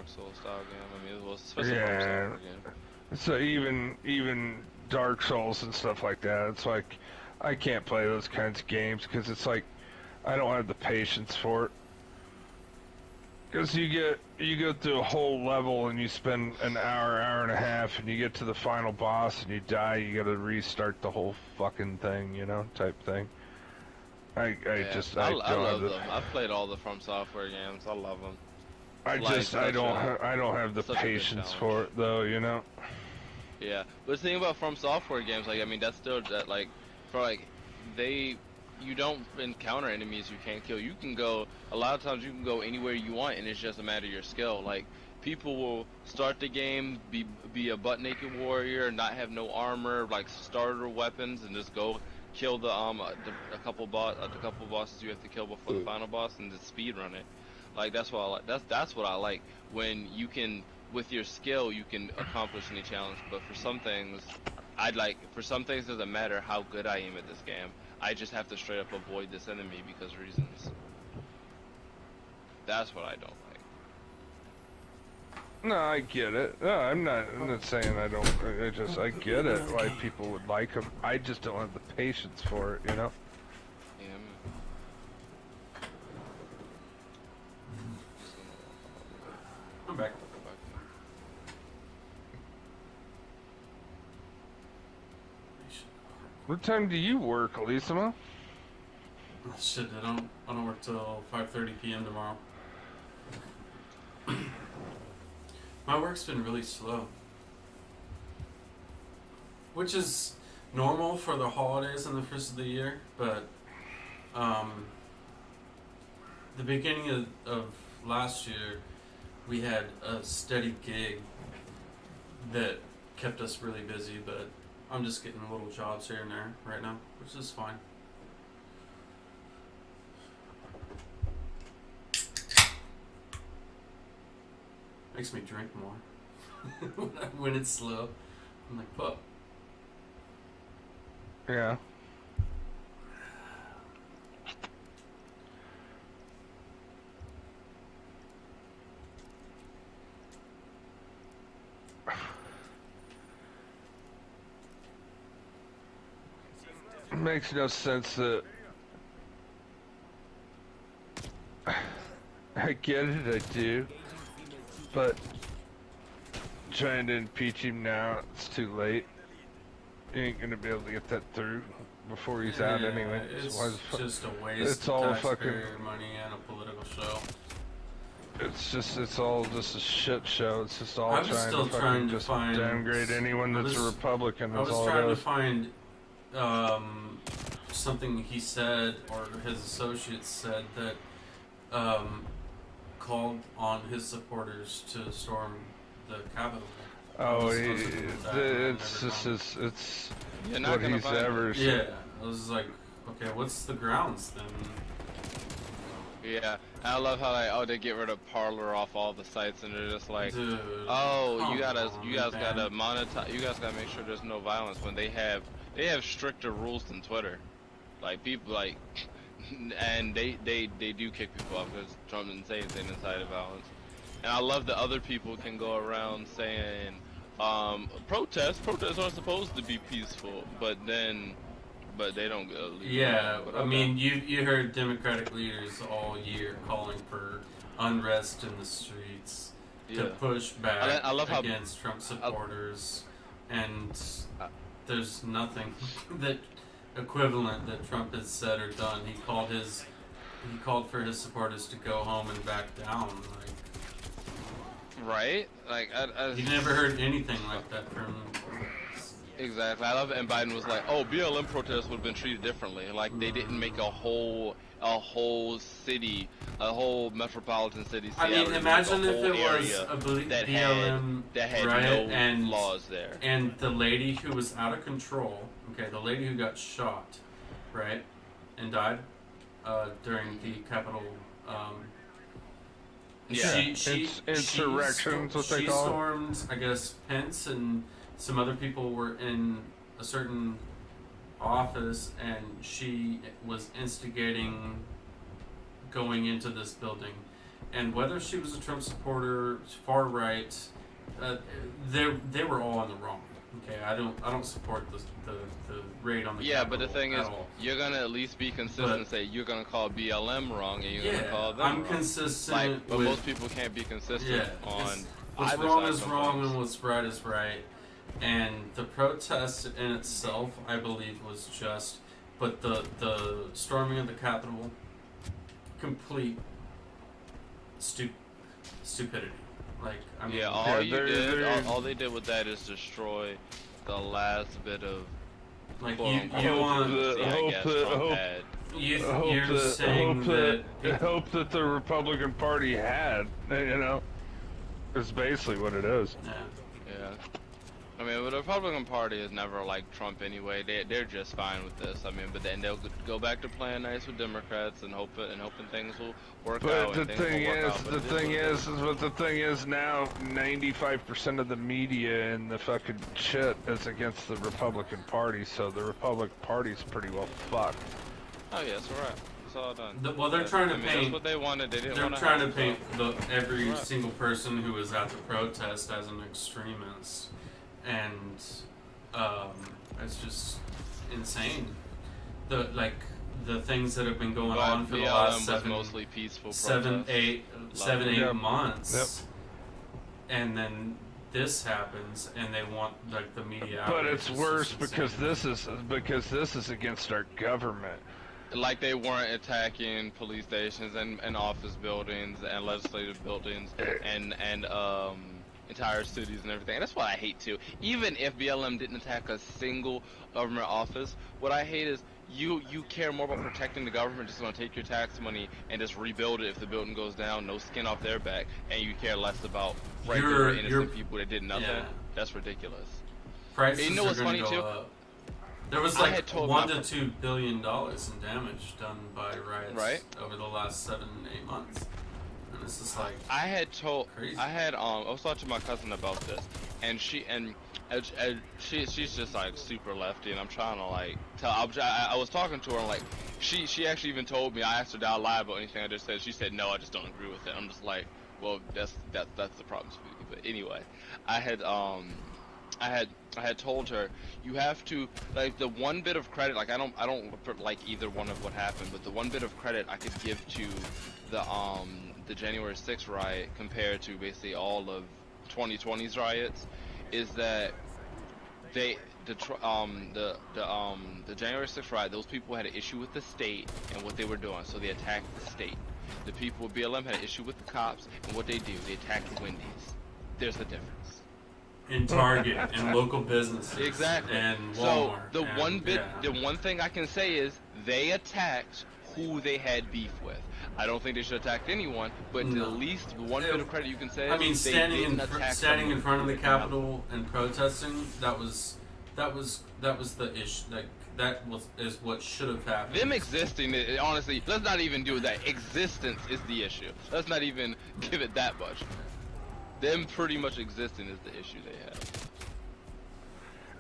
Souls style game. I mean, well, especially Yeah. from software game. So even Dark Souls and stuff like that, it's like I can't play those kinds of games because it's like I don't have the patience for it. Because you go through a whole level and you spend an hour and a half, and you get to the final boss and you die. You got to restart the whole fucking thing, you know, type thing. I love them. I've played all the From Software games. I love them. I don't have the such a good patience challenge. for it though, you know. Yeah, but the thing about From Software games, like, I mean, that's still that, like, for like, you don't encounter enemies you can't kill. You can go, a lot of times you can go anywhere you want, and it's just a matter of your skill. Like, people will start the game, be a butt-naked warrior, not have no armor, like starter weapons, and just go kill the couple bosses you have to kill before the final boss, and just speed run it. Like, that's what I like. That's what I like, when you can, with your skill, you can accomplish any challenge. But for some things, it doesn't matter how good I am at this game. I just have to straight up avoid this enemy because reasons. That's what I don't like. No, I get it. No, I'm not saying I don't. I get it. Why people would like them. I just don't have the patience for it, you know. Yeah. I'm back. What time do you work, Elisama? Oh, shit, I don't work till 5:30 p.m. tomorrow. My work's been really slow, which is normal for the holidays and the first of the year, but the beginning of last year, we had a steady gig that kept us really busy, but I'm just getting little jobs here and there right now, which is fine. Makes me drink more when it's slow. I'm like, fuck. Yeah. It makes no sense that I get it, I do, but trying to impeach him now, it's too late. You ain't gonna be able to get that through before he's out anyway. It's So why the just a waste it's all of fucking taxpayer money and a political show. it's all just a shit show. It's just all I was trying still to trying to just find downgrade anyone that's a Republican. I That's was all trying it to is. find something he said or his associates said that called on his supporters to storm the Capitol. Oh, I was looking at that and I it's never just found- it's You're not what gonna he's find it. ever. Yeah, I was like, okay, what's the grounds then? Yeah, and I love how like they get rid of Parlor off all the sites, and they're just like, Dude, oh, come you on, guys man. gotta monetize, you guys gotta make sure there's no violence when they have stricter rules than Twitter. Like people like, and they do kick people off because Trump didn't say anything inside of violence. And I love that other people can go around saying, protests aren't supposed to be peaceful, but they don't go. Yeah, I mean, you heard Democratic leaders all year calling for unrest in the streets to push back I love how against Trump supporters, and there's nothing that equivalent that Trump has said or done. He called for his supporters to go home and back down. right, like You never heard anything like that from. Exactly. I love it. And Biden was like, "Oh, BLM protests would have been treated differently. Like they didn't make a whole city, a whole metropolitan city. I mean, Seattle, imagine like if a it whole was area a that BLM had riot no and laws there. And the lady who was out of control, okay, the lady who got shot, right, and died during the Capitol. Yeah. Insurrections, what they she call it. stormed, I guess, Pence and some other people were in a certain office, and she was instigating going into this building. And whether she was a Trump supporter, far right, they were all in the wrong. Okay, I don't support the raid on the Yeah, but the Capitol thing at is, all. you're gonna at least be consistent and say you're gonna call BLM wrong and you're gonna call them I'm wrong. consistent Like, but with most people can't be consistent yeah, on what's either wrong side is wrong sometimes. and what's right is right. And the protest in itself, I believe, was just, but the storming of the Capitol, complete stupidity. Like, I mean, Yeah, all they did with that is destroy the last bit of like quote-unquote you want legitimacy, I guess, Trump had. you're saying that hope that the Republican Party had, you know, is basically what it is. yeah. Yeah. I mean, but the Republican Party is never like Trump anyway. They're just fine with this. I mean, but then they'll go back to playing nice with Democrats and hoping things will work out. But the thing is now 95% of the media and the fucking shit is against the Republican Party, so the Republican Party's pretty well fucked. Oh yeah, it's alright. It's all done. They're trying to I mean, paint. That's what they wanted. They didn't They're want to trying to have paint so. every Right. single person who was at the protest as an extremist, and it's just insane. The things that have been going on for the BLM last was seven, mostly peaceful seven, protests. eight Yep. months, and then this happens, and they want like the media. But outrage. it's It's worse just because insane. this is against our government. Like they weren't attacking police stations and office buildings and legislative buildings and entire cities and everything. And that's what I hate too. Even if BLM didn't attack a single government office, what I hate is you care more about protecting the government, just gonna take your tax money and just rebuild it if the building goes down, no skin off their back, and you care less about regular innocent people that did nothing. yeah. That's ridiculous. Prices You know are what's gonna funny, go too? up. There was I like had told $1 my- to $2 billion in damage done by riots Right. over the last 7-8 months, and it's just like crazy. I was talking to my cousin about this, and she's just like super lefty, and I'm trying to like tell. I was talking to her, and like she actually even told me. I asked her to lie about anything I just said. She said no, I just don't agree with it. I'm just like, well, that's the problem, sweetie. But anyway, I had told her you have to like the one bit of credit, like I don't like either one of what happened, but the one bit of credit I could give to the January 6th riot compared to basically all of 2020's riots is that the January 6th riot, those people had an issue with the state and what they were doing, so they attacked the state. The people with BLM had an issue with the cops, and what they do, they attack the Wendy's. There's the difference. In Target and local businesses. Exactly. And So Walmart. the and, one thing I can say is they attacked who they had beef with. I don't think they should attack anyone, but No. the least one bit of credit you can say I mean, is they standing didn't in attack standing in someone front of the who didn't have- Capitol and protesting, that was the issue. Like is what should have happened. Them existing, honestly, let's not even do that. Existence is the issue. Let's not even give it that much. Them pretty much existing is the issue they have.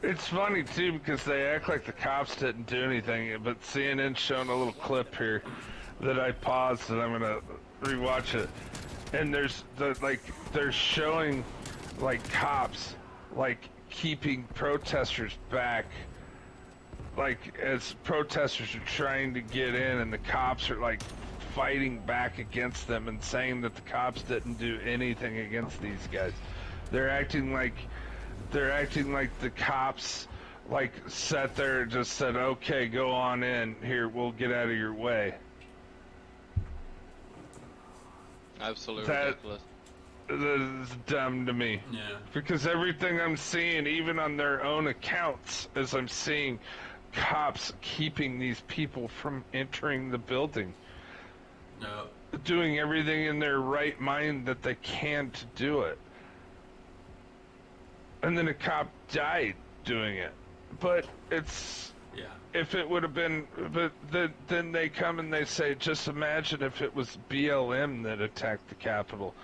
It's funny too because they act like the cops didn't do anything, but CNN's showing a little clip here that I paused and I'm gonna rewatch it. And they're showing like cops like keeping protesters back, like as protesters are trying to get in, and the cops are like fighting back against them and saying that the cops didn't do anything against these guys. They're acting like the cops like sat there and just said, okay, go on in here, we'll get out of your way. Absolutely That- ridiculous. That is dumb to me. Yeah. Because everything I'm seeing, even on their own accounts, is I'm seeing cops keeping these people from entering the building, No. doing everything in their right mind that they can to do it. And then a cop died doing it. But it's, Yeah. if it would have been, but then they come and they say, just imagine if it was BLM that attacked the Capitol.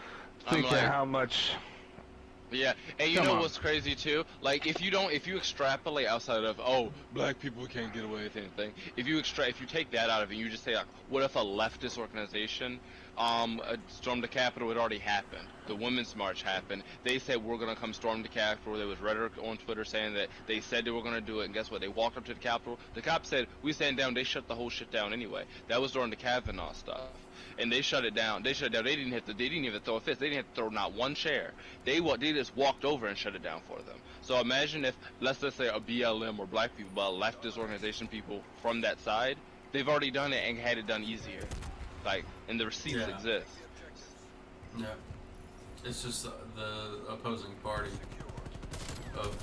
I'm Think like- of how much. Yeah, and you Come know on. what's crazy too? Like if you extrapolate outside of black people can't get away with anything. If you take that out of it, and you just say like, what if a leftist organization stormed the Capitol? It already happened. The Women's March happened. They said we're gonna come storm the Capitol. There was rhetoric on Twitter saying that they said they were gonna do it, and guess what? They walked up to the Capitol. The cops said we stand down. They shut the whole shit down anyway. That was during the Kavanaugh stuff. And they shut it down. They shut it down. They didn't even throw a fist. They didn't have to throw not one chair. They just walked over and shut it down for them. So imagine if, let's just say a BLM or black people, but leftist organization people from that side, they've already done it and had it done easier. Like, and the receipts Yeah. exist. Yeah. It's just the opposing party of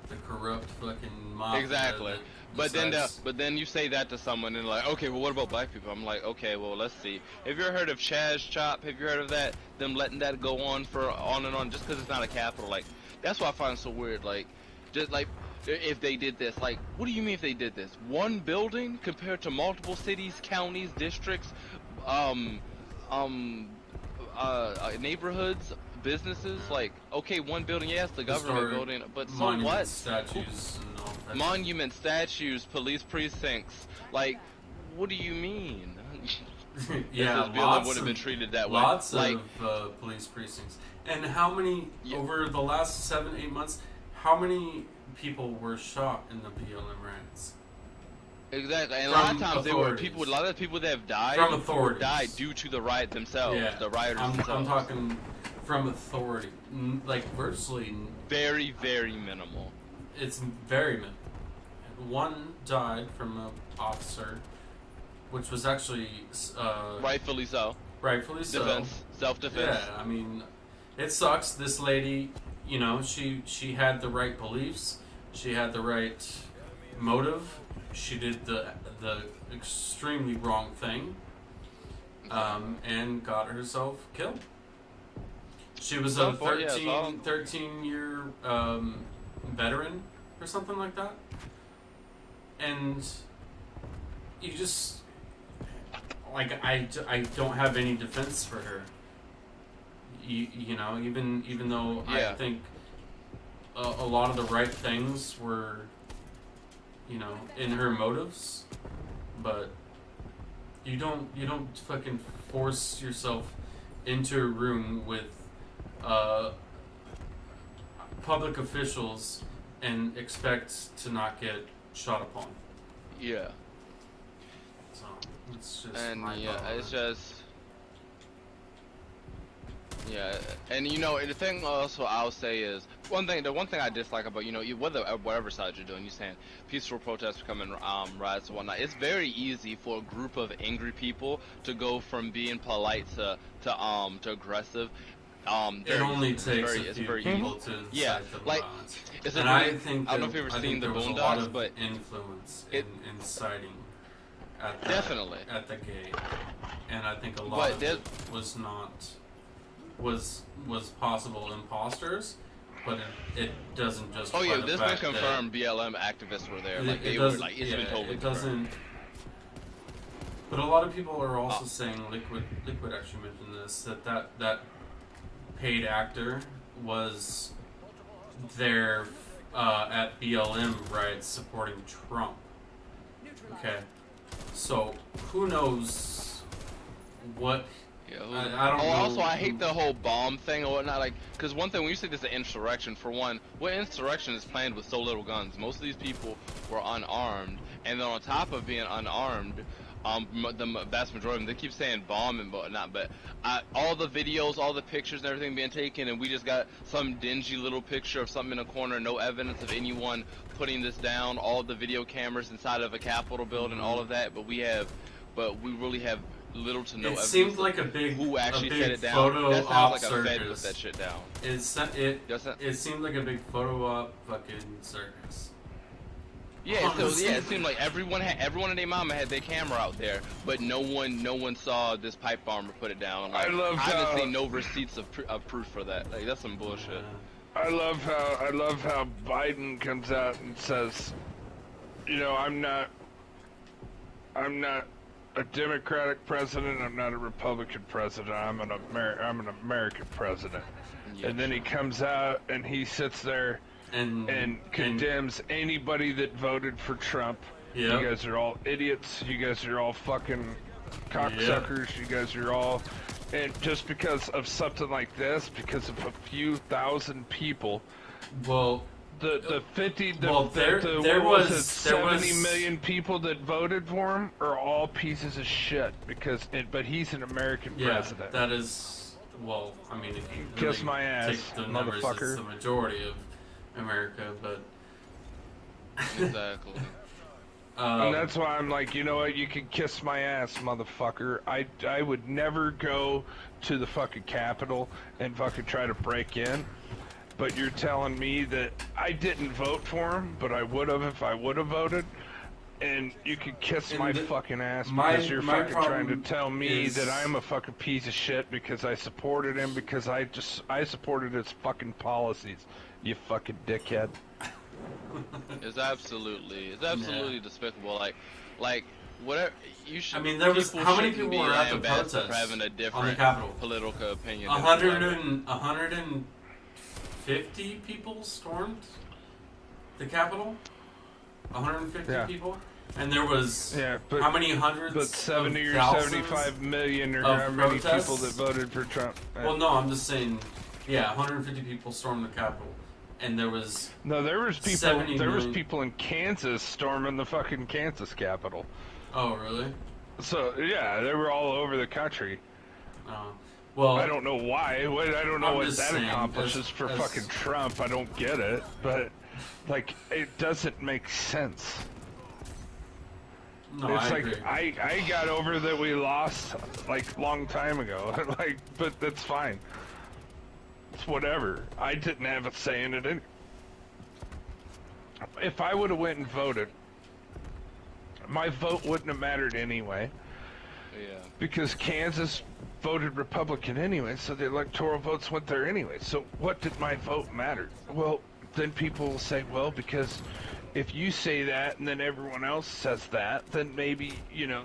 the corrupt fucking mob. Exactly. But then you say that to someone and like, okay, well what about black people? I'm like, okay, well let's see. Have you ever heard of Chaz Chop? Have you heard of that? Them letting that go on for on and on just because it's not a capital. Like, that's what I find so weird. Like, just like if they did this, like, what do you mean if they did this? One building compared to multiple cities, counties, districts, neighborhoods, businesses. Like, okay, one building, yes, the government building, but so monument what? Statues and all that. Monument, statues, police precincts. Like, what do you mean? Yeah, BLM lots would have of, been treated that way. lots Like, of police precincts. And how many, Yeah. over the last 7-8 months, how many people were shot in the BLM riots? exactly, and a From lot of times they were authorities. people. A lot of the people that have died From authorities. died due to the riot themselves. Yeah, The rioters I'm themselves. talking from authority. Like, virtually, Very, very minimal. it's very minimal. One died from an officer, which was actually Rightfully so. rightfully so. Defense, self-defense. Yeah, I mean, it sucks. This lady, you know, she had the right beliefs. She had the right motive. She did the extremely wrong thing, and got herself killed. She was a 13-year veteran or something like that. And you just, like, I don't have any defense for her. You know, even though Yeah. I think a lot of the right things were, you know, in her motives, but you don't fucking force yourself into a room with public officials and expect to not get shot upon. Yeah. So it's just And my yeah, thought on it's it. just and you know, and the thing also I'll say is the one thing I dislike about, whatever side you're doing, you're saying peaceful protests becoming riots and whatnot. It's very easy for a group of angry people to go from being polite to aggressive. It only takes a few people to incite the violence. And I think I don't know if you've ever seen the Boondocks, but influence in inciting at definitely at the gate, and I think a lot of it was possible imposters, but it doesn't just. Oh yeah, this been confirmed. BLM activists were there. Like they were like, it's been totally confirmed. But a lot of people are also saying, Liquid actually mentioned this, that paid actor was there at BLM riots supporting Trump. Okay, so who knows what? I don't know. Also, I hate the whole bomb thing or whatnot. Like, because one thing when you say this is an insurrection, for one, what insurrection is planned with so little guns? Most of these people were unarmed, and then on top of being unarmed, the vast majority of them, they keep saying bomb and whatnot, but all the videos, all the pictures and everything being taken, and we just got some dingy little picture of something in a corner, no evidence of anyone putting this down, all the video cameras inside of a Capitol building, all of that, but we really have little to no evidence. It seemed like a big who actually big set it down. Photo that op sounds like a Fed circus. put that shit down. It seemed like a big photo op fucking circus. Yeah, it seemed like everyone and their mama had their camera out there, but no one saw this pipe bomber put it down. Like, I haven't seen no receipts of proof for that. Like, that's some bullshit. I love how Biden comes out and says, I'm not a Democratic president, I'm not a Republican president, I'm an American president. Yep. And then he comes out and he sits there and condemns anybody that voted for Trump. Yep. You guys are all idiots. You guys are all fucking cocksuckers. Yep. You guys are all... And just because of something like this, because of a few thousand people... Well... The 70 million people that voted for him are all pieces of shit but he's an American president. That is, well, I mean, if you kiss really my ass, take the numbers, motherfucker. it's the majority of America, but exactly. And that's why I'm like, you know what? You can kiss my ass, motherfucker. I would never go to the fucking Capitol and fucking try to break in. But you're telling me that I didn't vote for him, but I would have if I would have voted, and you could kiss my fucking ass because you're fucking trying to tell me that I'm a fucking piece of shit because I supported him because I supported his fucking policies. You fucking dickhead. It's absolutely despicable. Like whatever you should. I mean, there was how many people were at the protest for having a different on the Capitol? Political opinion. 150 people stormed the Capitol. 150 people, and there was how many hundreds? But 70 or 75 million, or how many people that voted for Trump? Well, no, I'm just saying. 150 people stormed the Capitol, and there was people. There was people in Kansas storming the fucking Kansas Capitol. Oh, really? So they were all over the country. Well, I don't know why. I don't know what that accomplishes for fucking Trump. I don't get it, but like it doesn't make sense. No, it's I like agree. I got over that we lost like long time ago. Like, but that's fine. It's whatever. I didn't have a say in it. If I would have went and voted, my vote wouldn't have mattered anyway. Yeah. Because Kansas voted Republican anyway, so the electoral votes went there anyway. So what did my vote matter? Well, then people will say, well, because if you say that and then everyone else says that, then maybe,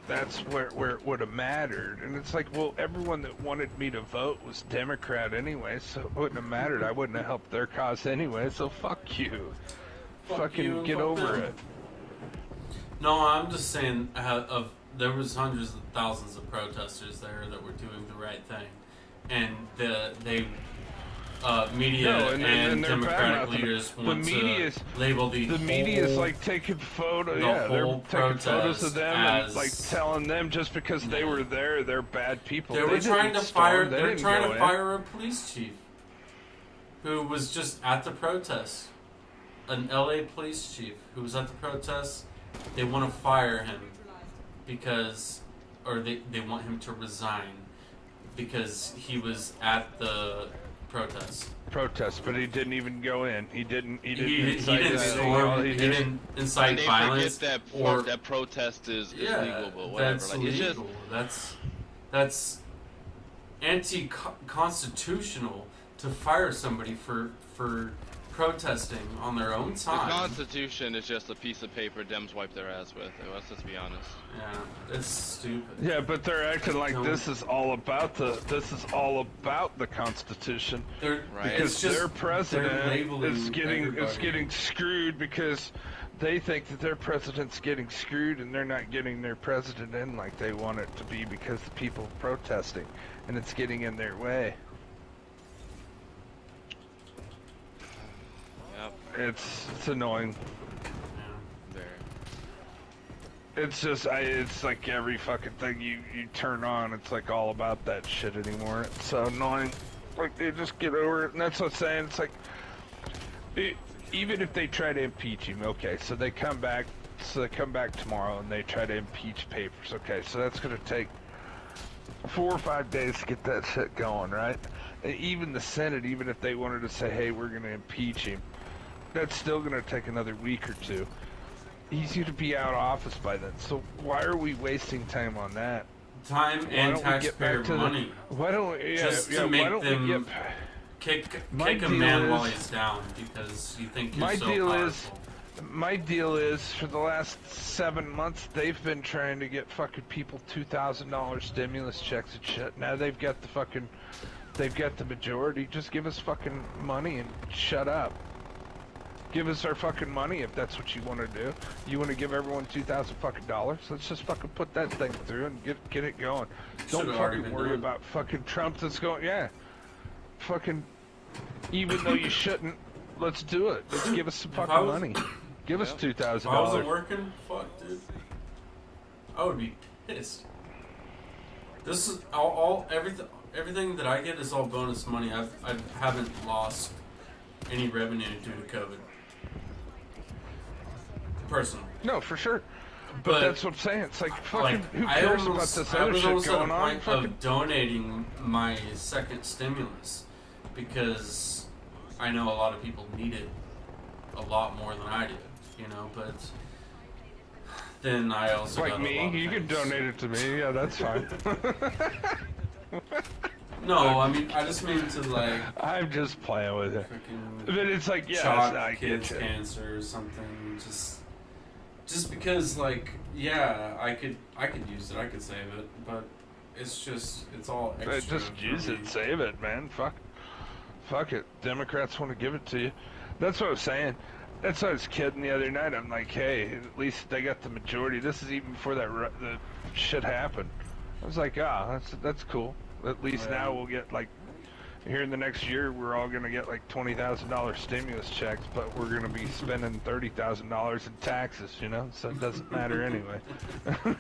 that's where it would have mattered. And it's like, well, everyone that wanted me to vote was Democrat anyway, so it wouldn't have mattered. I wouldn't have helped their cause anyway, so fuck you. Fucking get over it. No, I'm just saying there was hundreds of thousands of protesters there that were doing the right thing, and media and Democratic leaders want to label the media's like taking photos. They're taking photos of them and like telling them just because they were there, they're bad people. They were trying to fire. They're trying to fire a police chief. who was just at the protest. An LA police chief who was at the protest. They want to fire him because, or they want him to resign because he was at the protest. But he didn't even go in. He didn't incite storm. He didn't incite violence. That or that protest is yeah, legal, but whatever. that's Like, legal. it's just That's anti-constitutional to fire somebody for protesting on their own the time. Constitution is just a piece of paper Dems wipe their ass with. Let's just be honest. Yeah, it's stupid. Yeah, but they're acting like No. this is all about the Constitution. They're, Right. Because it's just, their they're president labeling is everybody. getting screwed because they think that their president's getting screwed and they're not getting their president in like they want it to be because the people are protesting and it's getting in their way. Yep. It's annoying. Yeah. Very. It's just it's like every fucking thing you turn on, it's like all about that shit anymore. It's so annoying. Like they just get over it, and that's what I'm saying. It's like even if they try to impeach him, okay, so they come back tomorrow and they try to impeach Papers. Okay, so that's gonna take 4 or 5 days to get that shit going, right? And even the Senate, even if they wanted to say, hey, we're gonna impeach him, that's still gonna take another week or two. He's going to be out of office by then, so why are we wasting time on that? Time and taxpayer money. Why don't we, Just to make why don't them we get... kick My a deal man while is- he's down because you think you're My so deal powerful. My deal is, for the last 7 months, they've been trying to get fucking people $2,000 stimulus checks and shit. Now they've got the majority. Just give us fucking money and shut up. Give us our fucking money if that's what you want to do. You want to give everyone $2,000 fucking dollars? Let's just fucking put that thing through and get it going. Don't Should've already fucking been worry done. about fucking Trump that's going. Yeah, fucking. Even though you shouldn't, let's do it. Let's give us some If I fucking was- money. Give us Yeah. If I wasn't $2,000. working, fuck, dude, I would be pissed. This is everything that I get is all bonus money. I haven't lost any revenue due to COVID. Personally. No, for sure. But But that's what I'm saying. It's like fucking. Who I cares about almost, this I other was shit almost at a going on? point Fucking. of donating my second stimulus because I know a lot of people need it a lot more than I did, you know. But then I also Like got a lot of me, you can things. donate it to me. Yeah, that's fine. No, I mean I just mean to like I'm just playing with it. freaking But it's like, yeah, shock I get kids you. cancer or something. Just because like yeah, I could use it, I could save it, but it's all extra. Just for use me. it, save it, man. Fuck it. Democrats want to give it to you. That's what I was saying. That's what I was kidding the other night. I'm like, hey, at least they got the majority. This is even before the shit happened. I was like, that's cool. At least Yeah. now we'll get like, here in the next year, we're all gonna get like $20,000 stimulus checks, but we're gonna be spending $30,000 in taxes, you know. So it doesn't matter anyway.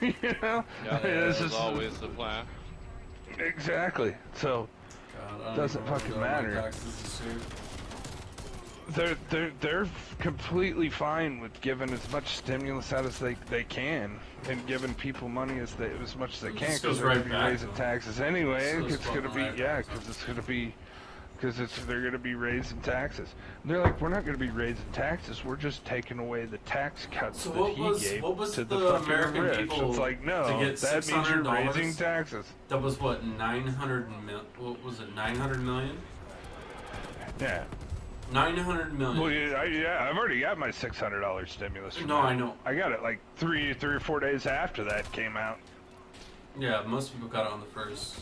You know, Yeah, It's that's just- always the plan. exactly. So. God, I don't Doesn't even fucking remember my matter. taxes this year. They're completely fine with giving as much stimulus out as they can and giving people money as much as they It can just because goes they're right going to be back raising to 'em. taxes anyway. It just It's goes going to be fucking right back because they're going to be raising taxes. And they're like, we're not going to be raising taxes. We're just taking away the tax cuts So that what he was- gave what was to the the fucking American rich. people It's like, no, to get that means you're $600? raising taxes. That was what 900 mil. What was it? 900 million. Yeah. 900 million. Well, I've already got my $600 stimulus. from No, that. I know. I got it like three or 4 days after that came out. Yeah, most people got it on the first.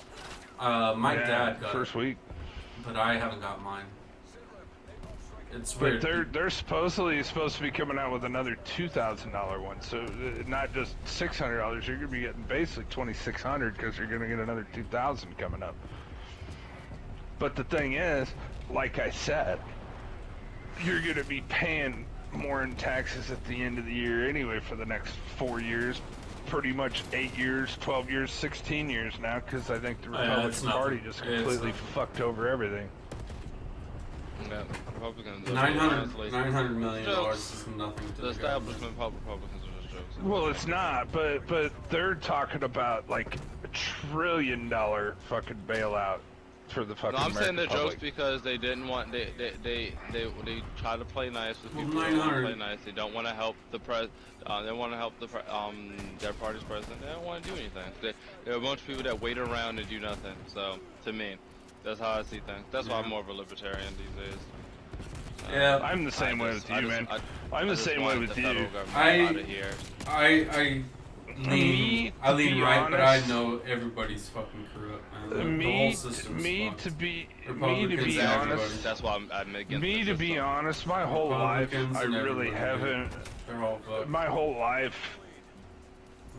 My Yeah, dad got first it, week. but I haven't got mine. It's But weird. they're supposedly supposed to be coming out with another $2,000 one. So not just $600. You're gonna be getting basically $2,600 because you're gonna get another $2,000 coming up. But the thing is, like I said, you're gonna be paying more in taxes at the end of the year anyway for the next 4 years. Pretty much 8 years, 12 years, 16 years now, because I think the Oh, yeah, Republican it's nothing. Party just It's completely nothing. fucked over everything. Yeah, Republicans. 900 million dollars is nothing to The the government. establishment Republicans are just jokes. Well, it's not, but they're talking about like $1 trillion fucking bailout for the fucking. No, I'm saying they're American jokes because they didn't want they try to play nice with people. Well, They want to 900. play nice. They don't want to help the they want to help their party's president. They don't want to do anything. There are a bunch of people that wait around and do nothing. So to me, that's how I see things. That's why I'm more of a libertarian these days. Yeah, I'm the same way with you, man. I'm the same way with you. I lean to right, be but I honest- know everybody's fucking corrupt, man. The whole Me, system's me fucked. to be Republicans, honest, That's why I'm against. me the to be system. honest, my whole life, Republicans I and really everybody, haven't. They're all fucked. My whole life,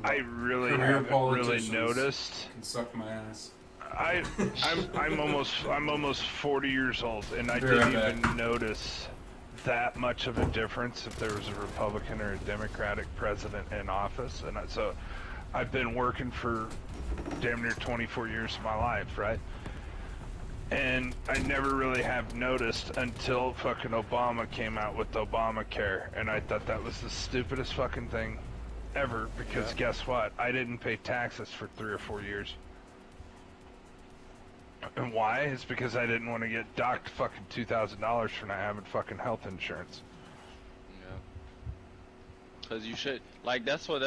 I really Career haven't really politicians noticed. can suck my ass. I'm almost 40 years old, and I Very didn't bad. even notice that much of a difference if there was a Republican or a Democratic president in office. And so I've been working for damn near 24 years of my life, right? And I never really have noticed until fucking Obama came out with Obamacare, and I thought that was the stupidest fucking thing ever, because guess what? I didn't pay taxes for 3 or 4 years. And why? It's because I didn't want to get docked fucking $2,000 for not having fucking health insurance. Yeah. Because you should, like, that's why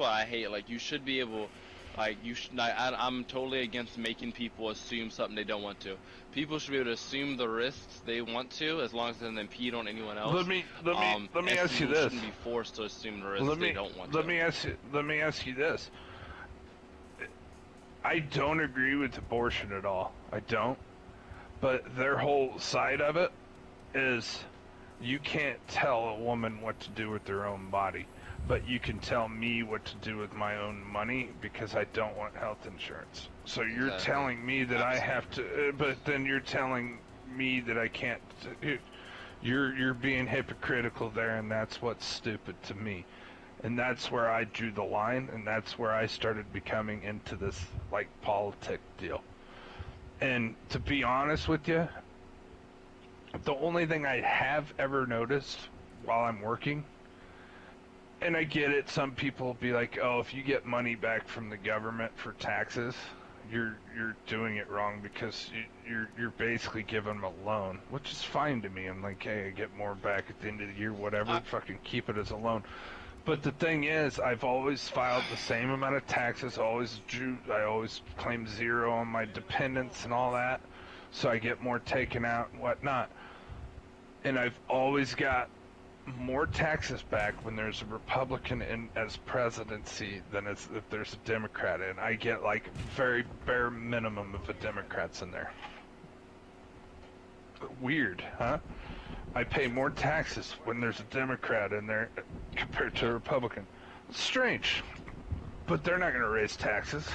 I hate. Like, you should be able, like, I'm totally against making people assume something they don't want to. People should be able to assume the risks they want to, as long as it doesn't impede on anyone else. Let me and ask you people this. shouldn't be forced to assume the risks they don't want to. Let me ask you this. I don't agree with abortion at all. I don't. But their whole side of it is you can't tell a woman what to do with their own body, but you can tell me what to do with my own money because I don't want health insurance. So you're Exactly. telling me that I have to, but then you're telling me that I can't. You're being hypocritical there, and that's what's stupid to me. And that's where I drew the line, and that's where I started becoming into this, like, politic deal. And to be honest with you, the only thing I have ever noticed while I'm working, and I get it, some people will be like, oh, if you get money back from the government for taxes, you're doing it wrong because you're basically giving them a loan, which is fine to me. I'm like, hey, I get more back at the end of the year, whatever, fucking keep it as a loan. But the thing is, I've always filed the same amount of taxes, I always claim 0 on my dependents and all that, so I get more taken out and whatnot. And I've always got more taxes back when there's a Republican as presidency than if there's a Democrat, and I get like very bare minimum of a Democrats in there. Weird, huh? I pay more taxes when there's a Democrat in there compared to a Republican. Strange, but they're not going to raise taxes.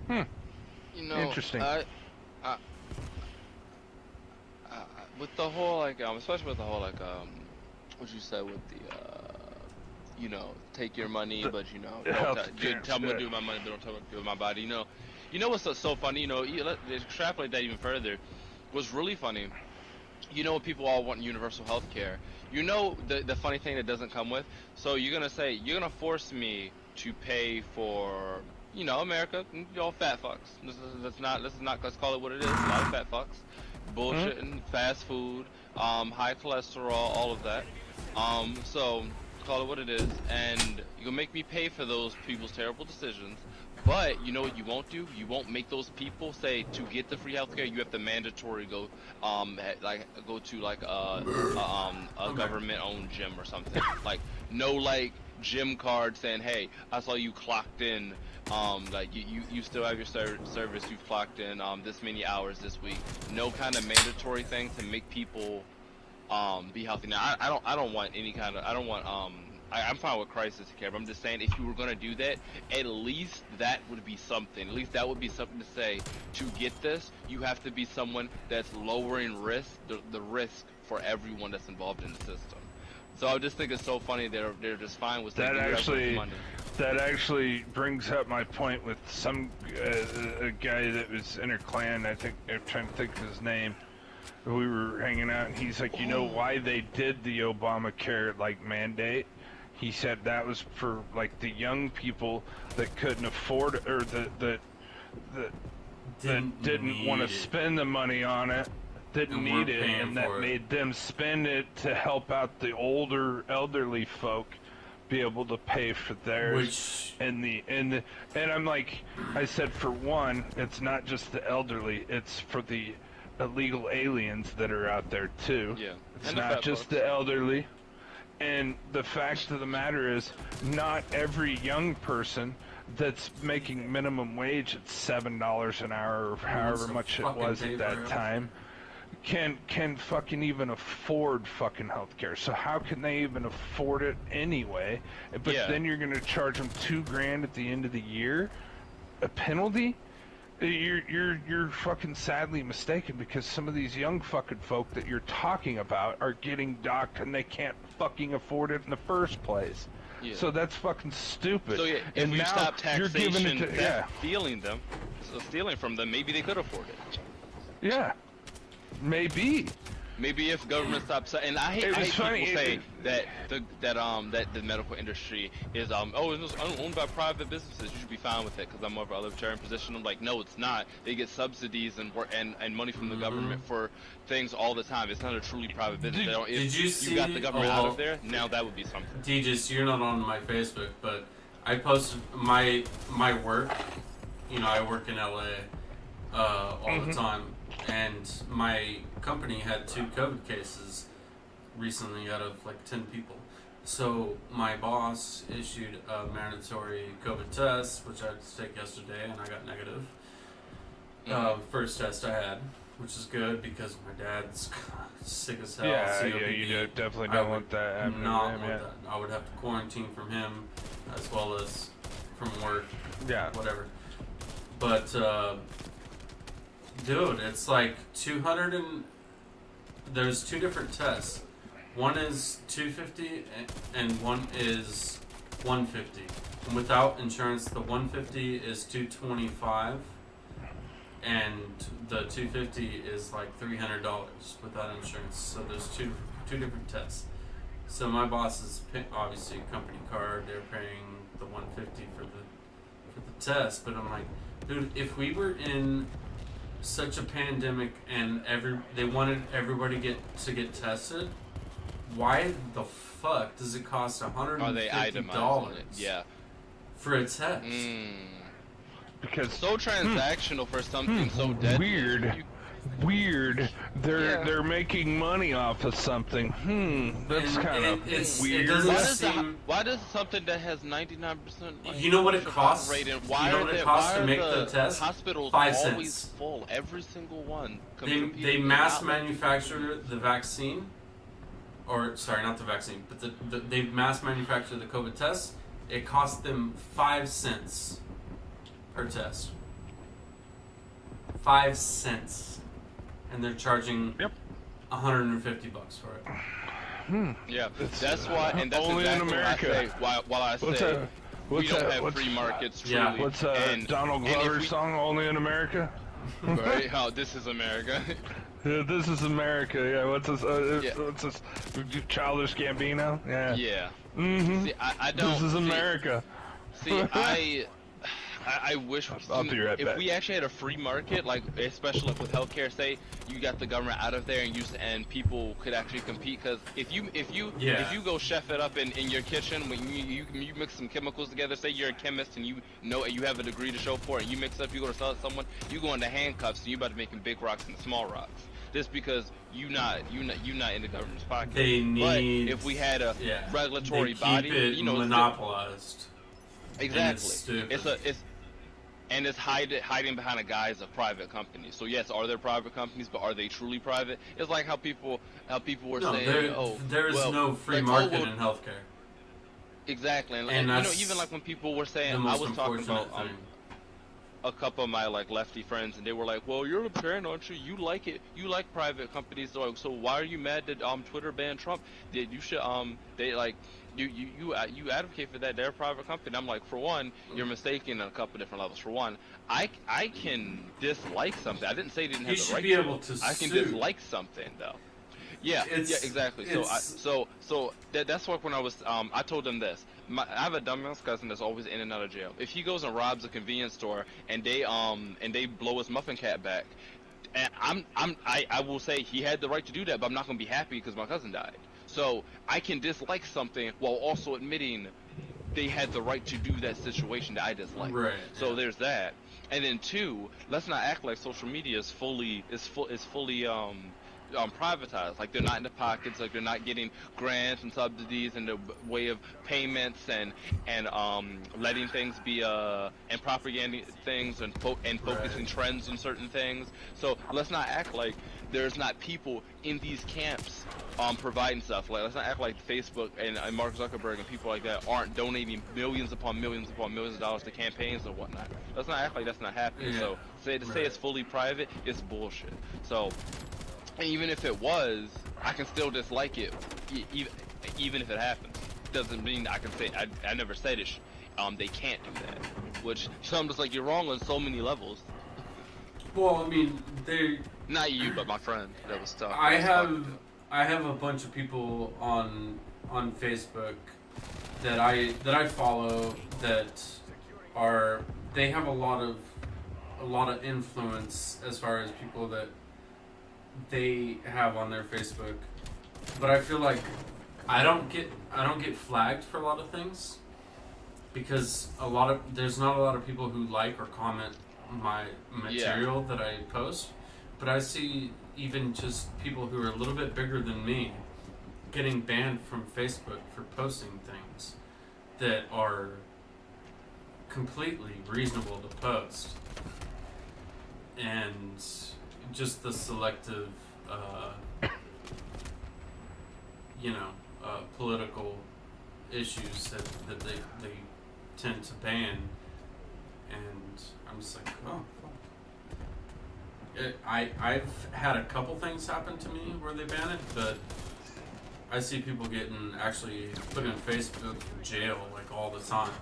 You know, Interesting. With the whole, like, especially with the whole, like, what you said with the, you know, take your money, but, you know, tell me what to do with my money, but don't tell me what to do with my body. You know what's so funny? You know, let's extrapolate that even further. What's really funny, you know, people all want universal health care. You know, the funny thing that doesn't come with, so you're going to say, you're going to force me to pay for, you know, America, y'all fat fucks. Let's call it what it is, a lot of fat fucks. Bullshitting, fast food, high cholesterol, all of that. So call it what it is, and you'll make me pay for those people's terrible decisions. But you know what you won't do? You won't make those people say to get the free healthcare you have to mandatory go to like a government-owned gym or something. Like no like gym card saying, hey, I saw you clocked in. Like you still have your service. You've clocked in this many hours this week. No kind of mandatory thing to make people be healthy. Now I don't want any kind of I'm fine with crisis care, but I'm just saying if you were gonna do that, at least that would be something. At least that would be something to say. To get this, you have to be someone that's lowering the risk for everyone that's involved in the system. So I just think it's so funny they're just fine with That taking money. That actually brings up my point with some a guy that was interclan. I think I'm trying to think of his name. we were hanging out, and he's like, you know why they did the Obamacare like mandate? He said that was for like the young people that couldn't afford it, or that didn't want to spend the money on it, didn't need it, and that made them spend it to help out the elderly folk be able to pay for theirs. And I'm like, I said, for one, it's not just the elderly, it's for the illegal aliens that are out there too. Yeah. It's not just the elderly. And the fact of the matter is, not every young person that's making minimum wage at $7 an hour, or however much it was at that time, can fucking even afford fucking healthcare. So how can they even afford it anyway? But then you're gonna charge them $2,000 at the end of the year, a penalty? You're fucking sadly mistaken, because some of these young fucking folk that you're talking about are getting docked and they can't fucking afford it in the first place. Yeah. So that's fucking stupid. So if and we now stop taxation, you're giving it to, stealing from them, maybe they could afford it. Yeah, maybe. Maybe if government stops, and I hate people say that the medical industry is it's owned by private businesses. You should be fine with it because I'm more of a libertarian position. I'm like, no, it's not. They get subsidies and money from the government for things all the time. It's not a truly private business. Did you see? You got the government out of there? Now that would be something. DJs, you're not on my Facebook, but I posted my work. You know, I work in LA all the time. And my company had 2 COVID cases recently out of like 10 people. So my boss issued a mandatory COVID test, which I had to take yesterday, and I got negative. First test I had, which is good because my dad's sick as hell. Yeah, COPD. you definitely don't want that happening to him. That. I would have to quarantine from him as well as from work. Yeah. Whatever. But dude, it's like 200 and there's 2 different tests. One is $250 and one is $150. And without insurance, the $150 is $225 and the $250 is like $300 without insurance. So there's two different tests. So my boss is obviously company card. They're paying the $150 for the test. But I'm like, dude, if we were in such a pandemic and they wanted everybody to get tested, why the fuck does it cost $150 for a test? Because so transactional for something so dead. Weird. They're making money off of something. That's kind of weird. Why does something that has 99%? You know what it costs? Why you know what it costs to make the test? Hospitals 5 always cents. full. Every single one. They mass manufacture the vaccine, or sorry, not the vaccine, but they mass manufacture the COVID test. It costs them 5 cents per test. 5 cents. And they're charging $150 for it. Yeah, that's why, and that's only exactly in America. Why I say we don't have free markets. Truly. Yeah. What's Donald Glover's song? Only in America. Right? How this is America. Yeah, this is America. Yeah. What's this? Childish Gambino. Yeah. Yeah. See, I don't. This is America. See, I wish I'll be right if back. we actually had a free market, like especially like with healthcare, say you got the government out of there and people could actually compete. Because if you go chef it up in your kitchen, when you mix some chemicals together, say you're a chemist and you have a degree to show for it, and you mix up, you go to sell it to someone, you go into handcuffs and you about to making big rocks and small rocks. Just because you not in the government's pocket. They need. But if we had a regulatory body, it monopolized. Exactly. It's hiding behind a guise of private companies. So yes, are there private companies, but are they truly private? It's like how people were saying, there is no free market in healthcare. Exactly, and that's even like when people were saying, the most I was talking about thing. a couple of my like lefty friends, and they were like, "Well, you're a libertarian, aren't you? You like it. You like private companies, so why are you mad that Twitter banned Trump? You should they like you advocate for that. They're a private company." I'm like, for one, you're mistaken on a couple different levels. For one, I can dislike something. I didn't say they didn't have the right be able to I can sue. dislike something though. Yeah, It's- yeah, exactly. So that's what when I was I told them this. I have a dumbass cousin that's always in and out of jail. If he goes and robs a convenience store and they blow his muffin cap back, and I will say he had the right to do that, but I'm not gonna be happy because my cousin died. So I can dislike something while also admitting they had the right to do that situation that I dislike. Right. So there's that. And then two, let's not act like social media is fully privatized. Like they're not in the pockets, like they're not getting grants and subsidies in the way of payments and letting things be and propagating things and focusing trends on certain things. So let's not act like there's not people in these camps providing stuff. Like let's not act like Facebook and Mark Zuckerberg and people like that aren't donating millions upon millions upon millions of dollars to campaigns and whatnot. Let's not act like that's not happening. Yeah. So say it's fully private, it's bullshit. So and even if it was, I can still dislike it, even if it happens. Doesn't mean I can say I never said it. They can't do that. Which so I'm just like you're wrong on so many levels. Well, I mean, they. Not you, but my friend that was talking. I have a bunch of people on Facebook that I follow that they have a lot of influence as far as people that they have on their Facebook, but I feel like I don't get flagged for a lot of things because there's not a lot of people who like or comment my material that I post, but I see even just people who are a little bit bigger than me getting banned from Facebook for posting things that are completely reasonable to post, and just the selective political issues that they tend to ban, and I'm just like, oh, I've had a couple things happen to me where they ban it, but I see people getting actually put in Facebook jail like all the time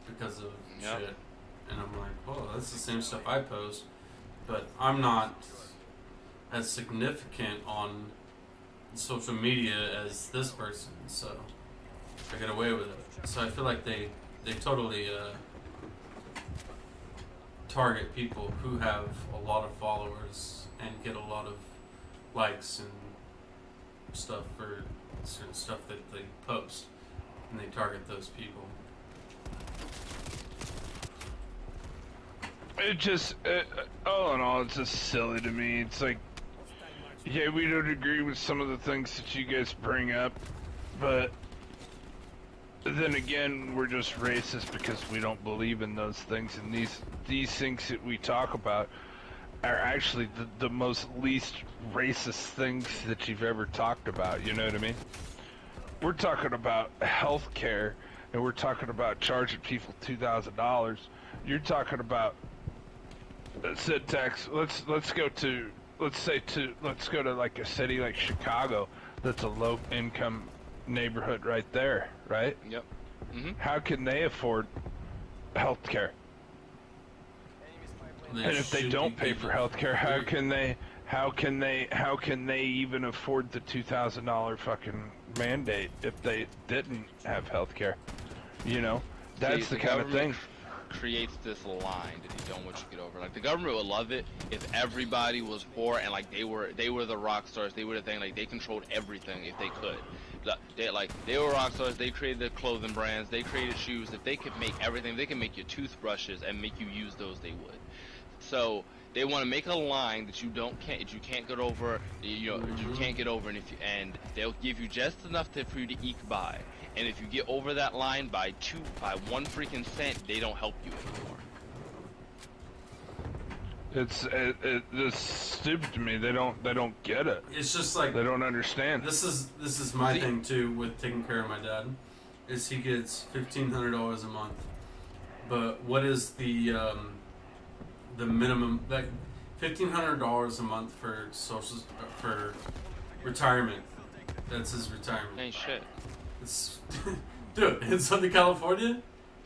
because of shit, and I'm like, oh, that's the same stuff I post, but I'm not as significant on social media as this person, so I get away with it. So I feel like they totally target people who have a lot of followers and get a lot of likes and stuff for certain stuff that they post, and they target those people. It just, all in all, it's just silly to me. It's like, yeah, we don't agree with some of the things that you guys bring up, but then again, we're just racist because we don't believe in those things, and these things that we talk about are actually the most least racist things that you've ever talked about, you know what I mean? We're talking about healthcare, and we're talking about charging people $2,000. You're talking about said tax. Let's go to like a city like Chicago that's a low income neighborhood right there, right? Yep. Mm-hmm. How can they afford health care? And if they don't pay for health care, how can they even afford the $2,000 fucking mandate if they didn't have health care? You know, that's the kind of thing. Creates this line that they don't want you to get over. Like the government would love it if everybody was poor and like they were the rock stars. They were the thing. Like they controlled everything if they could. They were rock stars. They created the clothing brands. They created shoes. If they could make everything, they can make your toothbrushes and make you use those. They would. So they want to make a line that you can't get over. You can't get over, and they'll give you just enough for you to eke by. And if you get over that line by 1 freaking cent, they don't help you anymore. It's stupid to me. They don't get it. It's just like they don't understand. This is my thing too with taking care of my dad. Is he gets $1,500 a month, but what is the the minimum, like $1,500 a month for for retirement. That's his retirement. Ain't shit. It's, dude, in Southern California.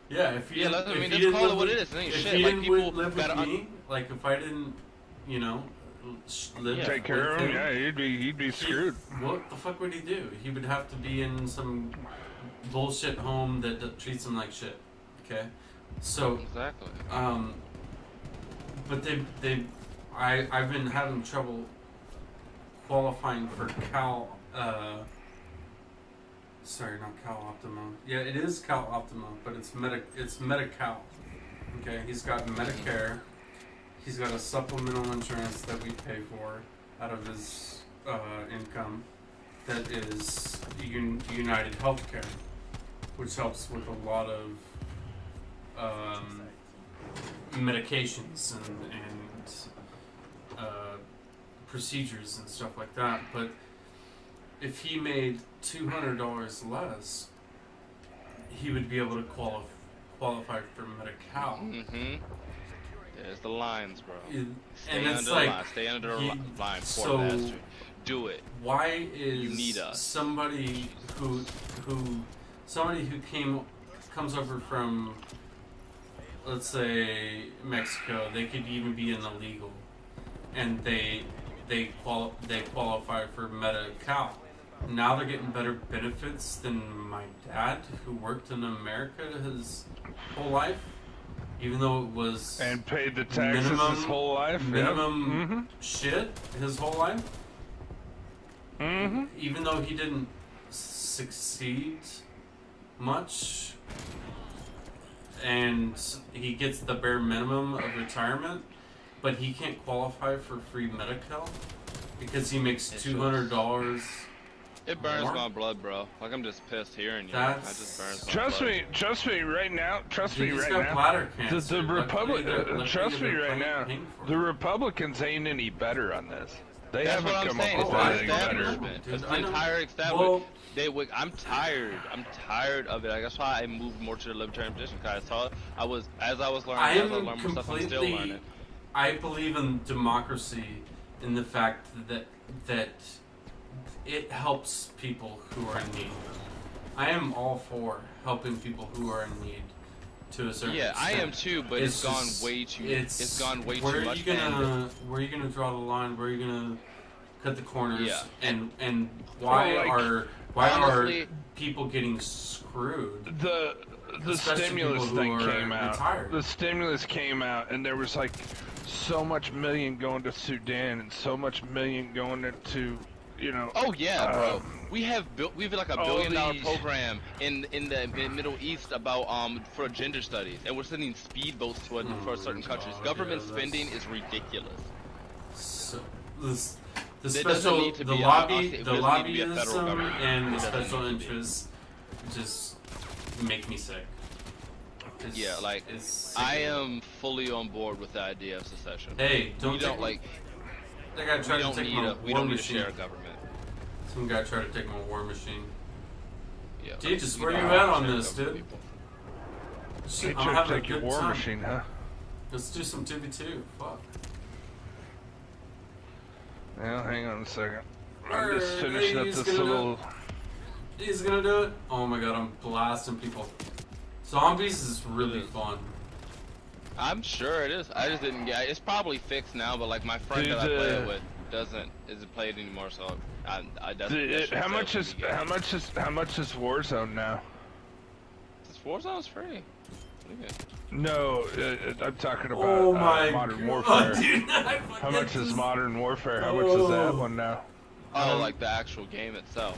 Yeah, if he Yeah, didn't- I if mean, he just didn't call it live what with- it is. It ain't if shit. he Like, didn't people live gotta with me, like if I didn't, you know, live Yeah. Take care with of him. Yeah, he'd be screwed. What the fuck would he do? He would have to be in some bullshit home that treats him like shit. Okay, so Exactly. but I've been having trouble qualifying for Cal. Sorry, not Cal Optima. Yeah, it is Cal Optima, but it's Medi-Cal. Okay, he's got Medicare. He's got a supplemental insurance that we pay for out of his income. That is United Healthcare, which helps with a lot of medications and procedures and stuff like that. But if he made $200 less, he would be able to qualify for Medi-Cal. Mm-hmm. There's the lines, bro. Stay And under it's the like, line. Stay under the line. For so mastery. Do it. why is You need us. somebody who comes over from, let's say, Mexico? They could even be an illegal, and they qualify for Medi-Cal. Now they're getting better benefits than my dad, who worked in America his whole life, even though it was And paid the taxes minimum- his whole life. minimum shit his whole life. Mm-hmm. Even though he didn't succeed much, and he gets the bare minimum of retirement, but he can't qualify for free Medi-Cal because he makes $200. It burns More? my blood, bro. Like, I'm just pissed hearing you. That's- It just burns my Trust me right now. Trust me He's right got now. bladder The cancer. Republic. Luckily Trust me they're right now. paying for it. The Republicans ain't any better on this. They That's haven't what I'm come saying. up It's with the anything better. establishment. Dude, It's I the know. entire establishment. Well, I'm tired. I'm tired of it. Like, that's why I moved more to the libertarian position. Cause I was learning, I as I am learned more stuff, I'm still completely. learning. I believe in democracy, in the fact that it helps people who are in need. I am all for helping people who are in need to a certain Yeah, extent. I am too, but it's gone just- way too. It's It's gone way where too are much. you gonna where are you gonna draw the line? Where are you gonna cut the corners? Yeah. And why Well, like, honestly- are people getting screwed? The Especially stimulus people thing who are came out. retired. The stimulus came out, and there was like so much million going to Sudan, and so much million going into, you know. Oh yeah, bro. We have like $1 all billion these- program in the Middle East about for gender studies, and we're sending speedboats for certain countries. God, Government yeah, that's- spending is ridiculous. So the It doesn't special need to the be, lobby honestly, it the doesn't need to be a federal lobbyism government. and the It doesn't special need to be. interests just make me sick. It's- Yeah, like it's I sickening. am fully on board with the idea of secession. Hey, we don't like. That guy We tried to don't take need my a. We war don't need to machine. share a government. Some guy tried to take my war machine. Yeah. Dude, just we where don't you need at to on share this, government dude? people. Shit, You I'm should having a take your good war time. machine, huh? Let's do some 2v2. Fuck. Well, hang on a second. I'm just finishing up he's this gonna do little. He's gonna do it. Oh my god, I'm blasting people. Zombies is really fun. I'm sure it is. I just didn't get. It's probably fixed now, but like my friend Dude, that I play it with isn't played anymore. So How much is Warzone now? This Warzone's free. What do you mean? No, I'm talking about Oh my Modern god, Warfare. dude, How much is Modern Warfare? How much is that one now? Oh, like the actual game itself.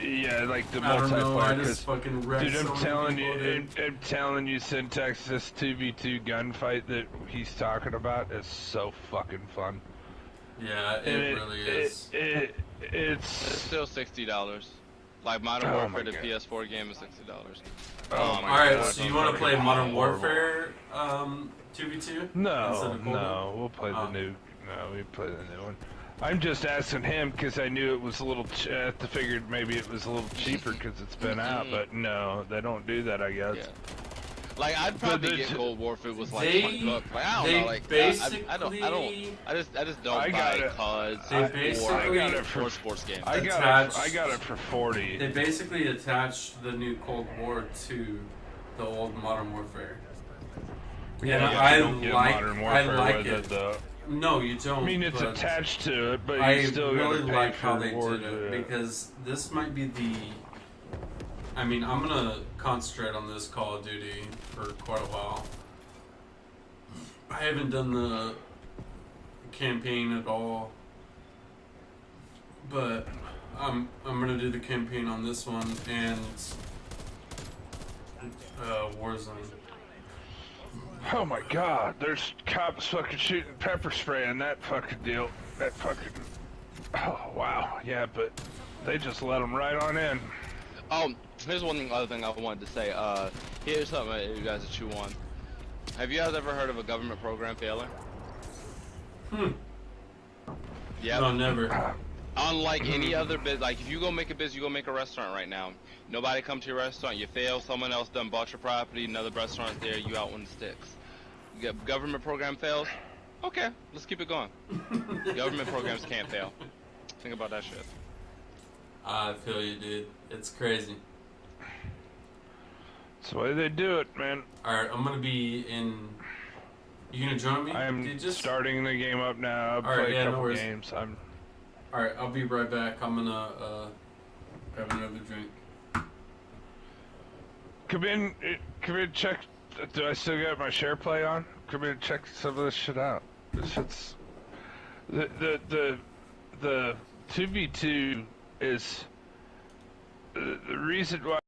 Yeah, like the I don't know, I multiplayer. just 'cause- fucking wrecked Dude, so I'm many telling people, you, dude. I'm telling you, Syntax, this 2v2 gunfight that he's talking about is so fucking fun. Yeah, it And really is. It's It's still $60. Like Modern Oh Warfare, my the God. PS4 game is $60. oh my Alright, God, so you it's want to play fucking Modern horrible. Warfare 2v2? Instead No, of Cold War? no, we'll play Oh. the new. No, we play the new one. I'm just asking him because I knew it was a little. I figured maybe it was a little cheaper because it's been out, but no, they don't do that. I guess. Yeah. Like I'd probably get Cold War if it was like $20. Like I don't know, like I just don't buy CODs or sports games. I got it for 40. They basically attached the new Cold War to the old Modern Warfare. Yeah, I like it. Though. No, you don't. I mean, it's attached to it, but I you still really gotta pay like for how they war did it because this might be the. I mean, I'm gonna concentrate on this Call of Duty for quite a while. I haven't done the campaign at all, but I'm gonna do the campaign on this one and Warzone. Oh my God! There's cops fucking shooting pepper spray in that fucking deal. That fucking. Oh wow, yeah, but they just let them right on in. Oh, here's one other thing I wanted to say. Here's something that you guys to chew on. Have you guys ever heard of a government program failing? Yeah. No, never. Unlike any other business, like if you go make a business, you go make a restaurant right now. Nobody come to your restaurant, you fail, someone else done bought your property, another restaurant there, you out on the sticks. Government program fails? Okay, let's keep it going. Government programs can't fail. Think about that shit. I feel you, dude. It's crazy. That's the way they do it, man. Alright, I'm gonna be in... You gonna join me? I am starting the game up now. I've played a couple games. Alright, I'll be right back. I'm gonna grab another drink. Come in, check. Do I still got my share play on? Come in and check some of this shit out. This shit's... The 2v2 is... The reason why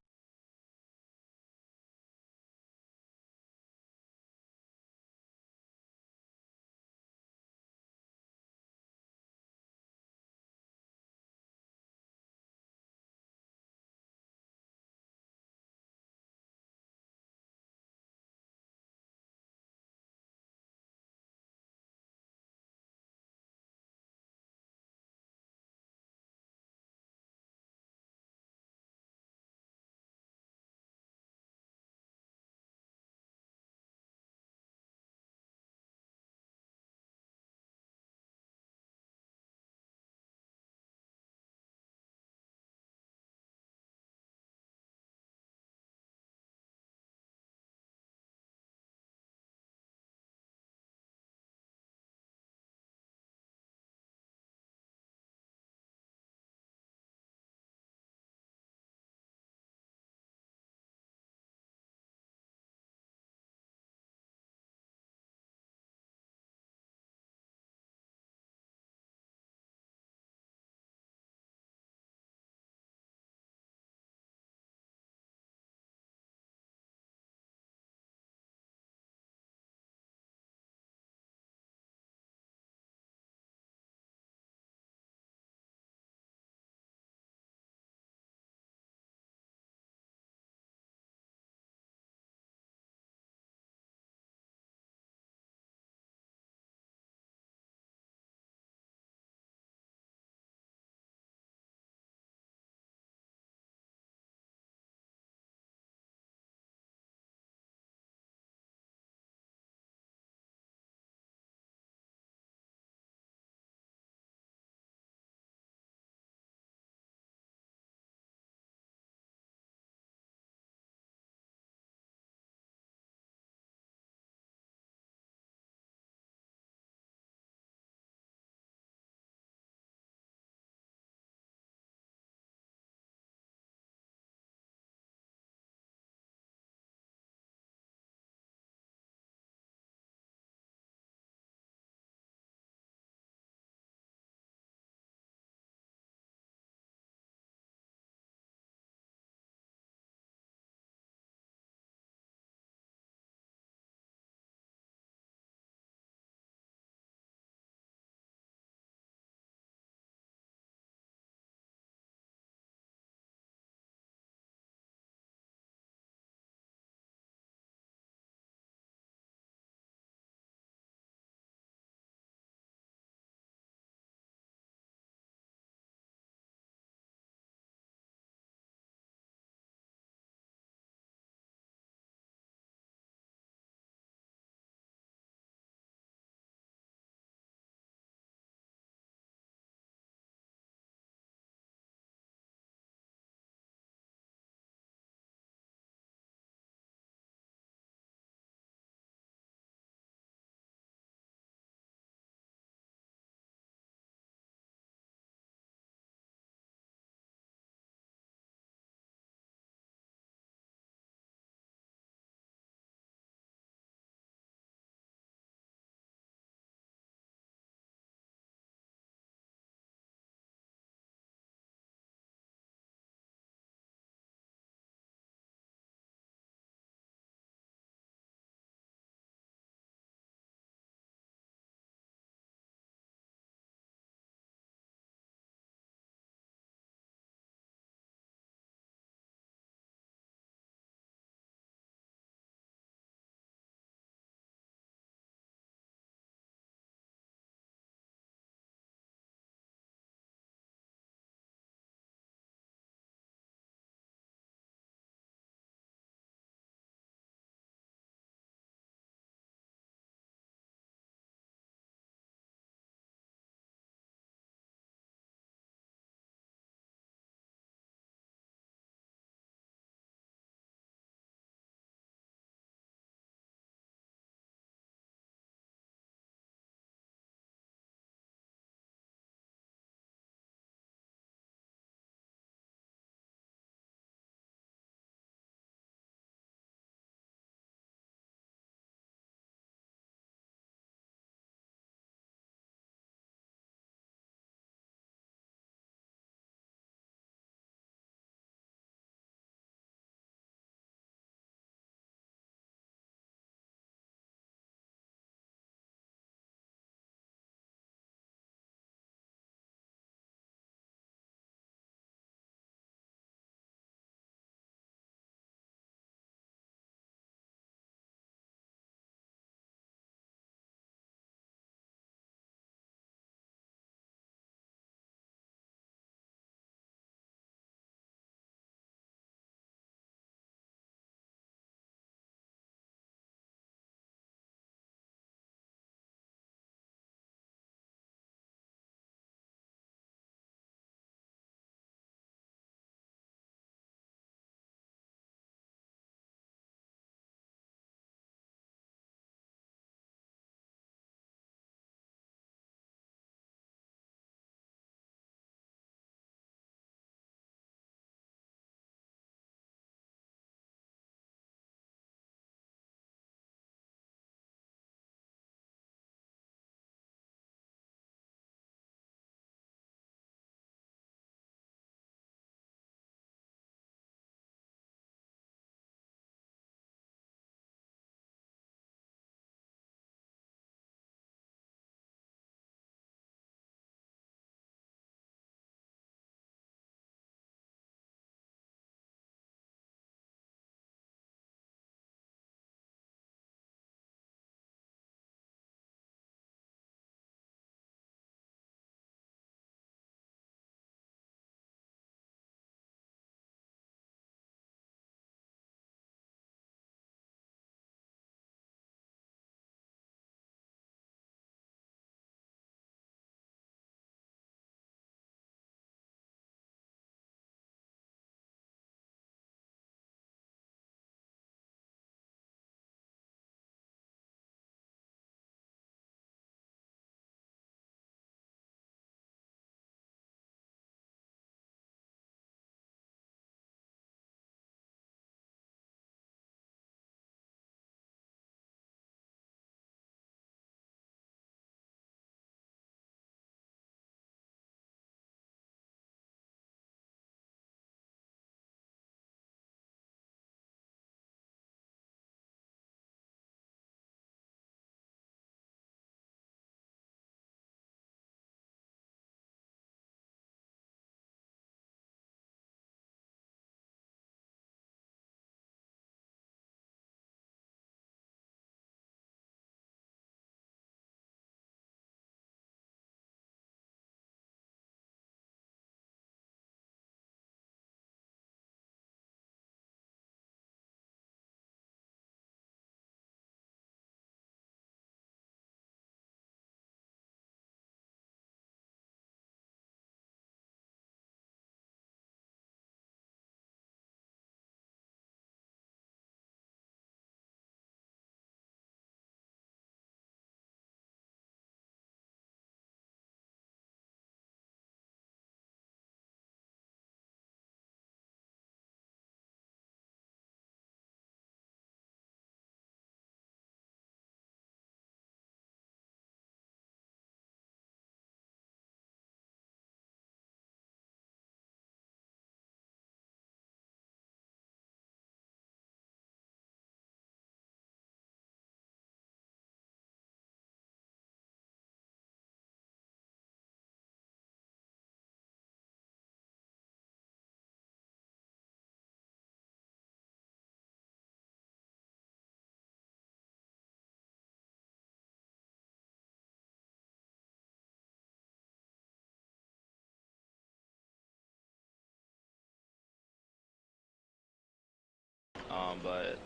But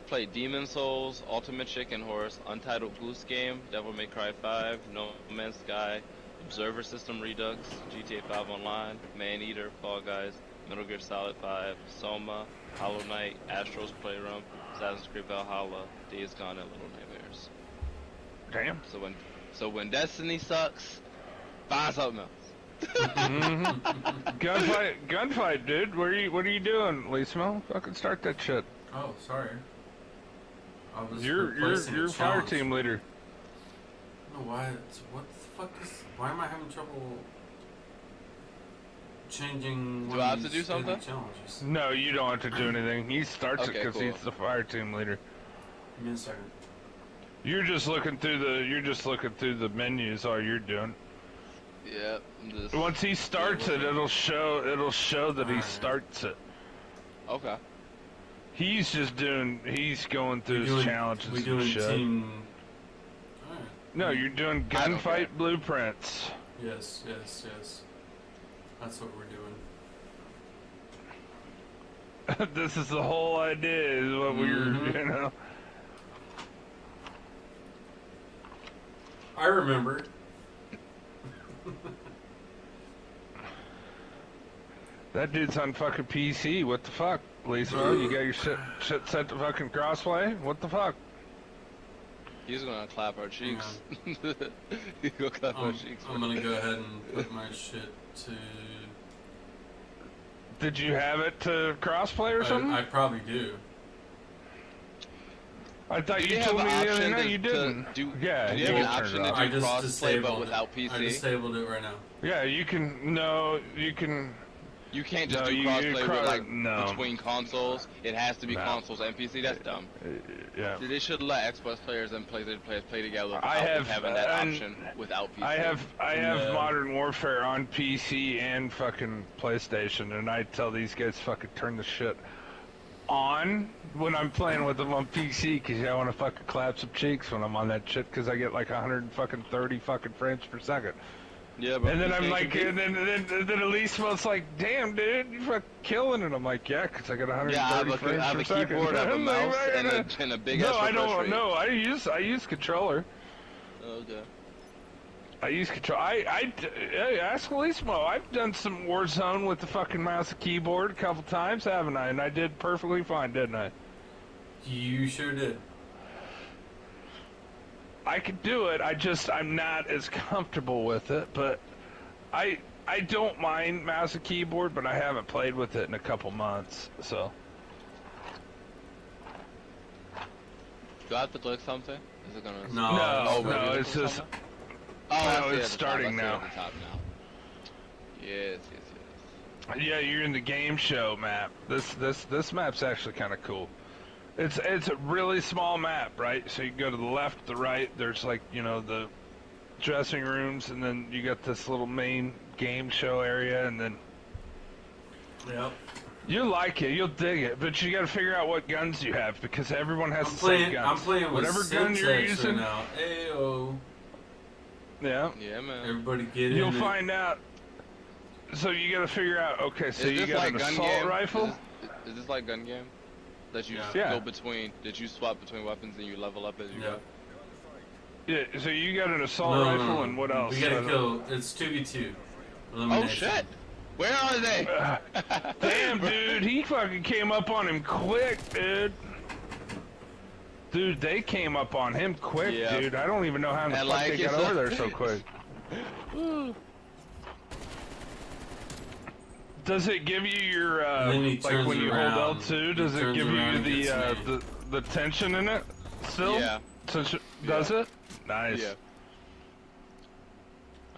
played Demon Souls, Ultimate Chicken Horse, Untitled Goose Game, Devil May Cry 5, No Man's Sky, Observer System Redux, GTA 5 Online, Man Eater, Fall Guys, Metal Gear Solid 5, Soma, Hollow Knight, Astro's Playroom, Assassin's Creed Valhalla, Days Gone, and Little Nightmares. Damn. So when Destiny sucks, find something else. Gunfight, dude. What are you doing, Leesmo? Fucking start that shit. Oh, sorry. I was You're replacing a fire challenge. team leader. I don't know why. What the fuck is? Why am I having trouble changing? Do one I of have to these do something? stupid Challenges. No, you don't have to do anything. He starts it Okay, because cool. he's the fire team leader. Give me a second. You're just looking through the menus. All you're doing. Yep. Once he starts it, it'll show that he Alright. starts it. Okay. He's going through his challenges We and doing shit. team. Alright. No, you're doing I don't care. gunfight blueprints. Yes. That's what we're doing. This is the whole idea. Is what Mhm. we're I remember. That dude's on fucking PC. What the fuck, Lisa? You got your shit set to fucking crossplay? What the fuck? He's gonna clap our cheeks. He's gonna clap our cheeks. I'm gonna go ahead and put my shit to. Did you have it to crossplay or something? I probably do. I thought Do you have told me an the other option night to- you didn't. to do- Yeah, do you have you an can option turn it to off. do I just crossplay disabled but it. without I PC? disabled it right now. Yeah, you can. No, you can. You can't just No, do you crossplay with, like no. between consoles. It has to be No. consoles and PC. That's dumb. Yeah. They should let Xbox players and PlayStation players play together without I have, having that and option without PC. I have Yeah. Modern Warfare on PC and fucking PlayStation, and I tell these guys fucking turn the shit on when I'm playing with them on PC, because I want to fucking clap some cheeks when I'm on that shit, because I get like 130 fucking frames per second. Yeah, but And then PC I'm like, can and then Elise was like, damn, dude, you fucking killing it. I'm like, yeah, because I got 130 yeah, frames I have per a second. keyboard, I have a I'm like, mouse, "Man, and a big no, ass I refresh don't rate. know. I use controller. Okay. I use control. I ask Elismo. I've done some Warzone with the fucking mouse and keyboard a couple times, haven't I? And I did perfectly fine, didn't I? You sure did. I could do it. I'm not as comfortable with it, but I don't mind mouse and keyboard, but I haven't played with it in a couple months, so. Do I have to click something? Is it gonna? No, No, it's no, good. it's just. Oh, I No, see it it's at the top. starting I see it now. at the top now. Yes. Yeah, you're in the game show map. This map's actually kind of cool. It's a really small map, right? So you go to the left, the right. There's like the dressing rooms, and then you got this little main game show area, and then Yep. you'll like it, you'll dig it, but you got to figure out what guns you have because everyone has the same guns. I'm playing with whatever gun you're Syntax using. right now. Ayo. Yeah, Yeah, man. Everybody get in. you'll it. find out. So you got to figure out. Okay, so Is you this got like an gun assault game? rifle. Is this like gun game? That you Yeah. go between? That you swap between weapons and you level up as you Yeah. go? Yeah, so you got an assault No, rifle no, no. and what else? We gotta kill. It's 2v2. Oh Elimination. shit! Where are they? Damn, dude, he fucking came up on him quick, dude. Dude, they came up on him quick, Yeah. dude. I don't even know how in the And fuck like they got it's a- over there so quick. Does it give you your And then he like turns when you around. hold L2? Does He it turns give around you and gets me. the tension in it still? Yeah. Does it? Nice. Yeah.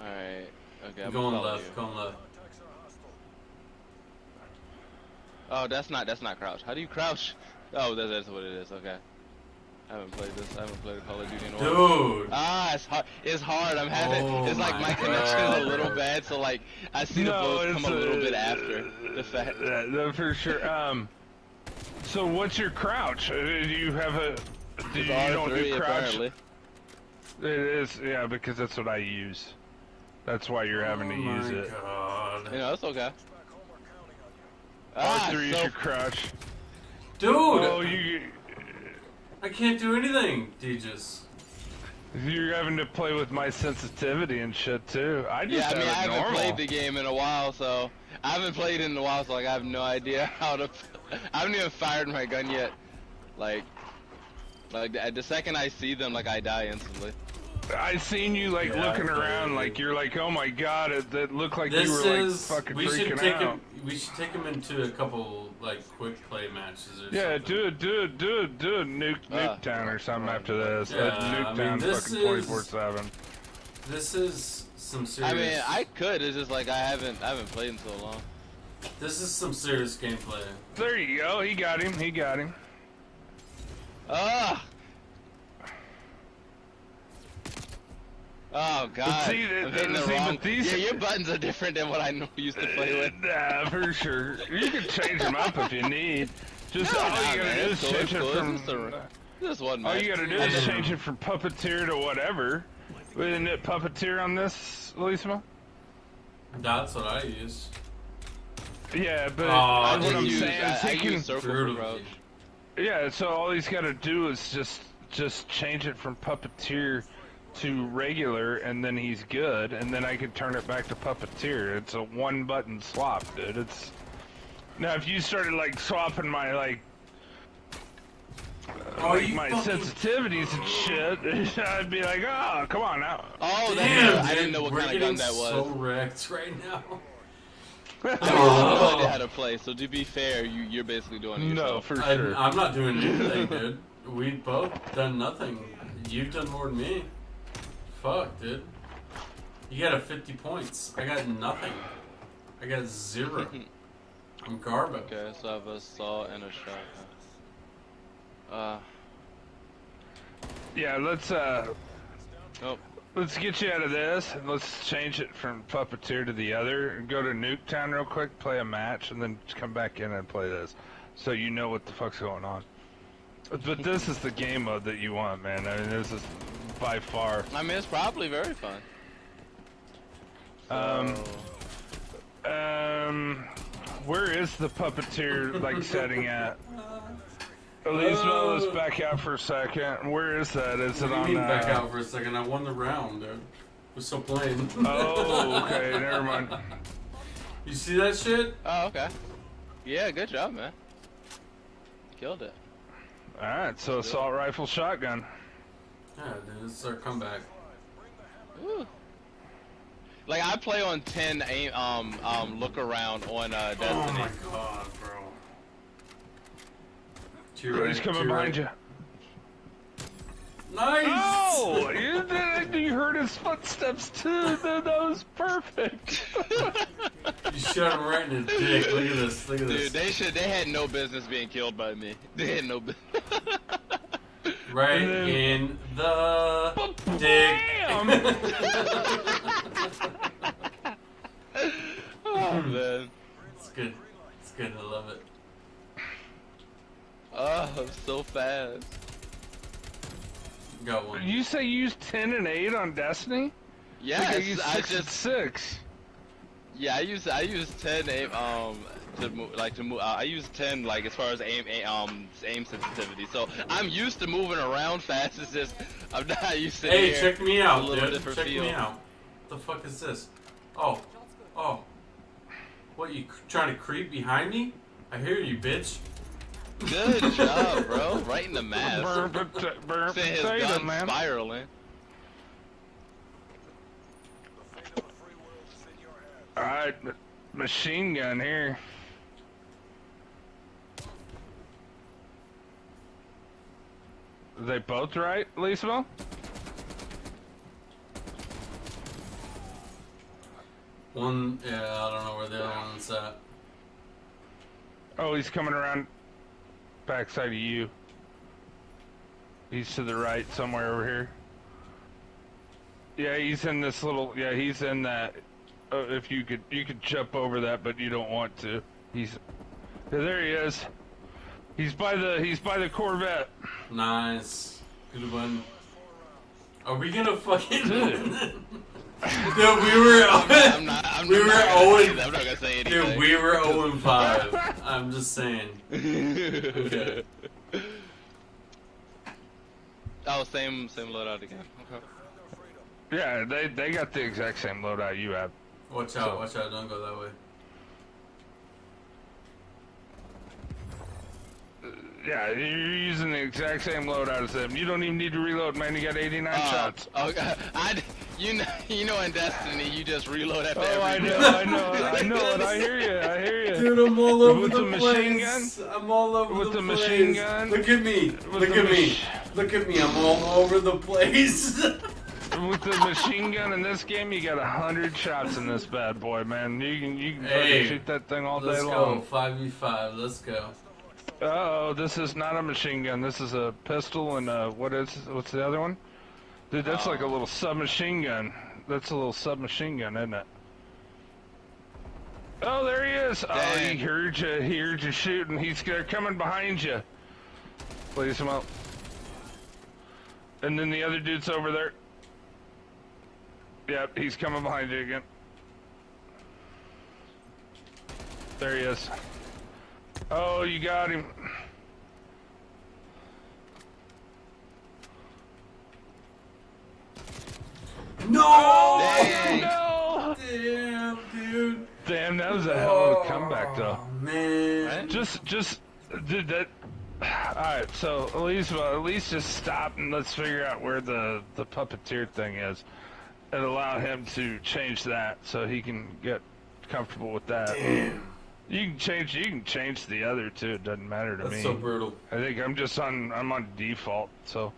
Alright. Okay, I'm Going gonna follow left. you. Going left. Oh, that's not crouch. How do you crouch? Oh, that's what it is. Okay. I haven't played this. I haven't played Call of Duty in a while. Dude. Ah, it's hard. It's hard. I'm having. Oh it's like my my connection is God. a little bad, so like I see the bullets come a little bit after the fact. No, for sure. So what's your crouch? Do you have a? Do It's you don't R3 do crouch? apparently. It is, yeah, because that's what I use. That's why you're having to Oh use my it. God. You know, it's okay. R3 is so your crouch. Dude! Oh, I can't do anything, Deegis. you're having to play with my sensitivity and shit too. I just Yeah, I mean, I have it haven't normal. played the game in a while, so I haven't played it in a while, so like I have no idea how to. I haven't even fired my gun yet. Like the second I see them, like I die instantly. I seen you like Yeah, looking okay. around, like you're like, oh my god, it looked like This you were is. like fucking We should freaking take out. him. We should take him into a couple like quick play matches or Yeah, something. do it, Nuketown or something after this. Yeah, I mean, Nuketown this fucking is- 24/7. This is some I serious. mean, I could. It's just like I haven't played in so long. This is some serious gameplay. There you go. He got him. Ah. Oh god. see, I'm hitting the see, but wrong. these- Yeah, your buttons are different than what I used to play with. Nah, for sure. You can change them up if you need. Just No, all nah, you gotta man, do it's is cool, change it's it cool, from. it's just one All match. you gotta do is change it from puppeteer to whatever. Isn't it puppeteer on this, Lisma? That's what I use. Yeah, but Oh, what I'm use- saying is I he can. use circle Brutal. approach. Yeah, so all he's got to do is just change it from puppeteer to regular, and then he's good, and then I can turn it back to puppeteer. It's a one button swap, dude. It's now if you started like swapping my like You my fucking- sensitivities and shit, I'd be like, oh, come on now. Oh, Damn, that's I dude, didn't know what we're kind of gun getting that was. so wrecked right now. I have no idea how to play. So to be fair, you're basically doing it No, yourself. for sure. I'm not doing anything, dude. We both done nothing. You've done more than me. Fuck, dude. You got a 50 points. I got nothing. I got 0. I'm garbage. Okay, so I have a assault and a shotgun. Yeah, let's Oh, let's get you out of this, and let's change it from puppeteer to the other, and go to Nuketown real quick, play a match, and then come back in and play this, so you know what the fuck's going on. But this is the game mode that you want, man. I mean, this is by far. I mean, it's probably very fun. Where is the puppeteer like setting at? Elisma, let's back out for a second. Where is that? Is What it do you on? mean back out for a second? I won the round, dude. We're still playing. Oh, okay, never mind. You see that shit? Oh, okay. Yeah, good job, man. Killed it. All right, so assault rifle, shotgun. Yeah, dude, this is our comeback. Woo. Like I play on 10 aim, look around on Oh Destiny. my god, bro. He's coming behind you. Nice! Oh, you heard his footsteps too. That was perfect. You shot him right in the dick. Look at this. Look at Dude, this. they had no business being killed by me. They had no business. Right And then- in the dick. Bam! Oh man. It's good. It's good. I love it. Oh, I'm so fast. Got one. You say you use 10 and 8 on Destiny? Yes, I use 6 I and just 6. yeah, I use 10 aim to move to move. I use 10 like as far as aim sensitivity. So I'm used to moving around fast. It's just I'm not used to. Hey, here. check me out, a little dude. different Check feel. me out. What the fuck is this? Oh. Oh. What, you trying to creep behind me? I hear you, bitch. Good job, bro. Right in the mask. Burn Sent his potato, gun man. spiraling. Alright, machine gun here. Are they both right, Lisabel? One, yeah, I don't know where the other one's at. Oh, he's coming around backside of you. He's to the right, somewhere over here. Yeah, he's in this little. Yeah, he's in that. If you could jump over that, but you don't want to. Yeah, there he is. He's by the Corvette. Nice. Good one. Are we gonna fucking... Dude. Dude, we were... I'm not We were gonna say 0 anything. I'm not gonna say anything. Dude, we were 0-5. I'm just saying. Okay. Oh, same loadout again. Okay. Yeah, they got the exact same loadout you have. Watch out, don't go that way. Yeah, you're using the exact same loadout as them. You don't even need to reload, man. You got 89 shots. Okay. You know, in Destiny, you just reload after Oh, I every know, round. I know it. I hear you. Dude, I'm all over With the the machine place. I'm all over With the the place. machine gun? Look at me. Look the at me. Look at me. I'm all over the place. With the machine gun in this game, you got 100 shots in this bad boy, man. You can Hey, fucking shoot that thing all day Let's long. go. 5v5. Let's go. Oh, this is not a machine gun. This is a pistol and what's the other one? Dude, that's like a little submachine gun. That's a little submachine gun, isn't it? Oh, there he is. Oh, Dang. he heard you shooting. He's coming behind you. Please him up. And then the other dude's over there. Yep, he's coming behind you again. There he is. Oh, you got him. No! Dang. No! Damn, dude. Damn, that was a hell of a comeback, though. Oh, man. Just did that. Alright, so at least just stop and let's figure out where the puppeteer thing is. And allow him to change that so he can get comfortable with that. Damn. You can change the other too, it doesn't matter to me. That's so brutal. I think I'm on default, so